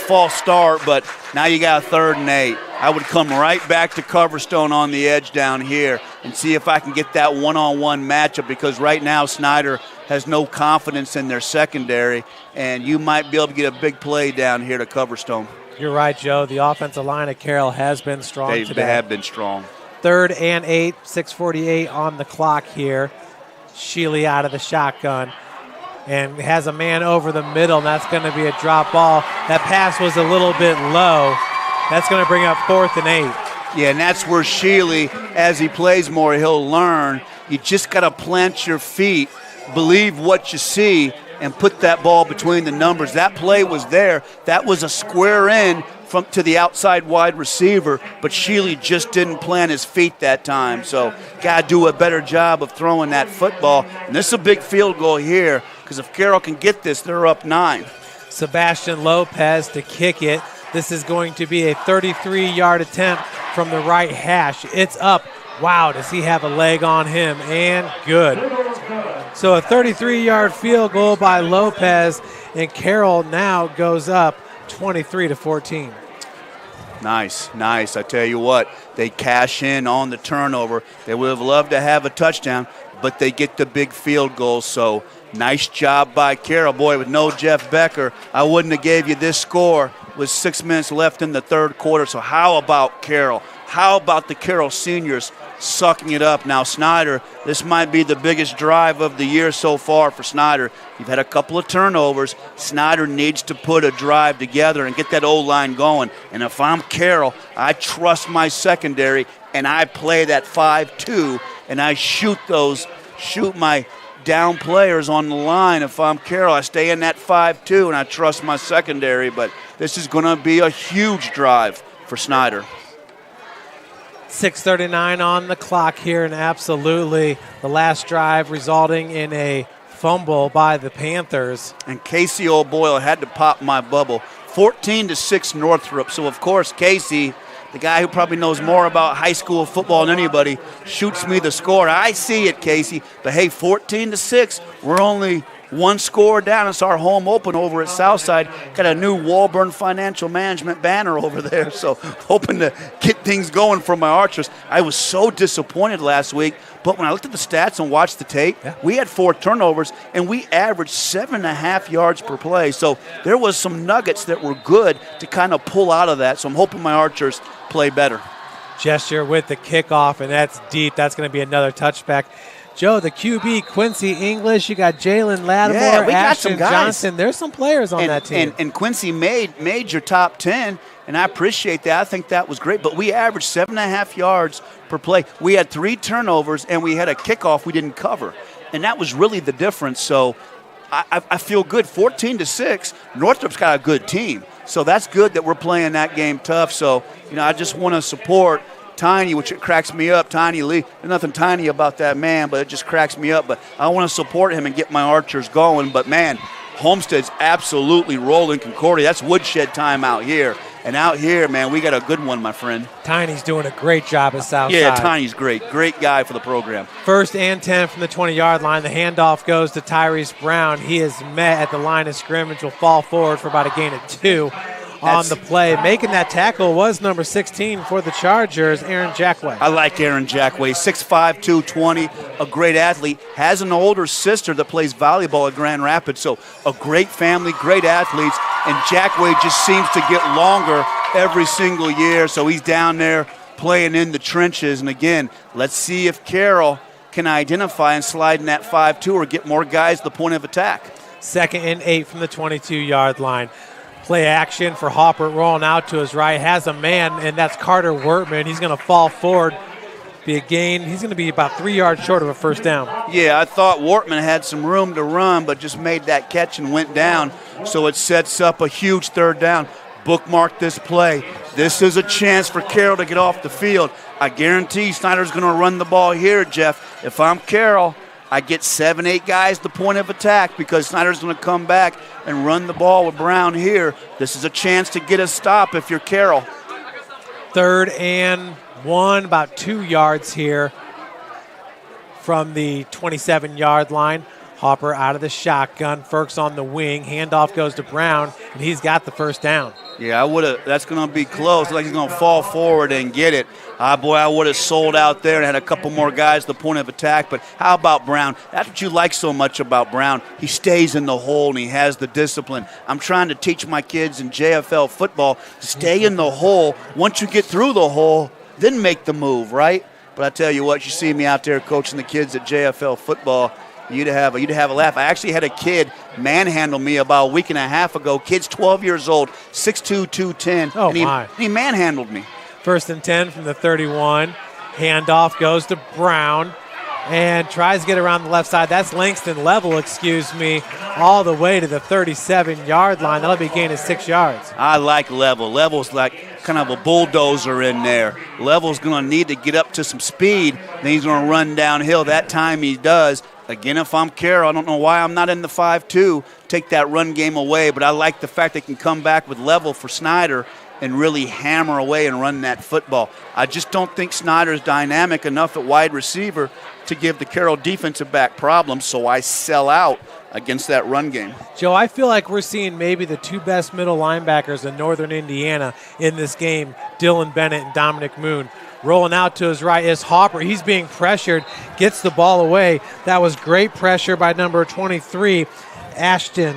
false start, but now you got a 3rd and 8. I would come right back to Coverstone on the edge down here and see if I can get that one-on-one matchup because right now Snider has no confidence in their secondary, and you might be able to get a big play down here to Coverstone. You're right, Joe. The offensive line of Carroll has been strong today. They have been strong. 3rd and 8, 6:48 on the clock here. Sheely out of the shotgun and has a man over the middle, and that's going to be a drop ball. That pass was a little bit low. That's going to bring up 4th and 8. Yeah, and that's where Sheely, as he plays more, he'll learn. You just got to plant your feet, believe what you see, and put that ball between the numbers. That play was there. That was a square in to the outside wide receiver, but Sheely just didn't plant his feet that time. So got to do a better job of throwing that football. And this is a big field goal here because if Carroll can get this, they're up 9. Sebastian Lopez to kick it. This is going to be a 33-yard attempt from the right hash. It's up. Wow, does he have a leg on him? And good. So a 33-yard field goal by Lopez, and Carroll now goes up 23-14. Nice. I tell you what, they cash in on the turnover. They would have loved to have a touchdown, but they get the big field goal. So nice job by Carroll. Boy, with no Jeff Becker, I wouldn't have gave you this score with 6 minutes left in the third quarter. So how about Carroll? How about the Carroll seniors sucking it up? Now, Snider, this might be the biggest drive of the year so far for Snider. You've had a couple of turnovers. Snider needs to put a drive together and get that O-line going. And if I'm Carroll, I trust my secondary, and I play that 5-2, and I shoot my down players on the line. If I'm Carroll, I stay in that 5-2, and I trust my secondary. But this is going to be a huge drive for Snider. 6:39 on the clock here, and absolutely the last drive resulting in a fumble by the Panthers. And Casey O'Boyle had to pop my bubble. 14-6 Northrop. So, of course, Casey, the guy who probably knows more about high school football than anybody, shoots me the score. I see it, Casey. But, hey, 14-6, we're only one score down. It's our home open over at Southside. Got a new Walburn Financial Management banner over there, so hoping to get things going for my Archers. I was so disappointed last week, but when I looked at the stats and watched the tape, we had 4 turnovers, and we averaged 7.5 yards per play. So there was some nuggets that were good to kind of pull out of that, so I'm hoping my Archers play better. Gesture with the kickoff, and that's deep. That's going to be another touchback. Joe, the QB, Quincy English, you got Jalen Lattimore, yeah, we got Ashton some guys. Johnson. There's some players on that team. And Quincy made your top 10, and I appreciate that. I think that was great. But we averaged 7.5 yards per play. We had 3 turnovers, and we had a kickoff we didn't cover. And that was really the difference. So I feel good. 14-6, Northrop's got a good team. So that's good that we're playing that game tough. So, I just want to support Tiny, which it cracks me up. Tiny Lee, there's nothing tiny about that man, but it just cracks me up. But I want to support him and get my Archers going. But, man, Homestead's absolutely rolling Concordia. That's woodshed time out here. And out here, man, we got a good one, my friend. Tiny's doing a great job at Southside. Yeah, Tiny's great. Great guy for the program. 1st and 10 from the 20-yard line. The handoff goes to Tyrese Brown. He is met at the line of scrimmage, will fall forward for about a gain of 2. On the play. Making that tackle was number 16 for the Chargers, Aaron Jackway. I like Aaron Jackway, 6'5", 220, a great athlete. Has an older sister that plays volleyball at Grand Rapids, so a great family, great athletes, and Jackway just seems to get longer every single year, so he's down there playing in the trenches. And again, let's see if Carroll can identify and slide in that 5-2 or get more guys to the point of attack. 2nd and 8 from the 22-yard line. Play action for Hopper rolling out to his right. Has a man, and that's Carter Wortman. He's going to fall forward, be a gain. He's going to be about 3 yards short of a first down. Yeah, I thought Wortman had some room to run, but just made that catch and went down. So it sets up a huge 3rd down. Bookmark this play. This is a chance for Carroll to get off the field. I guarantee Snider's going to run the ball here, Jeff. If I'm Carroll, I get 7-8 guys the point of attack because Snider's going to come back and run the ball with Brown here. This is a chance to get a stop if you're Carroll. 3rd and 1, about 2 yards here from the 27-yard line. Hopper out of the shotgun. Ferks on the wing. Handoff goes to Brown, and he's got the first down. Yeah, that's going to be close. Looks like he's going to fall forward and get it. Boy, I would have sold out there and had a couple more guys at the point of attack. But how about Brown? That's what you like so much about Brown. He stays in the hole, and he has the discipline. I'm trying to teach my kids in JFL football to stay in the hole. Once you get through the hole, then make the move, right? But I tell you what, you see me out there coaching the kids at JFL football, you'd have a laugh. I actually had a kid manhandle me about a week and a half ago. Kid's 12 years old, 6'2", 210. Oh, and he manhandled me. 1st and 10 from the 31. Handoff goes to Brown and tries to get around the left side. That's Langston Level, all the way to the 37-yard line. That'll be a gain of 6 yards. I like Level. Level's like kind of a bulldozer in there. Level's going to need to get up to some speed. Then he's going to run downhill. That time he does. Again, if I'm Carroll, I don't know why I'm not in the 5-2, take that run game away, but I like the fact they can come back with Level for Snider and really hammer away and run that football. I just don't think Snider's dynamic enough at wide receiver to give the Carroll defensive back problems, so I sell out against that run game. Joe, I feel like we're seeing maybe the two best middle linebackers in Northern Indiana in this game, Dylan Bennett and Dominic Moon. Rolling out to his right is Hopper. He's being pressured, gets the ball away. That was great pressure by number 23, Ashton.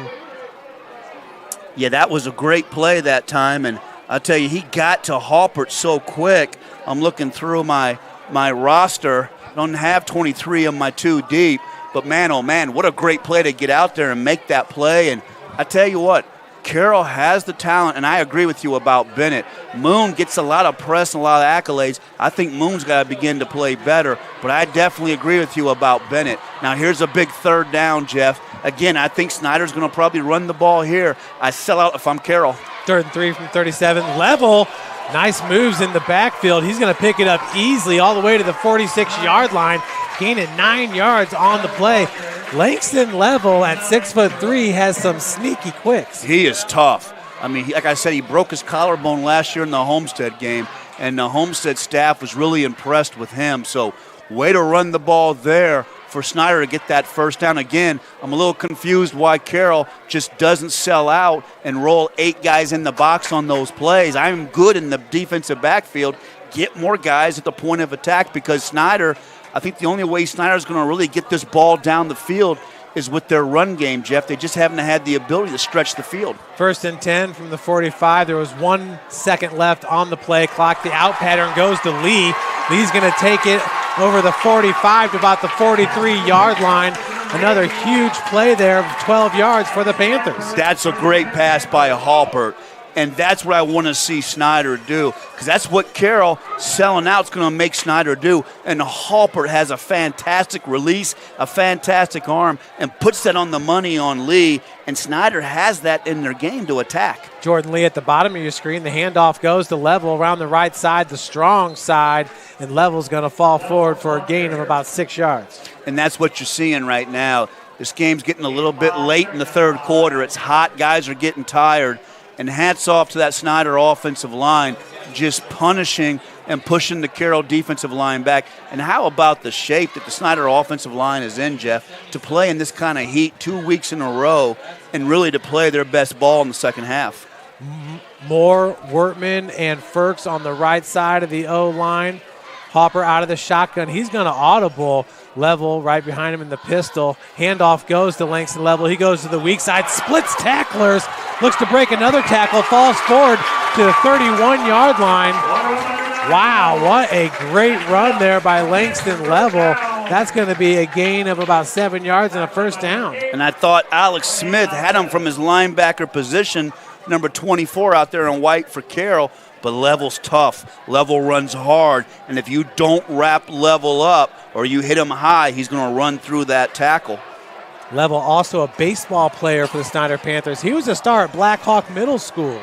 Yeah, that was a great play that time, and I'll tell you, he got to Halpert so quick. I'm looking through my roster. I don't have 23 of my 2 deep, but man, oh man, what a great play to get out there and make that play. And I tell you what, Carroll has the talent, and I agree with you about Bennett. Moon gets a lot of press and a lot of accolades. I think Moon's got to begin to play better, but I definitely agree with you about Bennett. Now here's a big third down, Jeff. Again, I think Snider's going to probably run the ball here. I sell out if I'm Carroll. 3rd and 3 from 37. Level. Nice moves in the backfield. He's going to pick it up easily all the way to the 46-yard line, gaining 9 yards on the play. Langston Level at 6'3" has some sneaky quicks. He is tough. I mean, like I said, he broke his collarbone last year in the Homestead game, and the Homestead staff was really impressed with him. So way to run the ball there for Snider to get that first down. Again, I'm a little confused why Carroll just doesn't sell out and roll 8 guys in the box on those plays. I'm good in the defensive backfield. Get more guys at the point of attack, because Snider, I think the only way Snider's going to really get this ball down the field is with their run game, Jeff. They just haven't had the ability to stretch the field. 1st and 10 from the 45. There was 1 second left on the play clock. The out pattern goes to Lee. Lee's going to take it over the 45 to about the 43-yard line. Another huge play there of 12 yards for the Panthers. That's a great pass by Halpert. And that's what I want to see Snider do, because that's what Carroll selling out is going to make Snider do. And Halpert has a fantastic release, a fantastic arm, and puts that on the money on Lee. And Snider has that in their game to attack. Jordan Lee at the bottom of your screen. The handoff goes to Level around the right side, the strong side, and Level's going to fall forward for a gain of about 6 yards. And that's what you're seeing right now. This game's getting a little bit late in the 3rd quarter. It's hot. Guys are getting tired. And hats off to that Snider offensive line, just punishing and pushing the Carroll defensive line back. And how about the shape that the Snider offensive line is in, Jeff, to play in this kind of heat 2 weeks in a row and really to play their best ball in the second half. Moore, Wortman, and Ferks on the right side of the O-line. Hopper out of the shotgun. He's going to audible. Level right behind him in the pistol. Handoff goes to Langston Level. He goes to the weak side, splits tacklers, looks to break another tackle, falls forward to the 31-yard line. Wow, what a great run there by Langston Level. That's going to be a gain of about 7 yards and a first down. And I thought Alex Smith had him from his linebacker position, number 24 out there in white for Carroll. But Level's tough. Level runs hard. And if you don't wrap Level up or you hit him high, he's going to run through that tackle. Level also a baseball player for the Snider Panthers. He was a star at Black Hawk Middle School.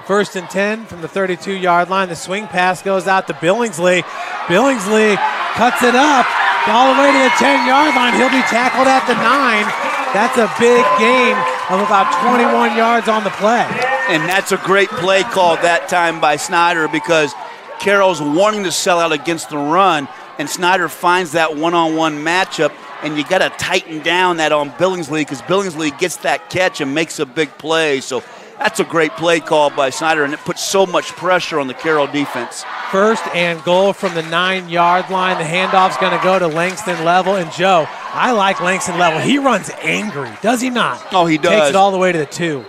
1st and 10 from the 32-yard line. The swing pass goes out to Billingsley. Billingsley cuts it up all the way to the 10-yard line. He'll be tackled at the 9. That's a big gain of about 21 yards on the play. And that's a great play call that time by Snider, because Carroll's wanting to sell out against the run, and Snider finds that one-on-one matchup, and you got to tighten down that on Billingsley, because Billingsley gets that catch and makes a big play. So that's a great play call by Snider, and it puts so much pressure on the Carroll defense. 1st and goal from the 9-yard line. The handoff's going to go to Langston Level. And Joe, I like Langston Level. He runs angry, does he not? Oh, he does. Takes it all the way to the 2.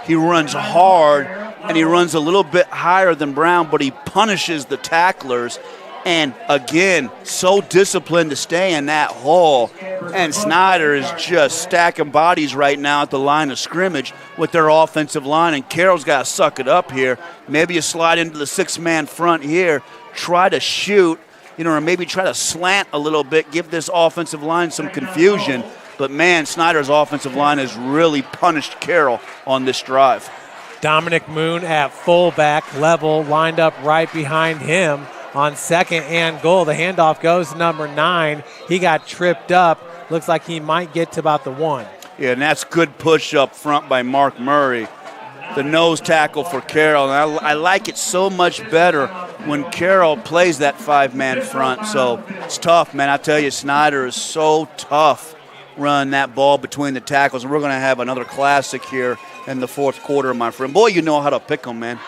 He runs hard, and he runs a little bit higher than Brown, but he punishes the tacklers. And again, so disciplined to stay in that hole. And Snider is just stacking bodies right now at the line of scrimmage with their offensive line. And Carroll's got to suck it up here. Maybe you slide into the 6-man front here, try to shoot, or maybe try to slant a little bit, give this offensive line some confusion. But, man, Snider's offensive line has really punished Carroll on this drive. Dominic Moon at fullback. Level lined up right behind him on 2nd and goal. The handoff goes to number 9. He got tripped up. Looks like he might get to about the 1. Yeah, and that's good push up front by Mark Murray. the nose tackle for Carroll. And I like it so much better when Carroll plays that 5-man front. So it's tough, man. I tell you, Snider is so tough running that ball between the tackles. And we're going to have another classic here in the fourth quarter, my friend. Boy, you know how to pick them, man.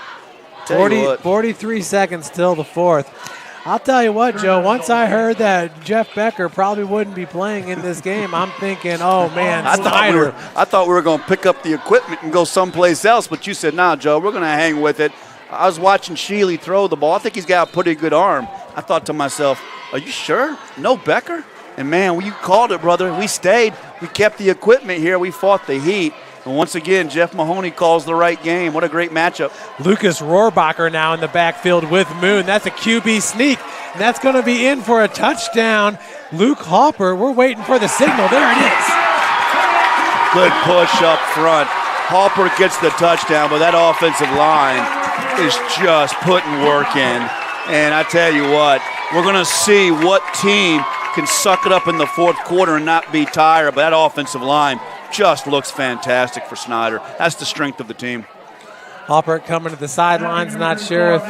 43 seconds till the fourth. I'll tell you what, Joe, once I heard that Jeff Becker probably wouldn't be playing in this game, I'm thinking, oh, man, Snider. I thought we were going to pick up the equipment and go someplace else, but you said, nah, Joe, we're going to hang with it. I was watching Sheely throw the ball. I think he's got a pretty good arm. I thought to myself, are you sure? No Becker? And, man, you called it, brother. We stayed. We kept the equipment here. We fought the heat. And once again, Jeff Mahoney calls the right game. What a great matchup. Lucas Rohrbacher now in the backfield with Moon. That's a QB sneak, and that's going to be in for a touchdown. Luke Hopper, we're waiting for the signal. There it is. Good push up front. Hopper gets the touchdown, but that offensive line is just putting work in. And I tell you what, we're going to see what team can suck it up in the fourth quarter and not be tired, but that offensive line just looks fantastic for Snider. That's the strength of the team. Hopper coming to the sidelines, not sure if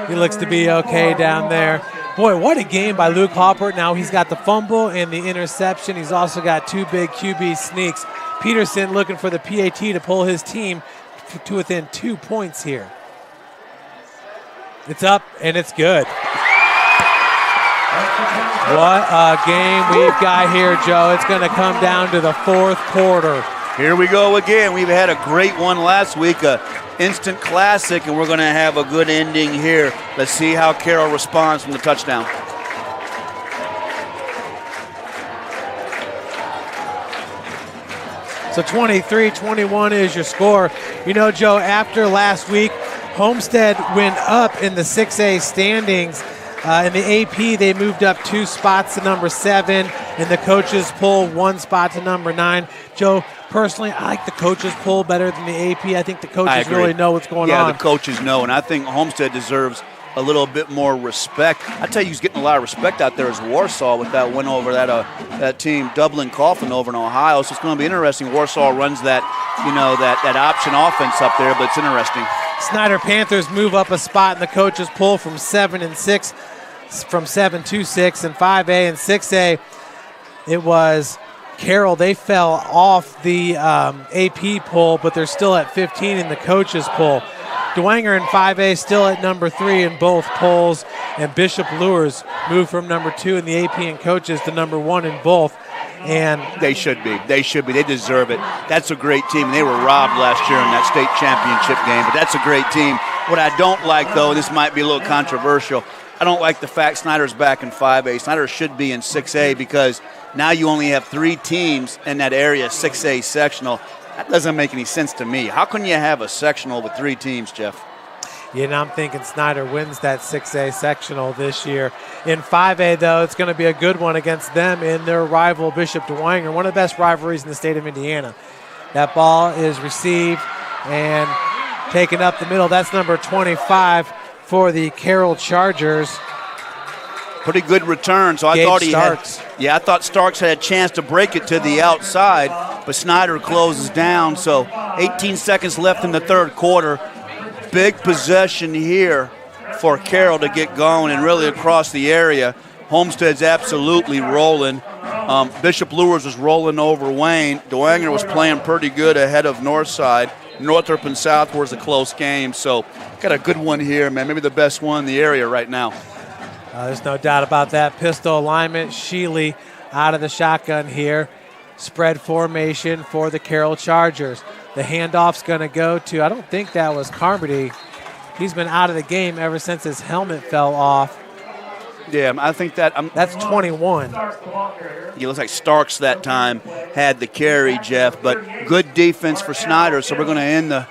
he looks to be okay down there. Boy, what a game by Luke Hopper. Now he's got the fumble and the interception. He's also got two big QB sneaks. Peterson looking for the PAT to pull his team to within 2 points here. It's up and it's good. What a game we've got here, Joe. It's going to come down to the fourth quarter. Here we go again. We've had a great one last week, an instant classic, and we're going to have a good ending here. Let's see how Carroll responds from the touchdown. So 23-21 is your score. You know, Joe, after last week, Homestead went up in the 6A standings. In the AP, they moved up 2 spots to number 7. In the coaches poll, 1 spot to number 9. Joe, personally, I like the coaches poll better than the AP. I think the coaches really know what's going on. Yeah, the coaches know, and I think Homestead deserves a little bit more respect. I tell you, he's getting a lot of respect out there as Warsaw with that win over that team, Dublin Coffin over in Ohio. So it's going to be interesting. Warsaw runs that option offense up there, but it's interesting. Snider Panthers move up a spot in the coaches poll from 7 to 6. In 5A and 6A. It was Carroll. They fell off the AP poll, but they're still at 15 in the coaches poll. Dwenger in 5A still at number 3 in both polls, and Bishop Lures moved from number 2 in the AP and coaches to number 1 in both. And they should be. They deserve it. That's a great team. They were robbed last year in that state championship game, but that's a great team. What I don't like, though, this might be a little controversial, I don't like the fact Snider's back in 5A. Snider should be in 6A because now you only have 3 teams in that area, 6A sectional. That doesn't make any sense to me. How can you have a sectional with 3 teams, Jeff? Yeah, and I'm thinking Snider wins that 6A sectional this year. In 5A, though, it's going to be a good one against them in their rival, Bishop Dwenger, one of the best rivalries in the state of Indiana. That ball is received and taken up the middle. That's number 25 for the Carroll Chargers. Pretty good return. So I thought Starks had a chance to break it to the outside, but Snider closes down. So 18 seconds left in the third quarter. Big possession here for Carroll to get going and really across the area. Homestead's absolutely rolling. Bishop Lures was rolling over Wayne. Dwenger was playing pretty good ahead of Northside. Northrop and South was a close game, so got a good one here, man. Maybe the best one in the area right now. There's no doubt about that. Pistol alignment. Sheely out of the shotgun here. Spread formation for the Carroll Chargers. The handoff's going to go to, I don't think that was Carmody. He's been out of the game ever since his helmet fell off. Yeah, I think that's 21. It looks like Starks that time had the carry, Jeff, but good defense for Snider. So we're going to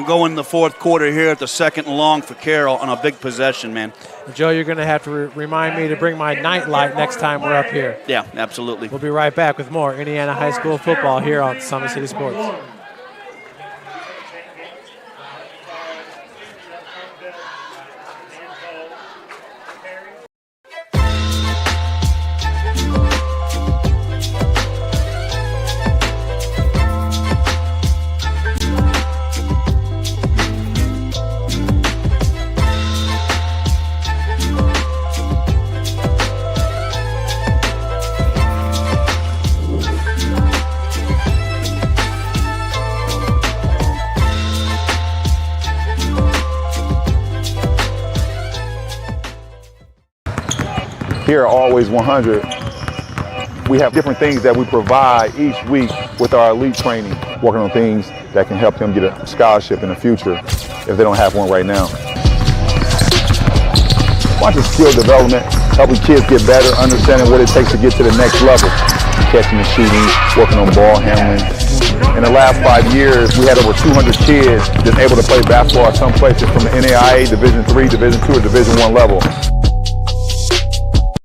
go in the fourth quarter here at the second and long for Carroll on a big possession, man. Joe, you're going to have to remind me to bring my night light next time we're up here. Yeah, absolutely. We'll be right back with more Indiana High School football here on Summit City Sports. here at Always 100, we have different things that we provide each week with our elite training, working on things that can help them get a scholarship in the future if they don't have one right now. Watching skill development, helping kids get better, understanding what it takes to get to the next level. Catching and shooting, working on ball handling. In the last 5 years, we had over 200 kids that's able to play basketball at some places from the NAIA Division III, Division II, or Division I level.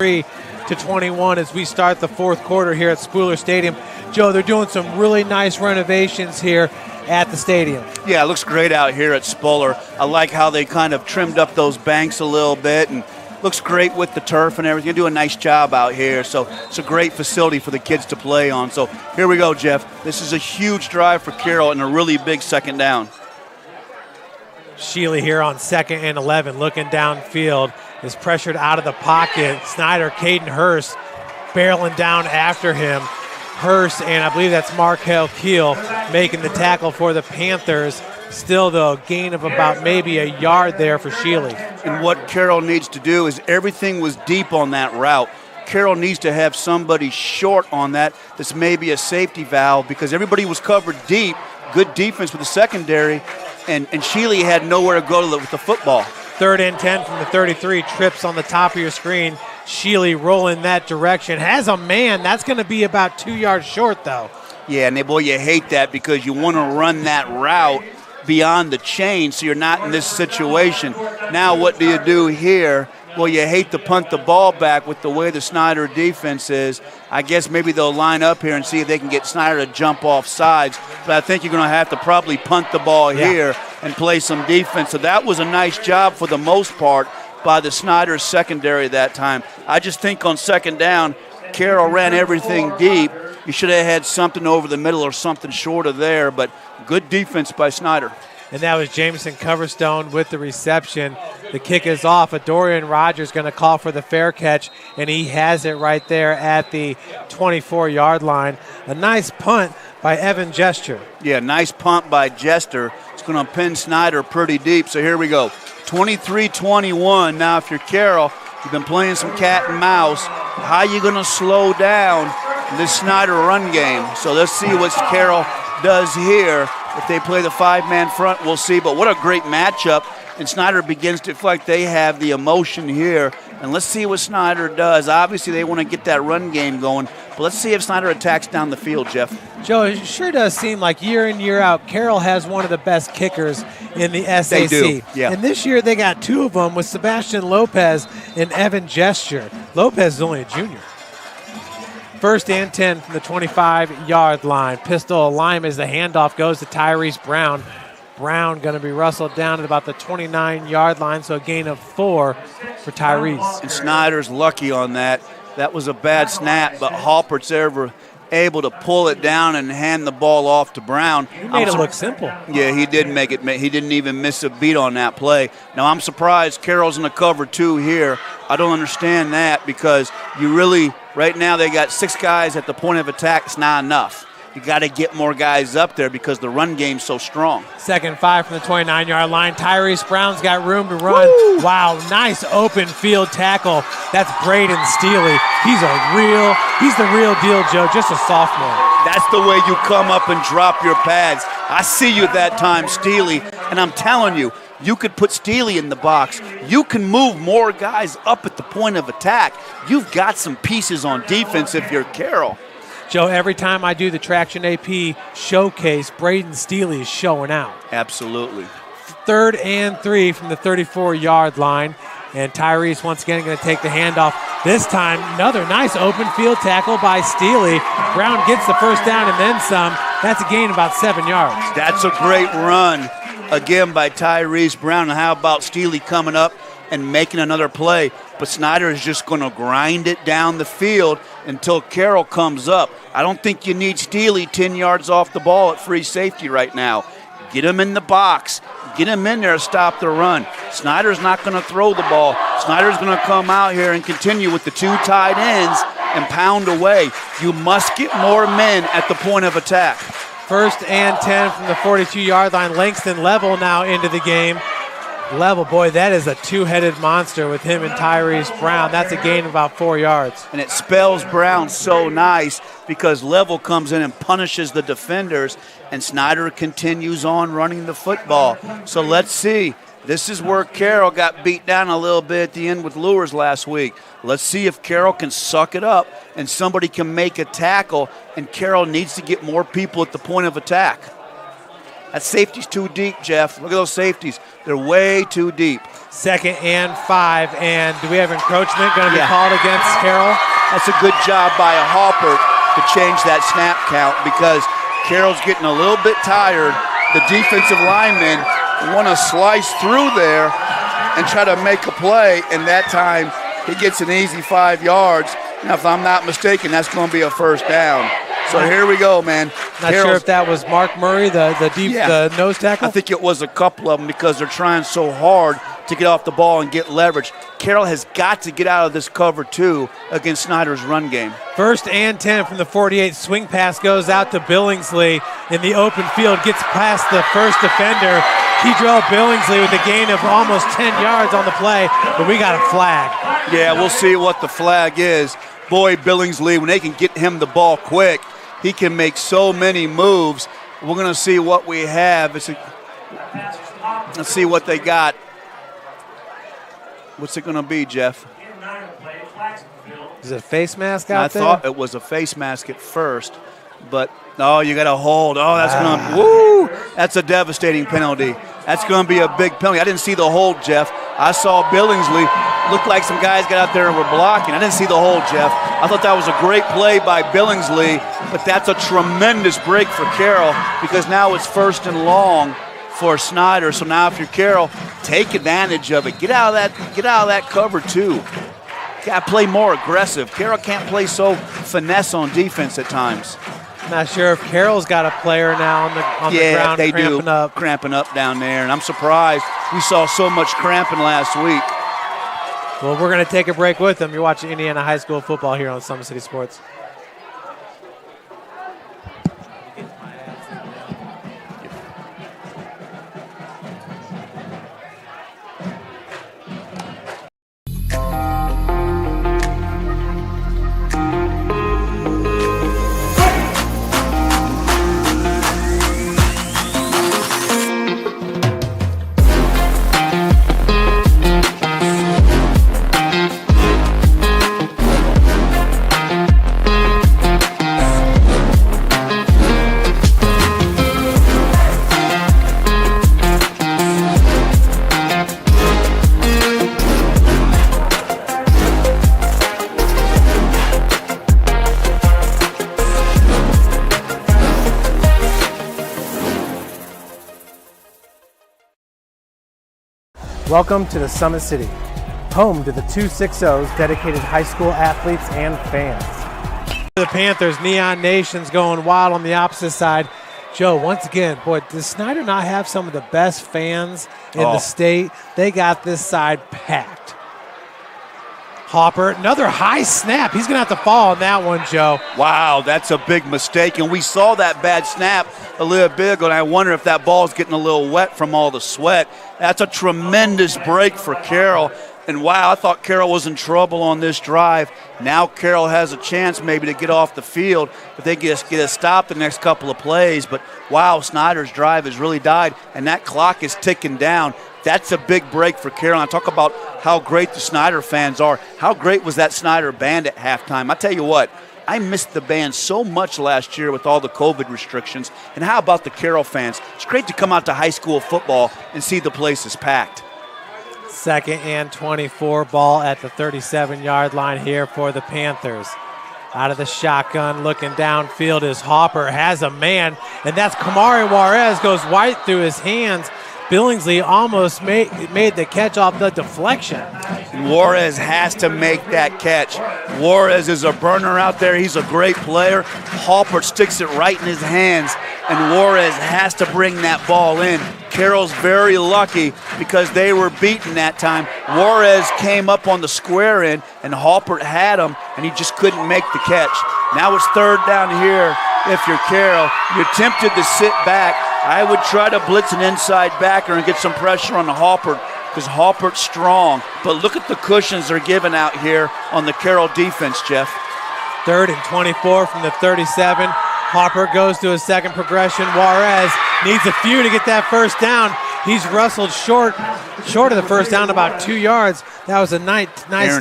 3-21 as we start the fourth quarter here at Spooler Stadium. Joe, they're doing some really nice renovations here at the stadium. Yeah, it looks great out here at Spooler. I like how they kind of trimmed up those banks a little bit, and looks great with the turf and everything. They do a nice job out here, so it's a great facility for the kids to play on. So here we go, Jeff. This is a huge drive for Carroll and a really big second down. Shealy here on 2nd and 11, looking downfield, is pressured out of the pocket. Snider, Caden Hurst barreling down after him. Hurst, and I believe that's Markel Keel, making the tackle for the Panthers. Still, though, gain of about maybe a yard there for Shealy. And what Carroll needs to do is everything was deep on that route. Carroll needs to have somebody short on that that's maybe a safety valve because everybody was covered deep. Good defense with the secondary, and Shealy had nowhere to go with the football. 3rd and 10 from the 33, trips on the top of your screen. Shealy rolling that direction. Has a man. That's going to be about 2 yards short, though. Yeah, and boy, you hate that because you want to run that route beyond the chain so you're not in this situation. Now what do you do here? Well, you hate to punt the ball back with the way the Snider defense is. I guess maybe they'll line up here and see if they can get Snider to jump off sides. But I think you're going to have to probably punt the ball here and play some defense. So that was a nice job for the most part by the Snider secondary that time. I just think on second down, Carroll ran everything deep. You should have had something over the middle or something short of there, but good defense by Snider. And that was Jameson Coverstone with the reception. The kick is off. Dorian Rogers going to call for the fair catch, and he has it right there at the 24-yard line. A nice punt by Evan Gesture. Yeah, nice punt by Jester. It's going to pin Snider pretty deep, so here we go. 23-21. Now, if you're Carroll, you've been playing some cat and mouse. How are you going to slow down this Snider run game? So let's see what Carroll does here. If they play the 5-man front, we'll see. But what a great matchup. And Snider begins to feel like they have the emotion here. And let's see what Snider does. Obviously, they want to get that run game going. But let's see if Snider attacks down the field, Jeff. Joe, it sure does seem like year in, year out, Carroll has one of the best kickers in the SAC. They do, yeah. And this year they got 2 of them with Sebastian Lopez and Evan Gesture. Lopez is only a junior. 1st and 10 from the 25-yard line. Pistol Lime as the handoff goes to Tyrese Brown. Brown going to be rustled down at about the 29-yard line, so a gain of 4 for Tyrese. And Snider's lucky on that. That was a bad snap, but Halpert's able to pull it down and hand the ball off to Brown. He made it look simple. Yeah, he did make it. He didn't even miss a beat on that play. Now, I'm surprised Carroll's in the cover 2 here. I don't understand that because you really, right now they got 6 guys at the point of attack. It's not enough. You got to get more guys up there because the run game's so strong. 2nd 5 from the 29-yard line. Tyrese Brown's got room to run. Woo! Wow, nice open field tackle. That's Braden Steely. He's the real deal, Joe, just a sophomore. That's the way you come up and drop your pads. I see you that time, Steely, and I'm telling you, you could put Steely in the box. You can move more guys up at the point of attack. You've got some pieces on defense if you're Carroll. Joe, every time I do the Traction AP showcase, Braden Steely is showing out. Absolutely. 3rd and 3 from the 34-yard line. And Tyrese once again going to take the handoff. This time, another nice open field tackle by Steely. Brown gets the first down and then some. That's a gain of about 7 yards. That's a great run, again, by Tyrese Brown. And how about Steely coming up and making another play? But Snider is just going to grind it down the field until Carroll comes up. I don't think you need Steely 10 yards off the ball at free safety right now. Get him in the box. Get him in there, stop the run. Snider's not going to throw the ball. Snider's going to come out here and continue with the 2 tight ends and pound away. You must get more men at the point of attack. 1st and 10 from the 42-yard line. Langston Level now into the game. Level, boy, that is a two-headed monster with him and Tyrese Brown. That's a gain of about 4 yards. And it spells Brown so nice because Level comes in and punishes the defenders, and Snider continues on running the football. So let's see. This is where Carroll got beat down a little bit at the end with Lures last week. Let's see if Carroll can suck it up and somebody can make a tackle, and Carroll needs to get more people at the point of attack. That safety's too deep, Jeff. Look at those safeties. They're way too deep. 2nd and 5, and do we have encroachment going to be called against Carroll? That's a good job by a Hopper to change that snap count because Carroll's getting a little bit tired. The defensive linemen want to slice through there and try to make a play, and that time he gets an easy 5 yards. Now, if I'm not mistaken, that's going to be a first down. So here we go, man. Not sure if that was Mark Murray, the nose tackle. I think it was a couple of them because they're trying so hard to get off the ball and get leverage. Carroll has got to get out of this cover 2 against Snider's run game. 1st and 10 from the 48. Swing pass goes out to Billingsley in the open field. Gets past the first defender. Kedrell Billingsley with a gain of almost 10 yards on the play, but we got a flag. Yeah, we'll see what the flag is. Boy, Billingsley, when they can get him the ball quick, he can make so many moves. We're going to see what we have. Let's see what they got. What's it going to be, Jeff? Is it a face mask out there? I thought it was a face mask at first, but you got to hold. Oh, that's going to, woo! That's a devastating penalty. That's going to be a big penalty. I didn't see the hold, Jeff. I saw Billingsley. Looked like some guys got out there and were blocking. I didn't see the hold, Jeff. I thought that was a great play by Billingsley, but that's a tremendous break for Carroll because now it's 1st and long for Snider. So now if you're Carroll, take advantage of it. Get out of that cover 2. Got to play more aggressive. Carroll can't play so finesse on defense at times. Not sure if Carroll's got a player now on the ground they cramping up. Cramping up down there, and I'm surprised we saw so much cramping last week. Well, we're going to take a break with them. You're watching Indiana High School football here on Summit City Sports. Welcome to the Summit City, home to the 260s dedicated high school athletes and fans. The Panthers, Neon Nation's going wild on the opposite side. Joe, once again, boy, does Snider not have some of the best fans in the state? They got this side packed. Hopper, another high snap. He's going to have to fall on that one, Joe. Wow, that's a big mistake. And we saw that bad snap a little bit ago, and I wonder if that ball's getting a little wet from all the sweat. That's a tremendous break for Carroll. And wow, I thought Carroll was in trouble on this drive. Now Carroll has a chance maybe to get off the field if they get a stop the next couple of plays. But wow, Snider's drive has really died, and that clock is ticking down. That's a big break for Carroll. I talk about how great the Snider fans are. How great was that Snider band at halftime? I tell you what, I missed the band so much last year with all the COVID restrictions. And how about the Carroll fans? It's great to come out to high school football and see the place is packed. 2nd and 24, ball at the 37-yard line here for the Panthers. Out of the shotgun, looking downfield is Hopper, has a man, and that's Kamari Juarez, goes right through his hands. Billingsley almost made the catch off the deflection. Juarez has to make that catch. Juarez is a burner out there. He's a great player. Hopper sticks it right in his hands, and Juarez has to bring that ball in. Carroll's very lucky because they were beaten that time. Juarez came up on the square end, and Hopper had him, and he just couldn't make the catch. Now it's 3rd down here. If you're Carroll, you're tempted to sit back. I would try to blitz an inside backer and get some pressure on the Hopper. because Halpert's strong. But look at the cushions they're giving out here on the Carroll defense, Jeff. 3rd and 24 from the 37. Harper goes to a second progression. Juarez needs a few to get that first down. He's wrestled short of the first down about 2 yards. That was a nice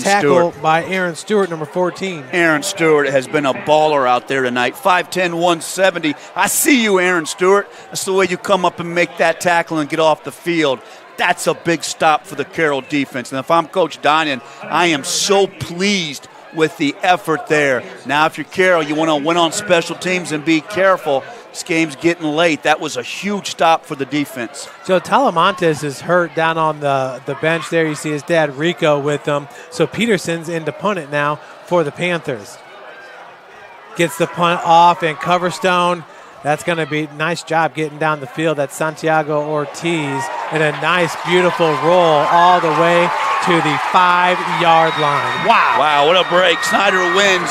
tackle by Aaron Stewart, number 14. Aaron Stewart has been a baller out there tonight. 5'10", 170. I see you, Aaron Stewart. That's the way you come up and make that tackle and get off the field. That's a big stop for the Carroll defense. And if I'm Coach Dinan, I am so pleased with the effort there. Now, if you're Carroll, you want to win on special teams and be careful. This game's getting late. That was a huge stop for the defense. Joe Talamontes is hurt down on the bench there. You see his dad, Rico, with him. So Peterson's in to punt it now for the Panthers. Gets the punt off, and Coverstone, that's going to be a nice job getting down the field. That's Santiago Ortiz, and a nice, beautiful roll all the way to the 5-yard line. Wow. Wow, what a break. Snider wins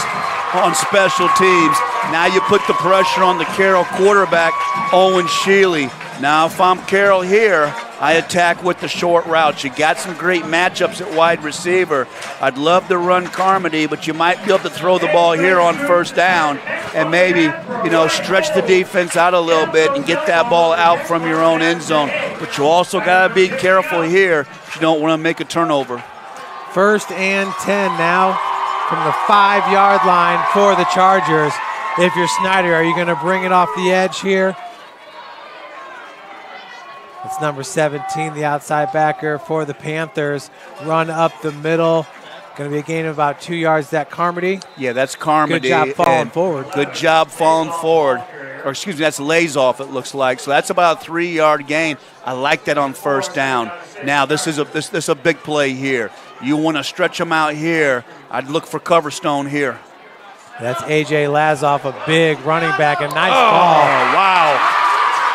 on special teams. Now you put the pressure on the Carroll quarterback, Owen Shealy. Now if I'm Carroll here, I attack with the short routes. You got some great matchups at wide receiver. I'd love to run Carmody, but you might be able to throw the ball here on first down and maybe, stretch the defense out a little bit and get that ball out from your own end zone. But you also got to be careful here. You don't want to make a turnover. 1st and 10 now from the 5-yard line for the Chargers. If you're Snider, are you going to bring it off the edge here? It's number 17, the outside backer for the Panthers. Run up the middle. Going to be a gain of about 2 yards. That Carmody? Yeah, that's Carmody. Good job falling forward. Good job falling forward. Or excuse me, that's lays off, it looks like. So that's about a 3-yard gain. I like that on first down. Now, this is a big play here. You want to stretch them out here. I'd look for Coverstone here. That's A.J. Lazoff, a big running back, a nice ball. Wow.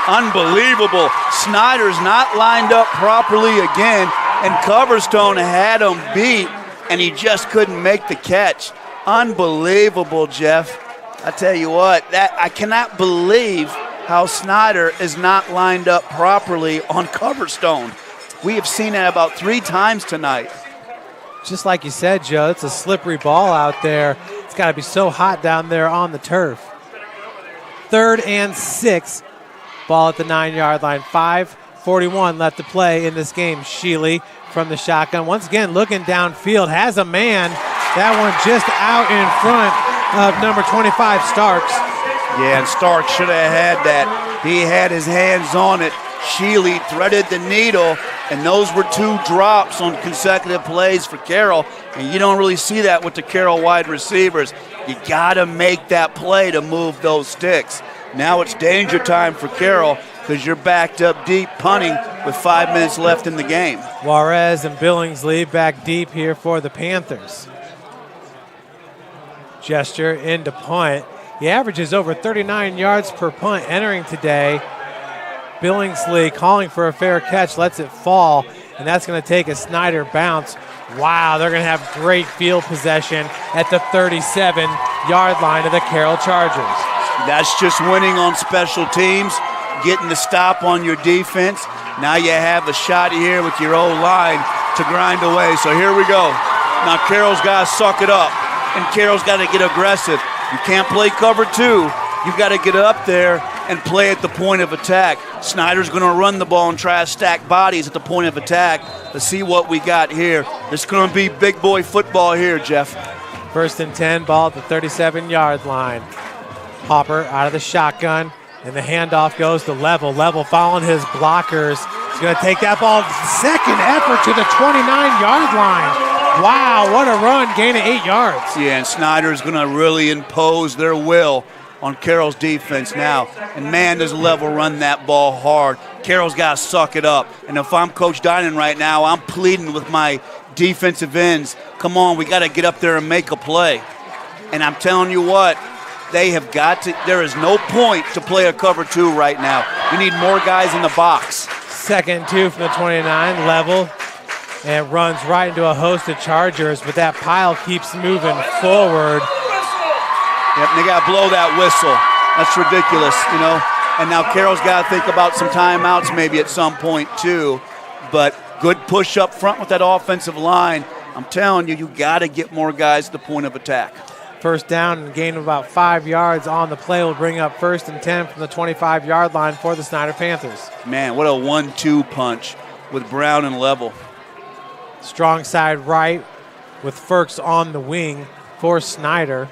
Unbelievable. Snider's not lined up properly again, and Coverstone had him beat, and he just couldn't make the catch. Unbelievable, Jeff. I tell you what, I cannot believe how Snider is not lined up properly on Coverstone. We have seen that about 3 times tonight. Just like you said, Joe, it's a slippery ball out there. It's got to be so hot down there on the turf. 3rd and 6. Ball at the 9-yard line. 5:41 left to play in this game. Shealy from the shotgun. Once again, looking downfield. Has a man. That one just out in front of number 25, Starks. Yeah, and Starks should have had that. He had his hands on it. Shealy threaded the needle, and those were 2 drops on consecutive plays for Carroll, and you don't really see that with the Carroll wide receivers. You got to make that play to move those sticks. Now it's danger time for Carroll because you're backed up deep punting with 5 minutes left in the game. Juarez and Billingsley back deep here for the Panthers. Gesture into punt. He averages over 39 yards per punt entering today. Billingsley calling for a fair catch, lets it fall, and that's going to take a Snider bounce. Wow, they're going to have great field possession at the 37-yard line of the Carroll Chargers. That's just winning on special teams, getting the stop on your defense. Now you have a shot here with your O-line to grind away. So here we go. Now Carroll's got to suck it up, and Carroll's got to get aggressive. You can't play cover 2. You've got to get up there and play at the point of attack. Snider's going to run the ball and try to stack bodies at the point of attack. Let's see what we got here. It's going to be big boy football here, Jeff. 1st and 10, ball at the 37-yard line. Hopper out of the shotgun, and the handoff goes to Level. Level following his blockers. He's going to take that ball, second effort to the 29-yard line. Wow, what a run, gain of 8 yards. Yeah, and Snider's going to really impose their will on Carroll's defense now. And man, does Level run that ball hard. Carroll's got to suck it up. And if I'm Coach Dinan right now, I'm pleading with my defensive ends. Come on, we got to get up there and make a play. And I'm telling you what, they have got to, there is no point to play a cover 2 right now. We need more guys in the box. 2nd and 2 from the 29, Level. And runs right into a host of Chargers, but that pile keeps moving forward. Yep, they got to blow that whistle. That's ridiculous, And now Carroll's got to think about some timeouts maybe at some point too. But Good push up front with that offensive line. I'm telling you, you got to get more guys at the point of attack. First down and gain of about 5 yards on the play will bring up 1st and 10 from the 25-yard line for the Snider Panthers. Man, what a 1-2 punch with Brown and Level. Strong side right with Ferks on the wing for Snider.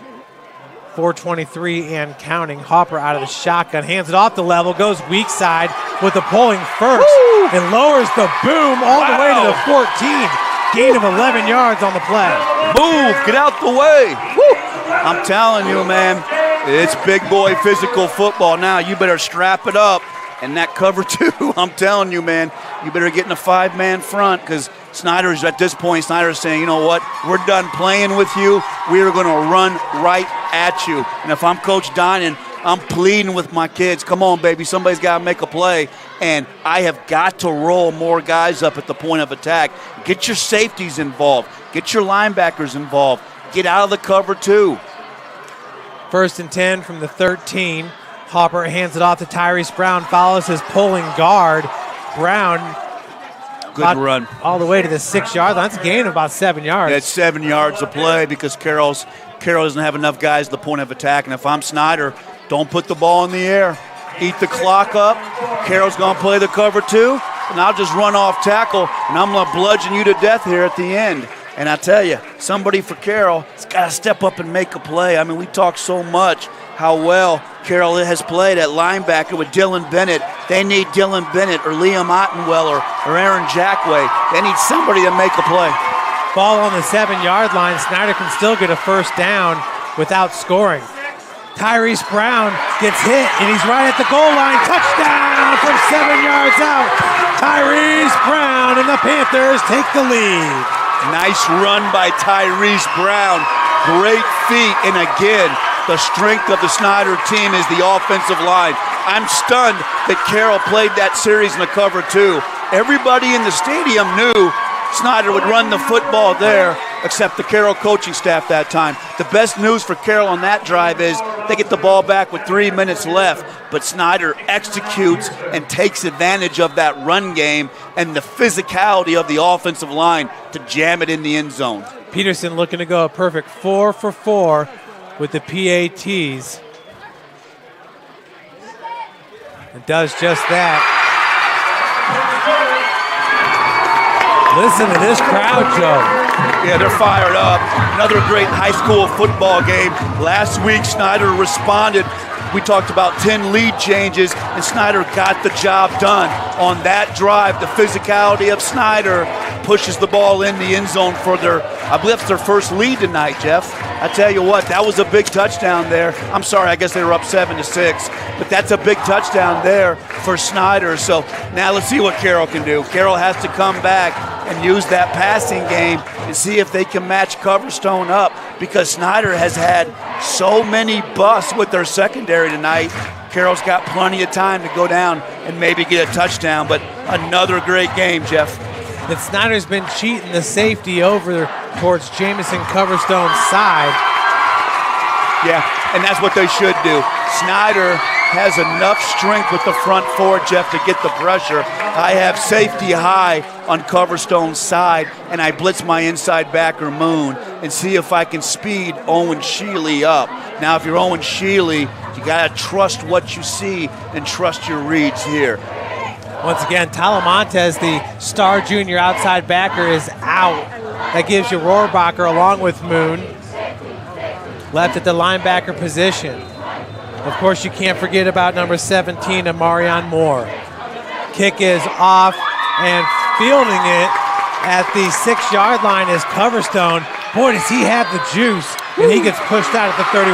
4:23 and counting. Hopper out of the shotgun, hands it off the Level, goes weak side with the pulling Ferks and lowers the boom all the way to the 14. Gain of 11 yards on the play. Move, get out the way. Woo. I'm telling you, man, it's big boy physical football now. You better strap it up. And that cover 2, I'm telling you, man, you better get in a 5-man front because Snider's at this point, Snider's saying, you know what, we're done playing with you. We are going to run right at you. And if I'm Coach Dinan, I'm pleading with my kids, come on, baby, somebody's got to make a play. And I have got to roll more guys up at the point of attack. Get your safeties involved. Get your linebackers involved. Get out of the cover 2. 1st and 10 from the 13. Hopper hands it off to Tyrese Brown, follows his pulling guard. Brown, good run. All the way to the 6-yard line. That's a gain of about 7 yards. That's 7 yards of play because Carroll doesn't have enough guys at the point of attack. And if I'm Snider, don't put the ball in the air. Eat the clock up. Carroll's going to play the cover 2, and I'll just run off tackle, and I'm going to bludgeon you to death here at the end. And I tell you, somebody for Carroll has got to step up and make a play. I mean, we talk so much how well Carroll has played at linebacker with Dylan Bennett. They need Dylan Bennett or Liam Ottenweller or Aaron Jackway. They need somebody to make a play. Ball on the 7-yard line. Snider can still get a 1st down without scoring. Tyrese Brown gets hit, and he's right at the goal line. Touchdown from 7 yards out. Tyrese Brown, and the Panthers take the lead. Nice run by Tyrese Brown. Great feet, and again, the strength of the Snider team is the offensive line. I'm stunned that Carroll played that series in the cover 2. Everybody in the stadium knew Snider would run the football there, except the Carroll coaching staff that time. The best news for Carroll on that drive is they get the ball back with 3 minutes left, but Snider executes and takes advantage of that run game and the physicality of the offensive line to jam it in the end zone. Peterson looking to go a perfect 4 for 4 with the PATs. It does just that. Listen to this crowd, Joe. Yeah, they're fired up. Another great high school football game. Last week, Snider responded. We talked about 10 lead changes, and Snider got the job done. On that drive, the physicality of Snider pushes the ball in the end zone for I believe it's their first lead tonight, Jeff. I tell you what, that was a big touchdown there. I'm sorry, I guess they were up 7-6, but that's a big touchdown there for Snider. So now let's see what Carroll can do. Carroll has to come back and use that passing game and see if they can match Coverstone up, because Snider has had so many busts with their secondary tonight. Carroll's got plenty of time to go down and maybe get a touchdown, but another great game, Jeff. That Snider's been cheating the safety over towards Jamison Coverstone's side. Yeah, and that's what they should do. Snider has enough strength with the front four, Jeff, to get the pressure. I have safety high on Coverstone's side, and I blitz my inside backer, Moon, and see if I can speed Owen Shealy up. Now, if you're Owen Shealy, you got to trust what you see and trust your reads here. Once again, Talamontes, the star junior outside backer, is out. That gives you Rohrbacher along with Moon left at the linebacker position. Of course, you can't forget about number 17, Amarion Moore. Kick is off, and fielding it at the 6-yard line is Coverstone. Boy, does he have the juice, and he gets pushed out at the 31.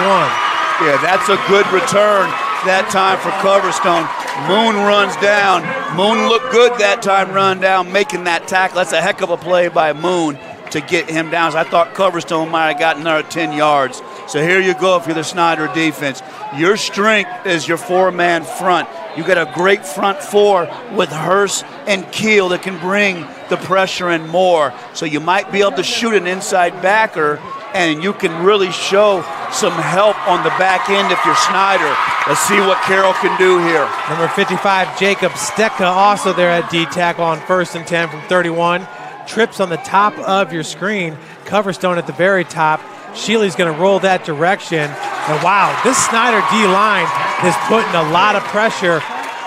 Yeah, that's a good return that time for Coverstone. Moon runs down. Moon looked good that time, run down, making that tackle. That's a heck of a play by Moon to get him down. So I thought Coverstone might have gotten another 10 yards. So here you go if you're the Snider defense. Your strength is your 4-man front. You got a great front four with Hurst and Keel that can bring the pressure and more. So you might be able to shoot an inside backer and you can really show some help on the back end if you're Snider. Let's see what Carroll can do here. Number 55, Jacob Stecka, also there at D-tackle on 1st and 10 from 31. Trips on the top of your screen. Coverstone at the very top. Shealy's going to roll that direction. And wow, this Snider D-line is putting a lot of pressure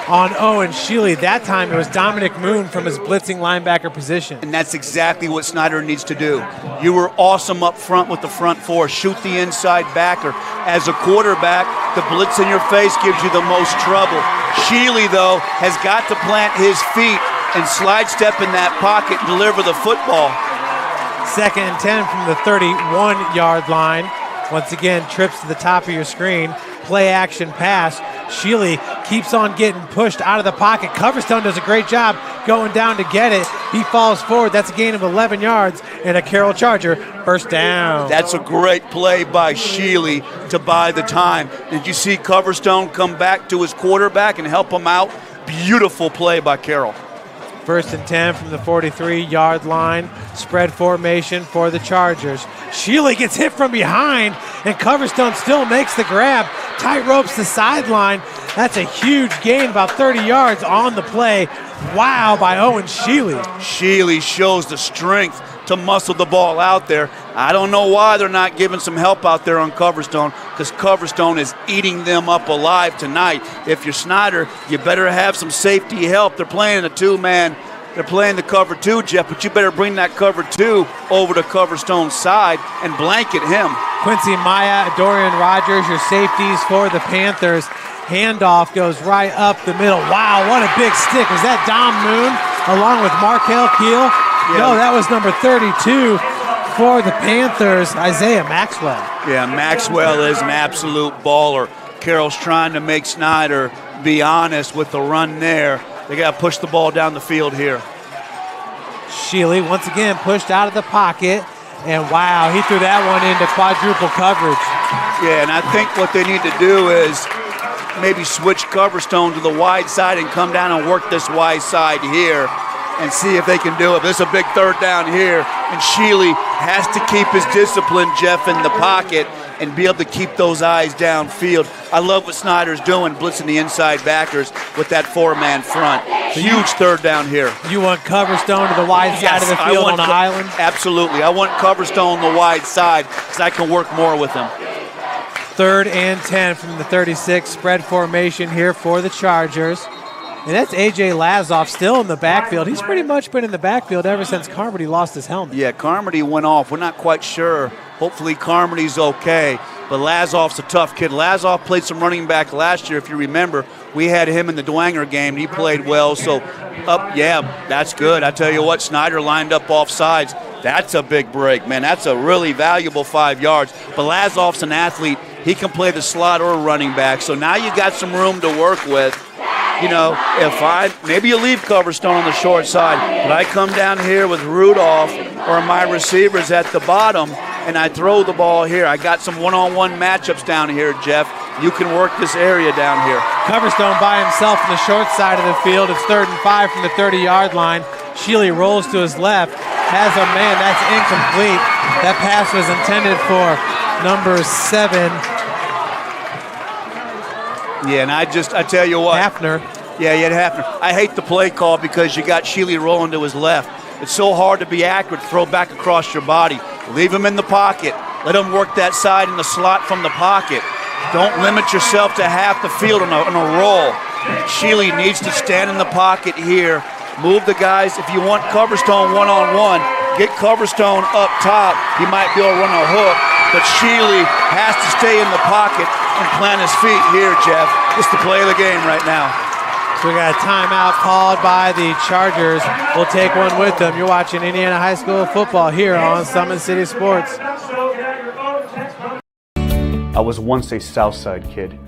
on Owen Shealy. That time it was Dominic Moon from his blitzing linebacker position. And that's exactly what Snider needs to do. You were awesome up front with the front four. Shoot the inside backer. As a quarterback, the blitz in your face gives you the most trouble. Shealy, though, has got to plant his feet and slide step in that pocket and deliver the football. 2nd and 10 from the 31-yard line. Once again, trips to the top of your screen. Play action pass. Shealy keeps on getting pushed out of the pocket. Coverstone does a great job going down to get it. He falls forward. That's a gain of 11 yards and a Carroll Charger first down. That's a great play by Shealy to buy the time. Did you see Coverstone come back to his quarterback and help him out? Beautiful play by Carroll. 1st and 10 from the 43-yard line. Spread formation for the Chargers. Shealy gets hit from behind, and Coverstone still makes the grab. Tight ropes the sideline. That's a huge gain, about 30 yards on the play. Wow, by Owen Shealy. Shealy shows the strength to muscle the ball out there. I don't know why they're not giving some help out there on Coverstone, because Coverstone is eating them up alive tonight. If you're Snider, you better have some safety help. They're playing a two-man. They're playing the cover two, Jeff, but you better bring that cover two over to Coverstone's side and blanket him. Quincy Maya, Dorian Rogers, your safeties for the Panthers. Handoff goes right up the middle. Wow, what a big stick. Was that Dom Moon along with Markel Keel? Yeah. No, that was number 32 for the Panthers, Isaiah Maxwell. Yeah, Maxwell is an absolute baller. Carroll's trying to make Snider be honest with the run there. They got to push the ball down the field here. Shealy once again pushed out of the pocket, and wow, he threw that one into quadruple coverage. Yeah, and I think what they need to do is maybe switch Coverstone to the wide side and come down and work this wide side here and see if they can do it. This is a big third down here, and Shealy has to keep his discipline, Jeff, in the pocket and be able to keep those eyes downfield. I love what Snider's doing, blitzing the inside backers with that four-man front. Huge third down here. You want Coverstone to the wide side of the field on the island? Absolutely. I want Coverstone on the wide side because I can work more with him. 3rd and 10 from the 36. Spread formation here for the Chargers. And that's A.J. Lazoff still in the backfield. He's pretty much been in the backfield ever since Carmody lost his helmet. Yeah, Carmody went off. We're not quite sure. Hopefully Carmody's okay. But Lazoff's a tough kid. Lazoff played some running back last year, if you remember. We had him in the Dwanger game. He played well. So, yeah, that's good. I tell you what, Snider lined up off sides. That's a big break, man. That's a really valuable 5 yards. But Lazoff's an athlete. He can play the slot or running back. So now you got some room to work with. You know, maybe you leave Coverstone on the short side, but I come down here with Rudolph or my receivers at the bottom, and I throw the ball here. I got some one-on-one matchups down here, Jeff. You can work this area down here. Coverstone by himself on the short side of the field. It's 3rd and 5 from the 30-yard line. Shealy rolls to his left. Has a man. That's incomplete. That pass was intended for number 7. Yeah, and I tell you what. Hafner. Yeah, you had Hafner. I hate the play call because you got Shealy rolling to his left. It's so hard to be accurate, throw back across your body. Leave him in the pocket. Let him work that side in the slot from the pocket. Don't limit yourself to half the field on a roll. Shealy needs to stand in the pocket here. Move the guys. If you want Coverstone one-on-one, get Coverstone up top. He might be able to run a hook, but Shealy has to stay in the pocket and plant his feet here, Jeff. It's the play of the game right now. So we got a timeout called by the Chargers. We'll take one with them. You're watching Indiana High School football here on Summit City Sports. I was once a Southside kid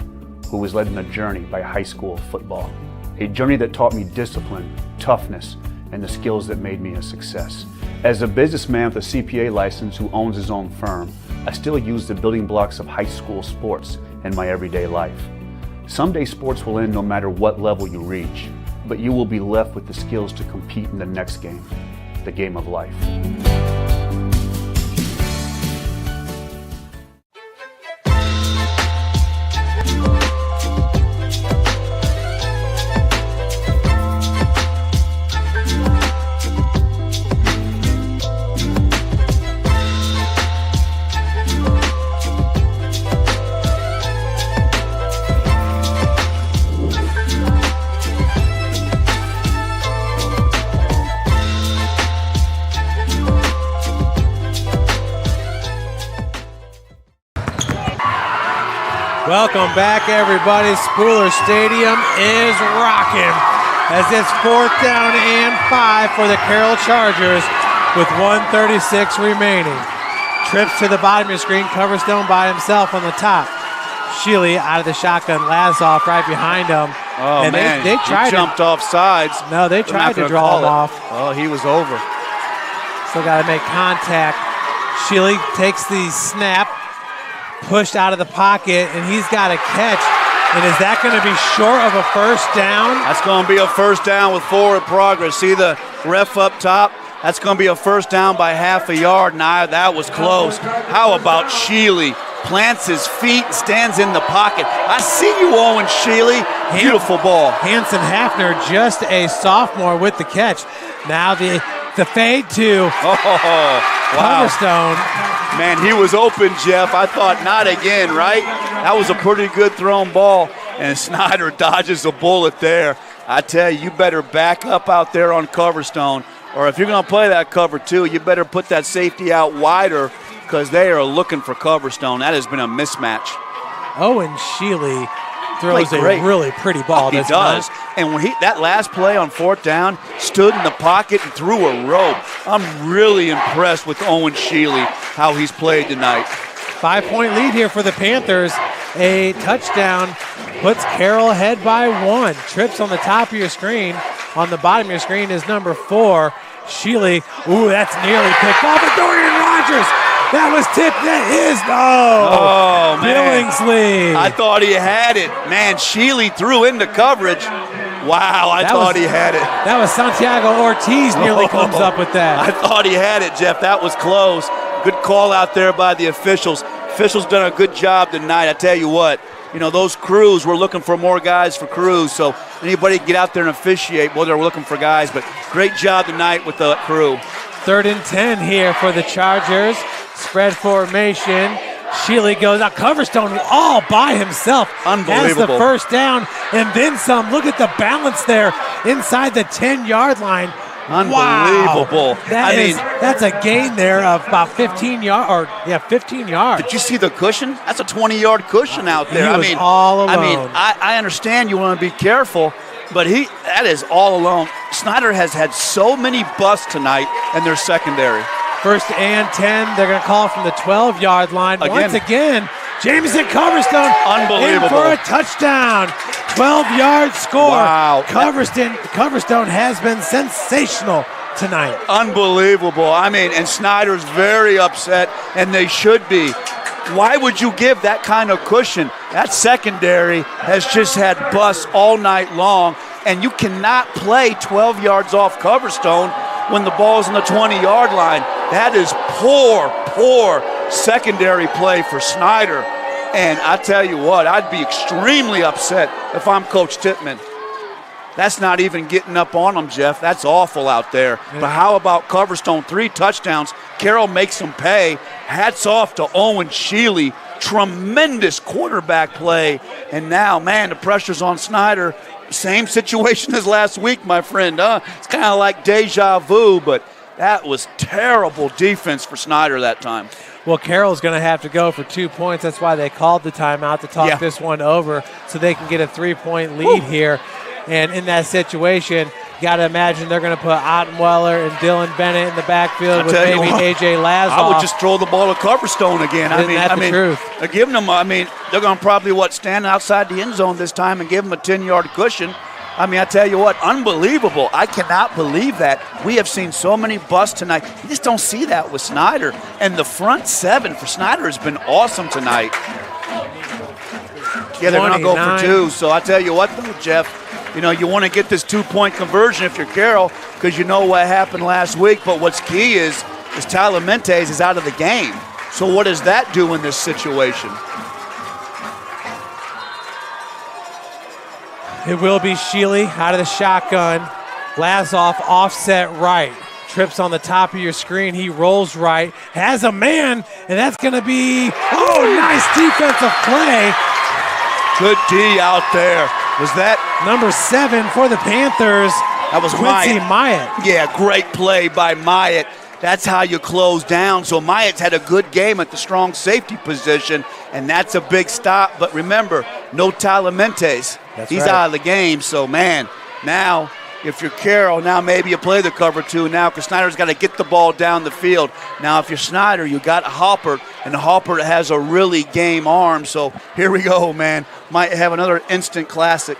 who was led on a journey by high school football. A journey that taught me discipline, toughness, and the skills that made me a success. As a businessman with a CPA license who owns his own firm, I still use the building blocks of high school sports in my everyday life. Someday sports will end no matter what level you reach, but you will be left with the skills to compete in the next game, the game of life. Welcome back, everybody. Spooler Stadium is rocking as it's 4th down and 5 for the Carroll Chargers with 1:36 remaining. Trips to the bottom of your screen. Coverstone by himself on the top. Shealy out of the shotgun. Lazoff right behind him. Oh, and man. They tried he jumped off sides. No, they tried to draw him off. Oh, he was over. Still got to make contact. Shealy takes the snap, pushed out of the pocket, and he's got a catch. And is that going to be short of a first down? That's going to be a first down with forward progress. See the ref up top? That's going to be a first down by half a yard. Now that was close. How about Shealy? Plants his feet, stands in the pocket. I see you, Owen Shealy. Beautiful ball. Hanson Hafner, just a sophomore with the catch. Now the fade to Coverstone. Man, he was open, Jeff. I thought not again, right? That was a pretty good thrown ball, and Snider dodges a bullet there. I tell you, you better back up out there on Coverstone, or if you're going to play that cover two, you better put that safety out wider because they are looking for Coverstone. That has been a mismatch. Owen Shealy throws a really pretty ball. He does. And when that last play on 4th down, stood in the pocket and threw a rope. I'm really impressed with Owen Shealy, how he's played tonight. 5-point lead here for the Panthers. A touchdown puts Carroll ahead by 1. Trips on the top of your screen. On the bottom of your screen is number 4, Shealy. Ooh, that's nearly picked off. And Dorian Rogers. That was tipped. That is oh man. Billingsley. I thought he had it. Man, Shealy threw into coverage. Wow, I thought he had it. That was Santiago Ortiz nearly comes up with that. I thought he had it, Jeff. That was close. Good call out there by the officials. Officials done a good job tonight. I tell you what, those crews, we're looking for more guys for crews. So anybody get out there and officiate, well, they're looking for guys. But great job tonight with the crew. 3rd and 10 here for the Chargers. Spread formation. Shealy goes out. Coverstone all by himself. Unbelievable. Has the first down and then some. Look at the balance there inside the 10-yard line. Unbelievable. Wow. That's a gain there of about 15 yards. 15 yards. Did you see the cushion? That's a 20-yard cushion out there. He was all alone. I understand you want to be careful, but that is all alone. Snider has had so many busts tonight in their secondary. 1st and 10. They're going to call from the 12-yard line. Once again, Jameson Coverstone unbelievable in for a touchdown. 12-yard score. Wow. Coverstone has been sensational tonight. Unbelievable. And Snider's very upset, and they should be. Why would you give that kind of cushion? That secondary has just had busts all night long, and you cannot play 12 yards off Coverstone when the ball's on the 20-yard line. That is poor secondary play for Snider. And I tell you what, I'd be extremely upset if I'm Coach Tippmann. That's not even getting up on them, Jeff. That's awful out there. Yeah. But how about Coverstone? 3 touchdowns. Carroll makes them pay. Hats off to Owen Shealy. Tremendous quarterback play. And now, man, the pressure's on Snider. Same situation as last week, my friend. It's kind of like deja vu, but that was terrible defense for Snider that time. Well, Carroll's going to have to go for 2 points. That's why they called the timeout to talk this one over so they can get a 3-point lead here. And in that situation, you got to imagine they're going to put Ottenweiler and Dylan Bennett in the backfield with maybe A.J. Lazoff. I would just throw the ball to Coverstone again. Isn't that the truth? They're giving them, they're going to probably, stand outside the end zone this time and give them a 10-yard cushion. I tell you what, unbelievable. I cannot believe that. We have seen so many busts tonight. You just don't see that with Snider. And the front 7 for Snider has been awesome tonight. Yeah, they're going to go for 2. So I tell you what, though, Jeff, you want to get this 2-point conversion if you're Carroll because you know what happened last week. But what's key is Tyler Mentes is out of the game. So what does that do in this situation? It will be Shealy out of the shotgun. Lazoff offset right. Trips on the top of your screen. He rolls right. Has a man, and that's going to be, nice defensive play. Good D out there. Was that number 7 for the Panthers? That was Quincy Myatt. Yeah, great play by Myatt. That's how you close down. So Myatt's had a good game at the strong safety position, and that's a big stop. But remember, no Talamentes. He's right. out of the game. So, man, now if you're Carroll, now maybe you play the cover 2 now because Snider's got to get the ball down the field. Now, if you're Snider, you got Hopper, and Hopper has a really game arm. So here we go, man. Might have another instant classic.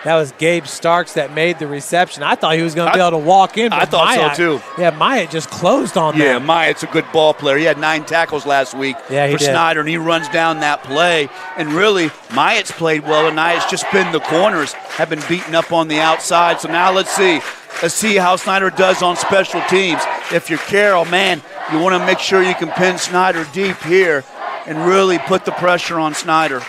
That was Gabe Starks that made the reception. I thought he was going to be able to walk in. I thought so, too. Yeah, Myatt just closed on that. Yeah, Myatt's a good ball player. He had 9 tackles last week for Snider, and he runs down that play. And really, Myatt's played well tonight. It's just been the corners have been beaten up on the outside. So now let's see. Let's see how Snider does on special teams. If you're Carroll, man, you want to make sure you can pin Snider deep here and really put the pressure on Snider.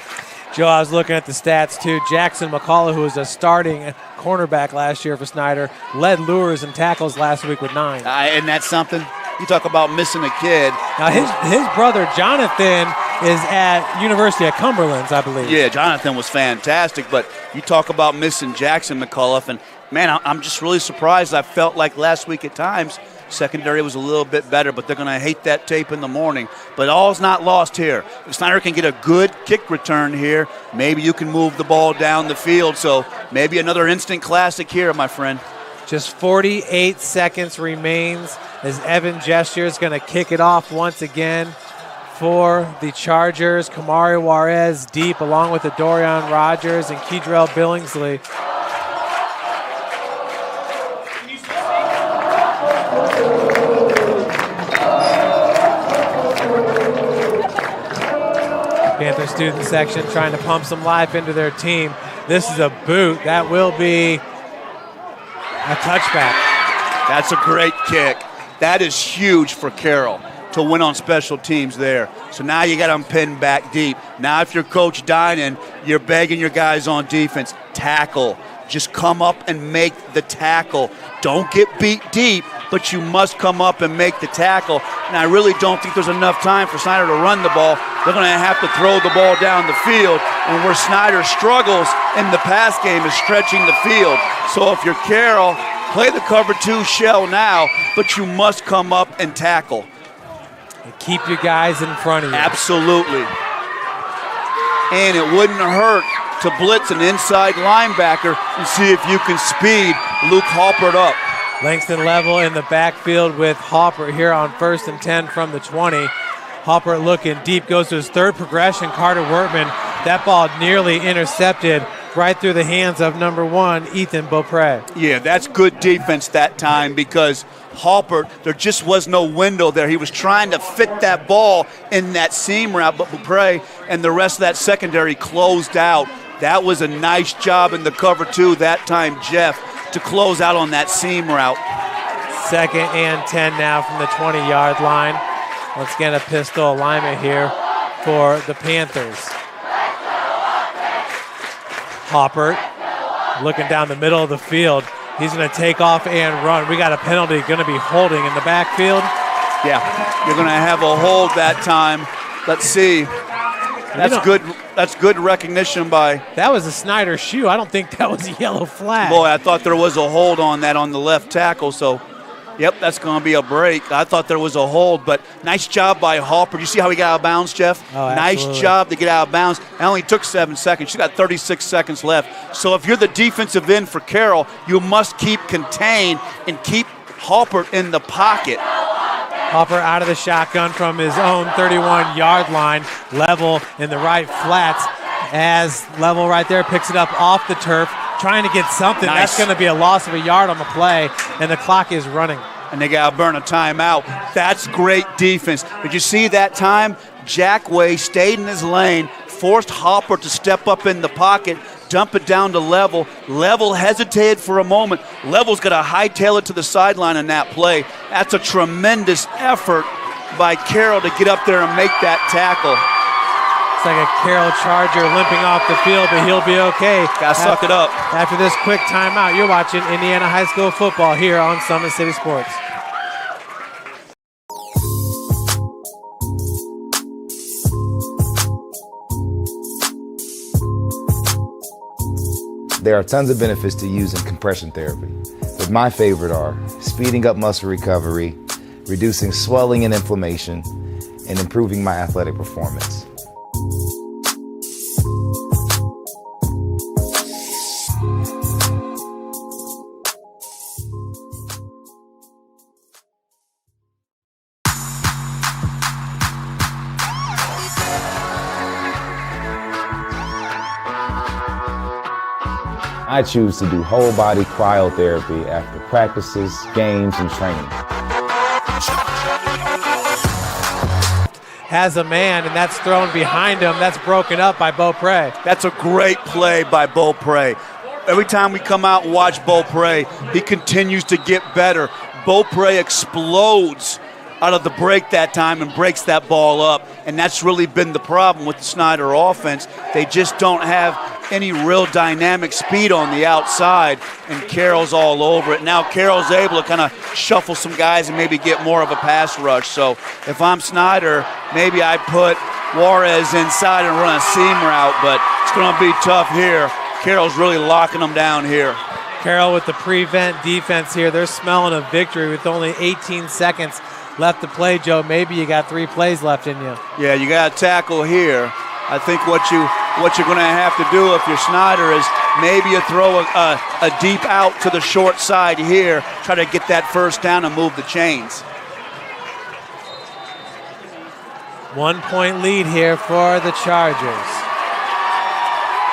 Joe, I was looking at the stats, too. Jackson McCullough, who was a starting cornerback last year for Snider, led lures and tackles last week with 9. And that's something. You talk about missing a kid. Now, his brother, Jonathan, is at University of Cumberland, I believe. Yeah, Jonathan was fantastic, but you talk about missing Jackson McCullough, and, man, I'm just really surprised. I felt like last week at times secondary was a little bit better, but they're going to hate that tape in the morning. But all's not lost here. If Snider can get a good kick return here, maybe you can move the ball down the field. So maybe another instant classic here, my friend. Just 48 seconds remains as Evan Gesture is going to kick it off once again for the Chargers. Kamari Juarez deep along with the Dorian Rogers and Kedrell Billingsley. Panther student section trying to pump some life into their team. This is a boot. That will be a touchback. That's a great kick. That is huge for Carroll to win on special teams there. So now you got them pinned back deep. Now if you're Coach Dinan, you're begging your guys on defense, tackle. Just come up and make the tackle. Don't get beat deep, but you must come up and make the tackle. And I really don't think there's enough time for Snider to run the ball. They're going to have to throw the ball down the field. And where Snider struggles in the pass game is stretching the field. So if you're Carroll, play the cover 2 shell now, but you must come up and tackle. And keep your guys in front of you. Absolutely. And it wouldn't hurt to blitz an inside linebacker and see if you can speed Luke Halpert up. Langston Level in the backfield with Halpert here on 1st and 10 from the 20. Halpert looking deep, goes to his 3rd progression. Carter Wortman, that ball nearly intercepted right through the hands of number 1, Ethan Beaupre. Yeah, that's good defense that time because Halpert, there just was no window there. He was trying to fit that ball in that seam route, but Beaupre and the rest of that secondary closed out. That was a nice job in the cover 2 that time, Jeff, to close out on that seam route. 2nd and 10 now from the 20-yard line. Once again, a pistol alignment here for the Panthers. Halpert looking down the middle of the field. He's going to take off and run. We got a penalty going to be holding in the backfield. Yeah, you're going to have a hold that time. Let's see. That's good. That's good recognition by. That was a Snider shoe. I don't think that was a yellow flag. Boy, I thought there was a hold on that on the left tackle. So, yep, that's going to be a break. I thought there was a hold, but nice job by Halpert. You see how he got out of bounds, Jeff? Oh, nice job to get out of bounds. It only took 7 seconds. She's got 36 seconds left. So if you're the defensive end for Carroll, you must keep contained and keep Halpert in the pocket. Halpert out of the shotgun from his own 31-yard line. Level in the right flats as Level right there picks it up off the turf, trying to get something. Nice. That's going to be a loss of a yard on the play, and the clock is running. And they got to burn a timeout. That's great defense. Did you see that time? Jack Way stayed in his lane, forced Halpert to step up in the pocket, dump it down to Level. Level hesitated for a moment. Level's got to hightail it to the sideline in that play. That's a tremendous effort by Carroll to get up there and make that tackle. It's like a Carroll Charger limping off the field, but he'll be okay. Got to suck it up. After this quick timeout, you're watching Indiana High School football here on Summit City Sports. There are tons of benefits to using compression therapy, but my favorite are speeding up muscle recovery, reducing swelling and inflammation, and improving my athletic performance. I choose to do whole body cryotherapy after practices, games, and training. Has a man, and that's thrown behind him. That's broken up by Beaupre. That's a great play by Beaupre. Every time we come out and watch Beaupre, he continues to get better. Beaupre explodes out of the break that time and breaks that ball up, and that's really been the problem with the Snider offense. They just don't have any real dynamic speed on the outside, and Carroll's all over it. Now Carroll's able to kind of shuffle some guys and maybe get more of a pass rush. So if I'm Snider, maybe I put Juarez inside and run a seam route, but it's going to be tough here. Carroll's really locking them down here. Carroll with the prevent defense here. They're smelling a victory with only 18 seconds left to play, Joe. Maybe you got 3 plays left in you. Yeah, you got to tackle here. I think what you're going to have to do if you're Snider is maybe you throw a deep out to the short side here, try to get that first down and move the chains. 1 point lead here for the Chargers.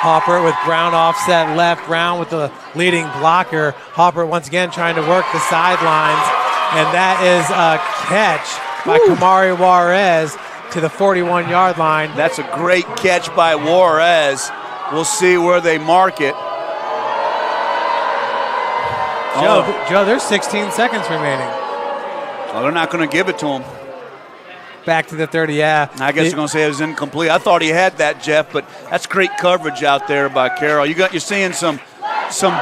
Hopper with Brown offset left. Brown with the leading blocker. Hopper once again trying to work the sidelines. And that is a catch by Kamari Juarez to the 41-yard line. That's a great catch by Juarez. We'll see where they mark it. Joe, there's 16 seconds remaining. Well, they're not going to give it to him. Back to the 30, yeah. I guess you're going to say it was incomplete. I thought he had that, Jeff, but that's great coverage out there by Carroll. You're seeing some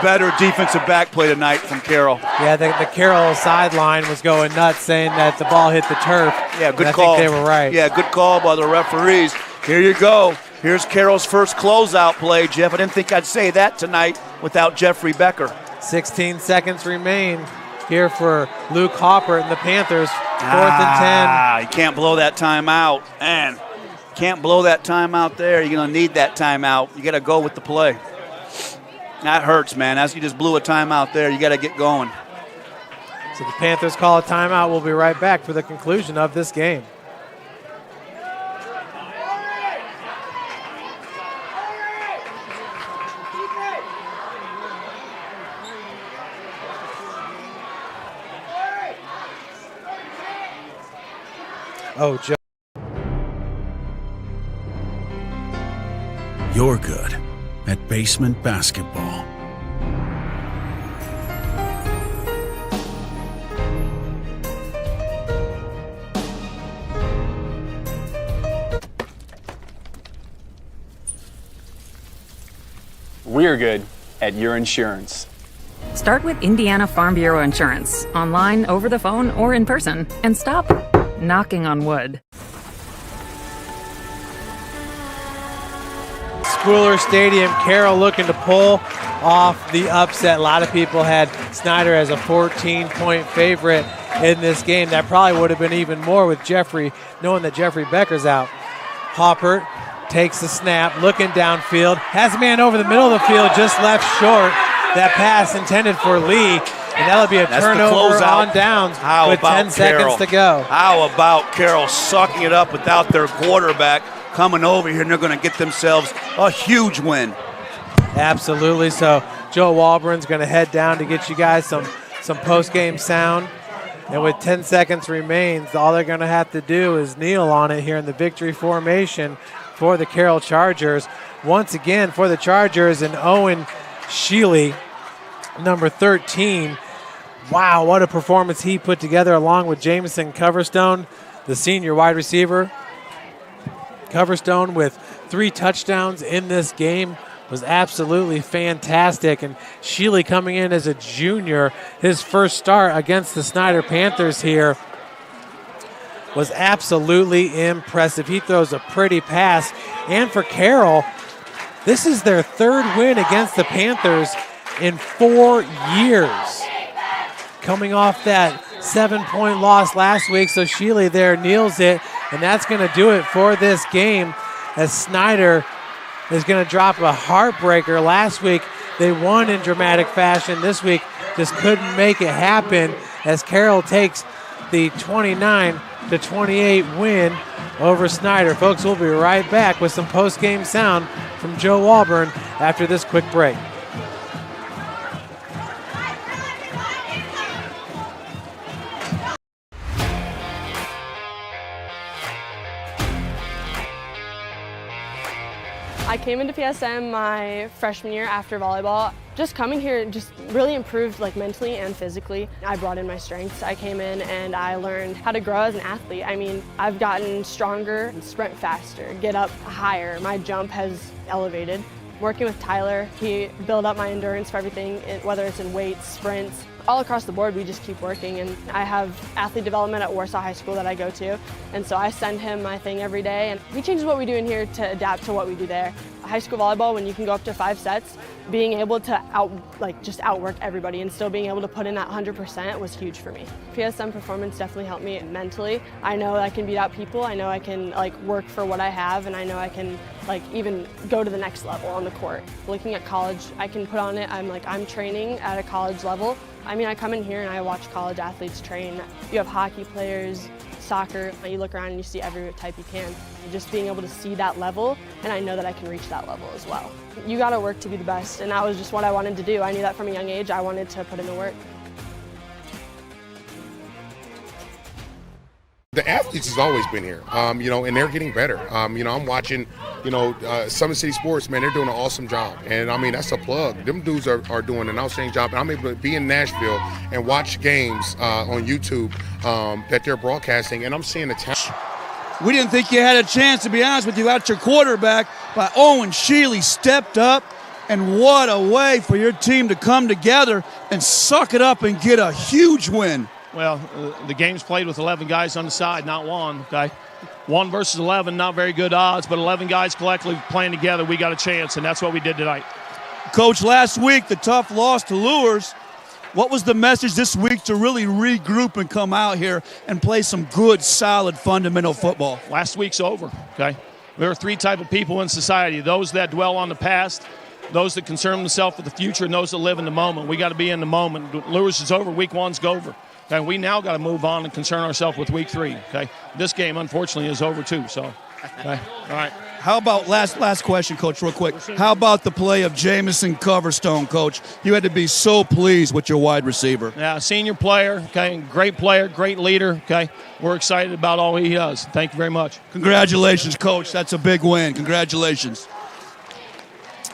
better defensive back play tonight from Carroll. Yeah, the Carroll sideline was going nuts, saying that the ball hit the turf. Yeah, good call. I think they were right. Yeah, good call by the referees. Here you go. Here's Carroll's first closeout play, Jeff. I didn't think I'd say that tonight without Jeffrey Becker. 16 seconds remain here for Luke Hopper and the Panthers. 4th and 10. You can't blow that timeout. Man, can't blow that timeout there. You're going to need that timeout. You got to go with the play. That hurts, man. As you just blew a timeout there, you got to get going. So the Panthers call a timeout. We'll be right back for the conclusion of this game. Oh, Joe. You're good at basement basketball. We're good at your insurance. Start with Indiana Farm Bureau Insurance, online, over the phone, or in person, and stop knocking on wood. Schooler Stadium, Carroll looking to pull off the upset. A lot of people had Snider as a 14-point favorite in this game. That probably would have been even more with Jeffrey, knowing that Jeffrey Becker's out. Hopper takes the snap, looking downfield, has a man over the middle of the field, just left short. That pass intended for Lee. And that'll be a turnover on downs with 10 seconds to go. How about Carroll sucking it up without their quarterback coming over here, and they're going to get themselves a huge win. Absolutely. So Joe Walburn's going to head down to get you guys some post-game sound. And with 10 seconds remains, all they're going to have to do is kneel on it here in the victory formation for the Carroll Chargers. Once again, for the Chargers, and Owen Sheely, number 13. Wow, what a performance he put together along with Jamison Coverstone, the senior wide receiver. Coverstone with 3 touchdowns in this game was absolutely fantastic. And Sheely coming in as a junior, his first start against the Snider Panthers here was absolutely impressive. He throws a pretty pass. And for Carroll, this is their 3rd win against the Panthers in 4 years. Coming off that 7-point loss last week, so Shealy there kneels it, and that's going to do it for this game as Snider is going to drop a heartbreaker. Last week they won in dramatic fashion. This week just couldn't make it happen as Carroll takes the 29-28 win over Snider. Folks, we'll be right back with some post-game sound from Joe Walburn after this quick break. I came into PSM my freshman year after volleyball. Just coming here just really improved like mentally and physically. I brought in my strengths. I came in and I learned how to grow as an athlete. I mean, I've gotten stronger, sprint faster, get up higher. My jump has elevated. Working with Tyler, he built up my endurance for everything, whether it's in weights, sprints. All across the board, we just keep working, and I have athlete development at Warsaw High School that I go to, and so I send him my thing every day, and he changes what we do in here to adapt to what we do there. High school volleyball, when you can go up to 5 sets, being able to just outwork everybody and still being able to put in that 100% was huge for me. PSM performance definitely helped me mentally. I know I can beat out people. I know I can work for what I have, and I know I can even go to the next level on the court. Looking at college, I can put on it. I'm training at a college level. I mean, I come in here and I watch college athletes train. You have hockey players, soccer. You look around and you see every type you can. Just being able to see that level, and I know that I can reach that level as well. You gotta work to be the best, and that was just what I wanted to do. I knew that from a young age. I wanted to put in the work. The athletes has always been here, and they're getting better. I'm watching, Summit City Sports, man, they're doing an awesome job. And, I mean, that's a plug. Them dudes are doing an outstanding job. And I'm able to be in Nashville and watch games on YouTube that they're broadcasting, and I'm seeing the talent. We didn't think you had a chance, to be honest with you, at your quarterback, but Owen Shealy stepped up, and what a way for your team to come together and suck it up and get a huge win. Well, the game's played with 11 guys on the side, not one, okay? 1 versus 11, not very good odds, but 11 guys collectively playing together, we got a chance, and that's what we did tonight. Coach, last week, the tough loss to Lures. What was the message this week to really regroup and come out here and play some good, solid, fundamental football? Last week's over, okay? There are 3 types of people in society, those that dwell on the past, those that concern themselves with the future, and those that live in the moment. We got to be in the moment. Lures is over, week 1's over. Okay, we now got to move on and concern ourselves with week 3. Okay, this game unfortunately is over too. So, okay, all right. How about last question, Coach, real quick? How about the play of Jamison Coverstone, Coach? You had to be so pleased with your wide receiver. Yeah, senior player. Okay, great player, great leader. Okay, we're excited about all he does. Thank you very much. Congratulations, Coach. That's a big win. Congratulations.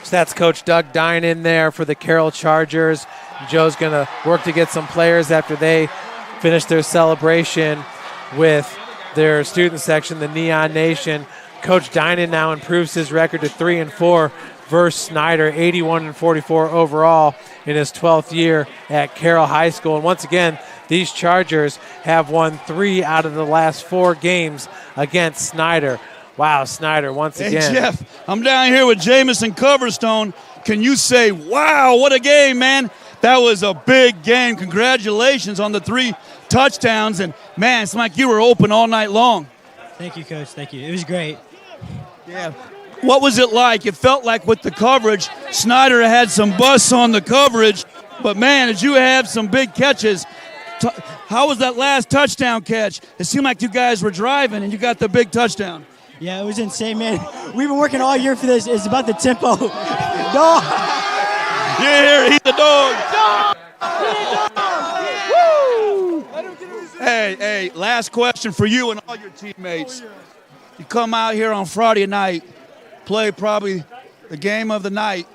So that's Coach Doug Dine in there for the Carroll Chargers. Joe's going to work to get some players after they finish their celebration with their student section, the Neon Nation. Coach Dinan now improves his record to 3-4 versus Snider, 81-44 overall in his 12th year at Carroll High School. And once again, these Chargers have won 3 out of the last 4 games against Snider. Wow, Snider once again. Hey, Jeff, I'm down here with Jamison Coverstone. Can you say, wow, what a game, man? That was a big game. Congratulations on the 3 touchdowns. And, man, it's like you were open all night long. Thank you, Coach. Thank you. It was great. Yeah. What was it like? It felt like with the coverage, Snider had some busts on the coverage. But, man, as you have some big catches, how was that last touchdown catch? It seemed like you guys were driving and you got the big touchdown. Yeah, it was insane, man. We've been working all year for this. It's about the tempo. Dog. Yeah, he's the dog. Woo! Hey, last question for you and all your teammates. You come out here on Friday night, play probably the game of the night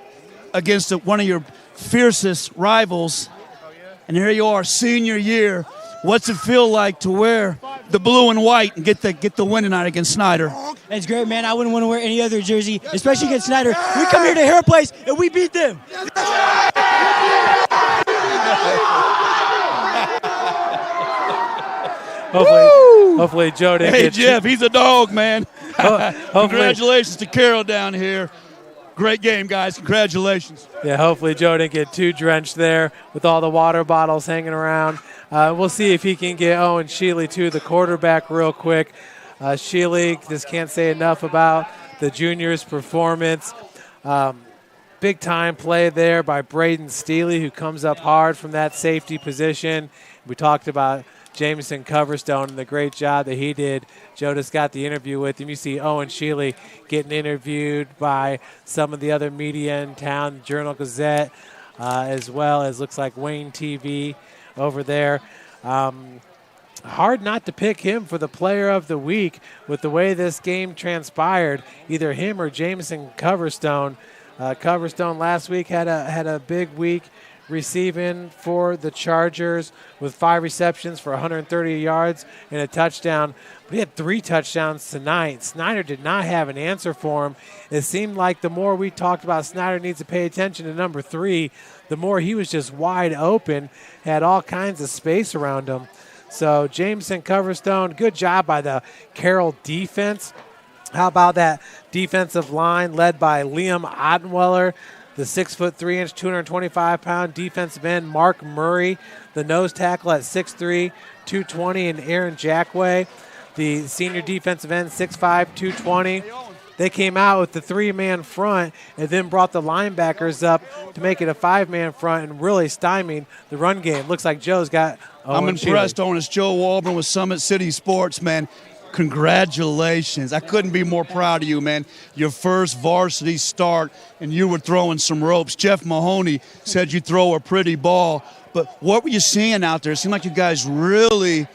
against one of your fiercest rivals, and here you are, senior year. What's it feel like to wear the blue and white and get the win tonight against Snider? It's great, man. I wouldn't want to wear any other jersey, especially against Snider. We come here to Hero Place, and we beat them. Hopefully Joe didn't Hey, get Jeff, he's a dog, man. Hopefully. Congratulations to Carroll down here. Great game, guys. Congratulations. Yeah, hopefully Joe didn't get too drenched there with all the water bottles hanging around. We'll see if he can get Owen Sheely, too, the quarterback, real quick. Sheely, just can't say enough about the junior's performance. Big-time play there by Braden Steely, who comes up hard from that safety position. We talked about Jameson Coverstone and the great job that he did. Joe just got the interview with him. You see Owen Sheely getting interviewed by some of the other media in town, Journal-Gazette, as well as looks like Wayne TV over there. Hard not to pick him for the player of the week with the way this game transpired, either him or Jameson Coverstone. Coverstone last week had a big week receiving for the Chargers with 5 receptions for 130 yards and a touchdown. But he had 3 touchdowns tonight. Snider did not have an answer for him. It seemed like the more we talked about Snider needs to pay attention to number 3, the more he was just wide open, had all kinds of space around him. So Jameson Coverstone, good job by the Carroll defense. How about that defensive line led by Liam Ottenweller, the 6'3", 225-pound defensive end, Mark Murray, the nose tackle at 6'3", 220, and Aaron Jackway, the senior defensive end, 6'5", 220. They came out with the 3-man front and then brought the linebackers up to make it a 5-man front and really stymied the run game. Looks like Joe's got Owen I'm impressed, Sheely. Owen. It's Joe Walburn with Summit City Sports, man. Congratulations. I couldn't be more proud of you, man. Your first varsity start, and you were throwing some ropes. Jeff Mahoney said you throw a pretty ball. But what were you seeing out there? It seemed like you guys really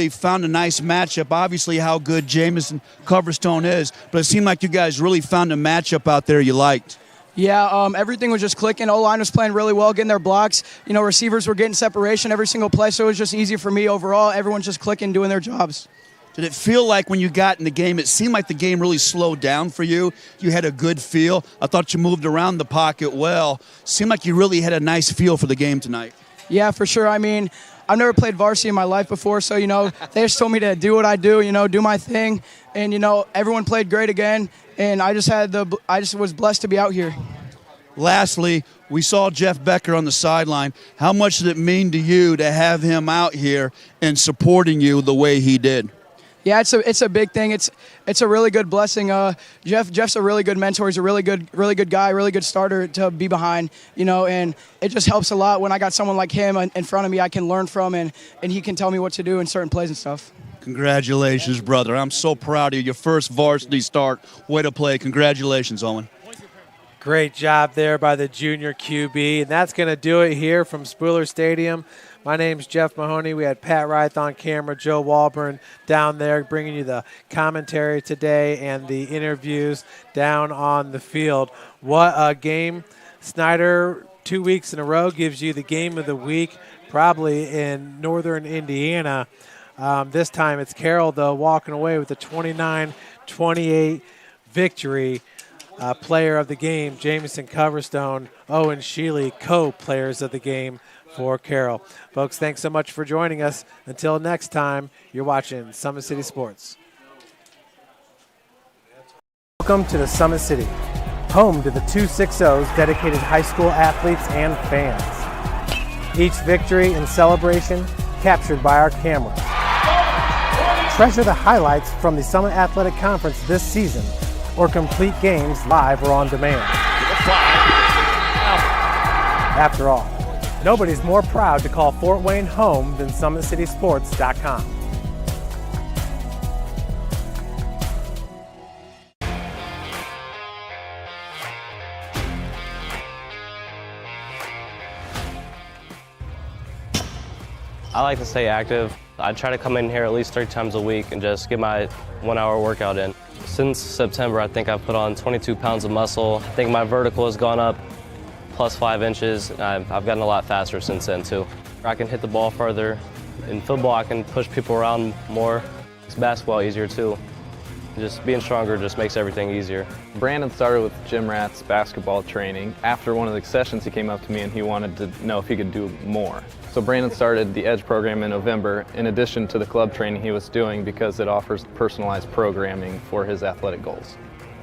found a nice matchup. Obviously how good Jameson Coverstone is, but it seemed like you guys really found a matchup out there you liked. Yeah, everything was just clicking. O-line was playing really well, getting their blocks. You know, receivers were getting separation every single play, so it was just easy for me overall. Everyone's just clicking, doing their jobs. Did it feel like when you got in the game, it seemed like the game really slowed down for you? You had a good feel. I thought you moved around the pocket well. Seemed like you really had a nice feel for the game tonight. Yeah, for sure. I mean, I've never played varsity in my life before, so, you know, they just told me to do what I do, you know, do my thing. And, you know, everyone played great again, and I just was blessed to be out here. Lastly, we saw Jeff Becker on the sideline. How much did it mean to you to have him out here and supporting you the way he did? Yeah, it's a big thing. It's a really good blessing. Jeff's a really good mentor. He's a really good guy, really good starter to be behind, you know, and it just helps a lot when I got someone like him in front of me I can learn from, and he can tell me what to do in certain plays and stuff. Congratulations, brother. I'm so proud of you. Your first varsity start. Way to play. Congratulations, Owen. Great job there by the junior QB, and that's going to do it here from Spooler Stadium. My name's Jeff Mahoney. We had Pat Reith on camera, Joe Walburn down there bringing you the commentary today and the interviews down on the field. What a game. Snider, 2 weeks in a row, gives you the game of the week, probably in northern Indiana. This time it's Carroll, though, walking away with a 29-28 victory. Player of the game, Jameson Coverstone, Owen Sheely, co-players of the game for Carroll. Folks, thanks so much for joining us. Until next time, you're watching Summit City Sports. Welcome to the Summit City, home to the 260's dedicated high school athletes and fans. Each victory and celebration captured by our camera. Treasure the highlights from the Summit Athletic Conference this season, or complete games live or on demand. After all, nobody's more proud to call Fort Wayne home than SummitCitySports.com. I like to stay active. I try to come in here at least 3 times a week and just get my 1-hour workout in. Since September, I think I've put on 22 pounds of muscle. I think my vertical has gone up plus 5 inches. I've gotten a lot faster since then, too. I can hit the ball further. In football, I can push people around more. It's basketball easier, too. Just being stronger just makes everything easier. Brandon started with Gym Rat's basketball training. After one of the sessions, he came up to me and he wanted to know if he could do more. So Brandon started the Edge program in November, in addition to the club training he was doing, because it offers personalized programming for his athletic goals.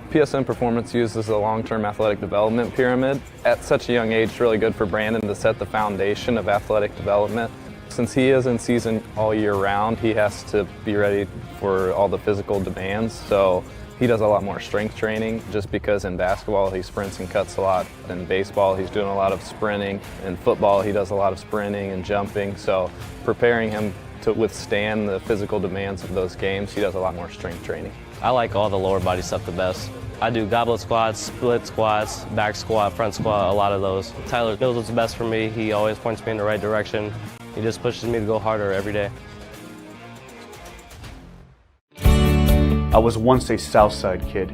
PSM Performance uses a long-term athletic development pyramid. At such a young age, it's really good for Brandon to set the foundation of athletic development. Since he is in season all year round, he has to be ready for all the physical demands. So he does a lot more strength training just because in basketball he sprints and cuts a lot. In baseball he's doing a lot of sprinting. In football he does a lot of sprinting and jumping. So preparing him to withstand the physical demands of those games, he does a lot more strength training. I like all the lower body stuff the best. I do goblet squats, split squats, back squat, front squat, a lot of those. Tyler knows what's best for me. He always points me in the right direction. He just pushes me to go harder every day. I was once a Southside kid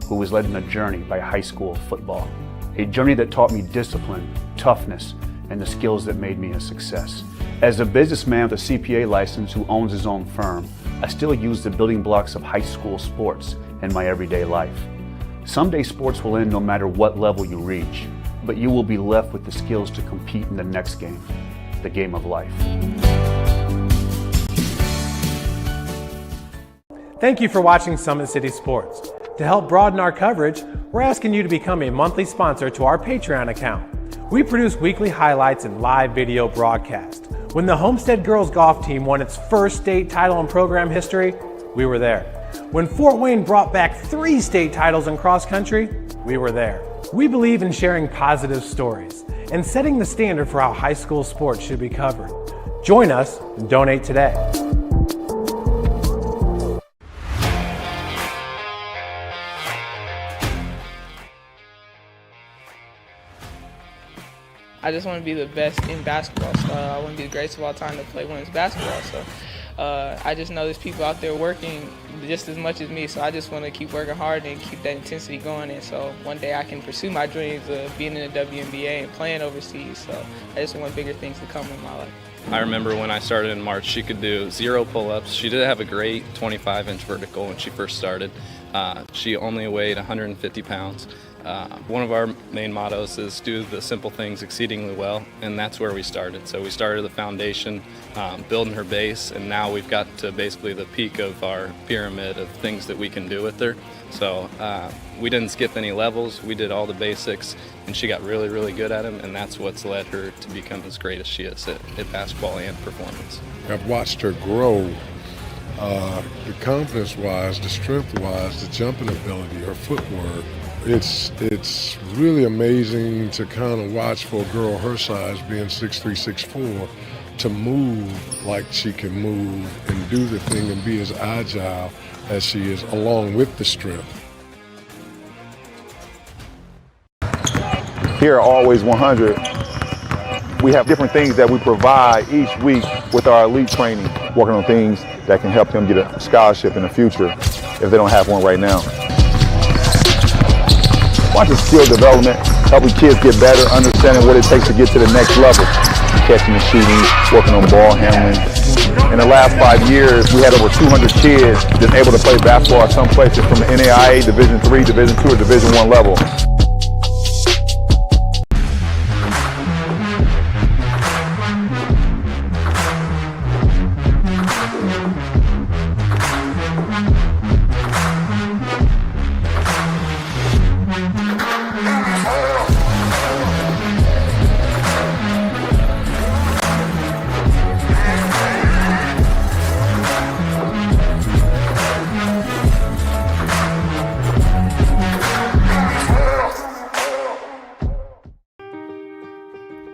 who was led on a journey by high school football. A journey that taught me discipline, toughness, and the skills that made me a success. As a businessman with a CPA license who owns his own firm, I still use the building blocks of high school sports in my everyday life. Someday sports will end no matter what level you reach, but you will be left with the skills to compete in the next game, the game of life. Thank you for watching Summit City Sports. To help broaden our coverage, we're asking you to become a monthly sponsor to our Patreon account. We produce weekly highlights and live video broadcasts. When the Homestead girls golf team won its first state title in program history, we were there. When Fort Wayne brought back 3 state titles in cross country, we were there. We believe in sharing positive stories and setting the standard for how high school sports should be covered. Join us and donate today. I just want to be the best in basketball. So I want to be the greatest of all time to play women's basketball. So I just know there's people out there working just as much as me. So I just want to keep working hard and keep that intensity going. And so one day I can pursue my dreams of being in the WNBA and playing overseas. So I just want bigger things to come in my life. I remember when I started in March, she could do 0 pull-ups. She did have a great 25-inch vertical when she first started. She only weighed 150 pounds. One of our main mottos is do the simple things exceedingly well, and that's where we started. So we started the foundation, building her base, and now we've got to basically the peak of our pyramid of things that we can do with her. So we didn't skip any levels, we did all the basics, and she got really, really good at them, and that's what's led her to become as great as she is at basketball and performance. I've watched her grow, the confidence-wise, the strength-wise, the jumping ability, her footwork. It's really amazing to kind of watch for a girl her size, being 6'3", 6'4", to move like she can move and do the thing and be as agile as she is, along with the strength. Here at Always 100, we have different things that we provide each week with our elite training, working on things that can help them get a scholarship in the future if they don't have one right now. Watching skill development, helping kids get better, understanding what it takes to get to the next level. Catching and shooting, working on ball handling. In the last 5 years, we had over 200 kids that's able to play basketball at some places from the NAIA, Division III, Division II, or Division I level.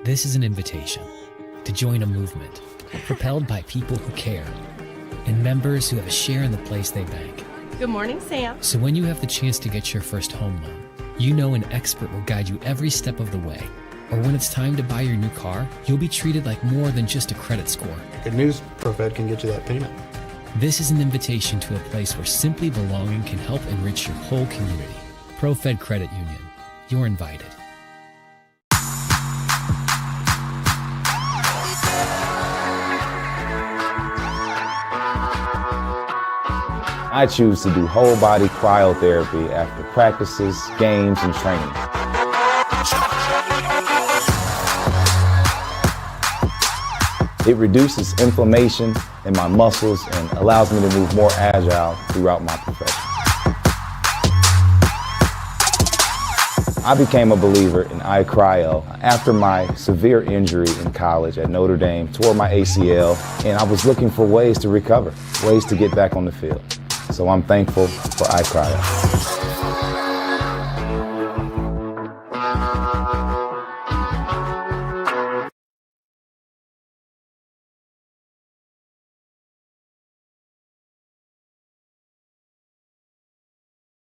This is an invitation to join a movement propelled by people who care and members who have a share in the place they bank. Good morning, Sam. So when you have the chance to get your first home loan, you know an expert will guide you every step of the way. Or when it's time to buy your new car, you'll be treated like more than just a credit score. Good news, ProFed can get you that payment. This is an invitation to a place where simply belonging can help enrich your whole community. ProFed Credit Union. You're invited. I choose to do whole body cryotherapy after practices, games, and training. It reduces inflammation in my muscles and allows me to move more agile throughout my profession. I became a believer in iCryo after my severe injury in college at Notre Dame, tore my ACL, and I was looking for ways to recover, ways to get back on the field. So I'm thankful for iCryo.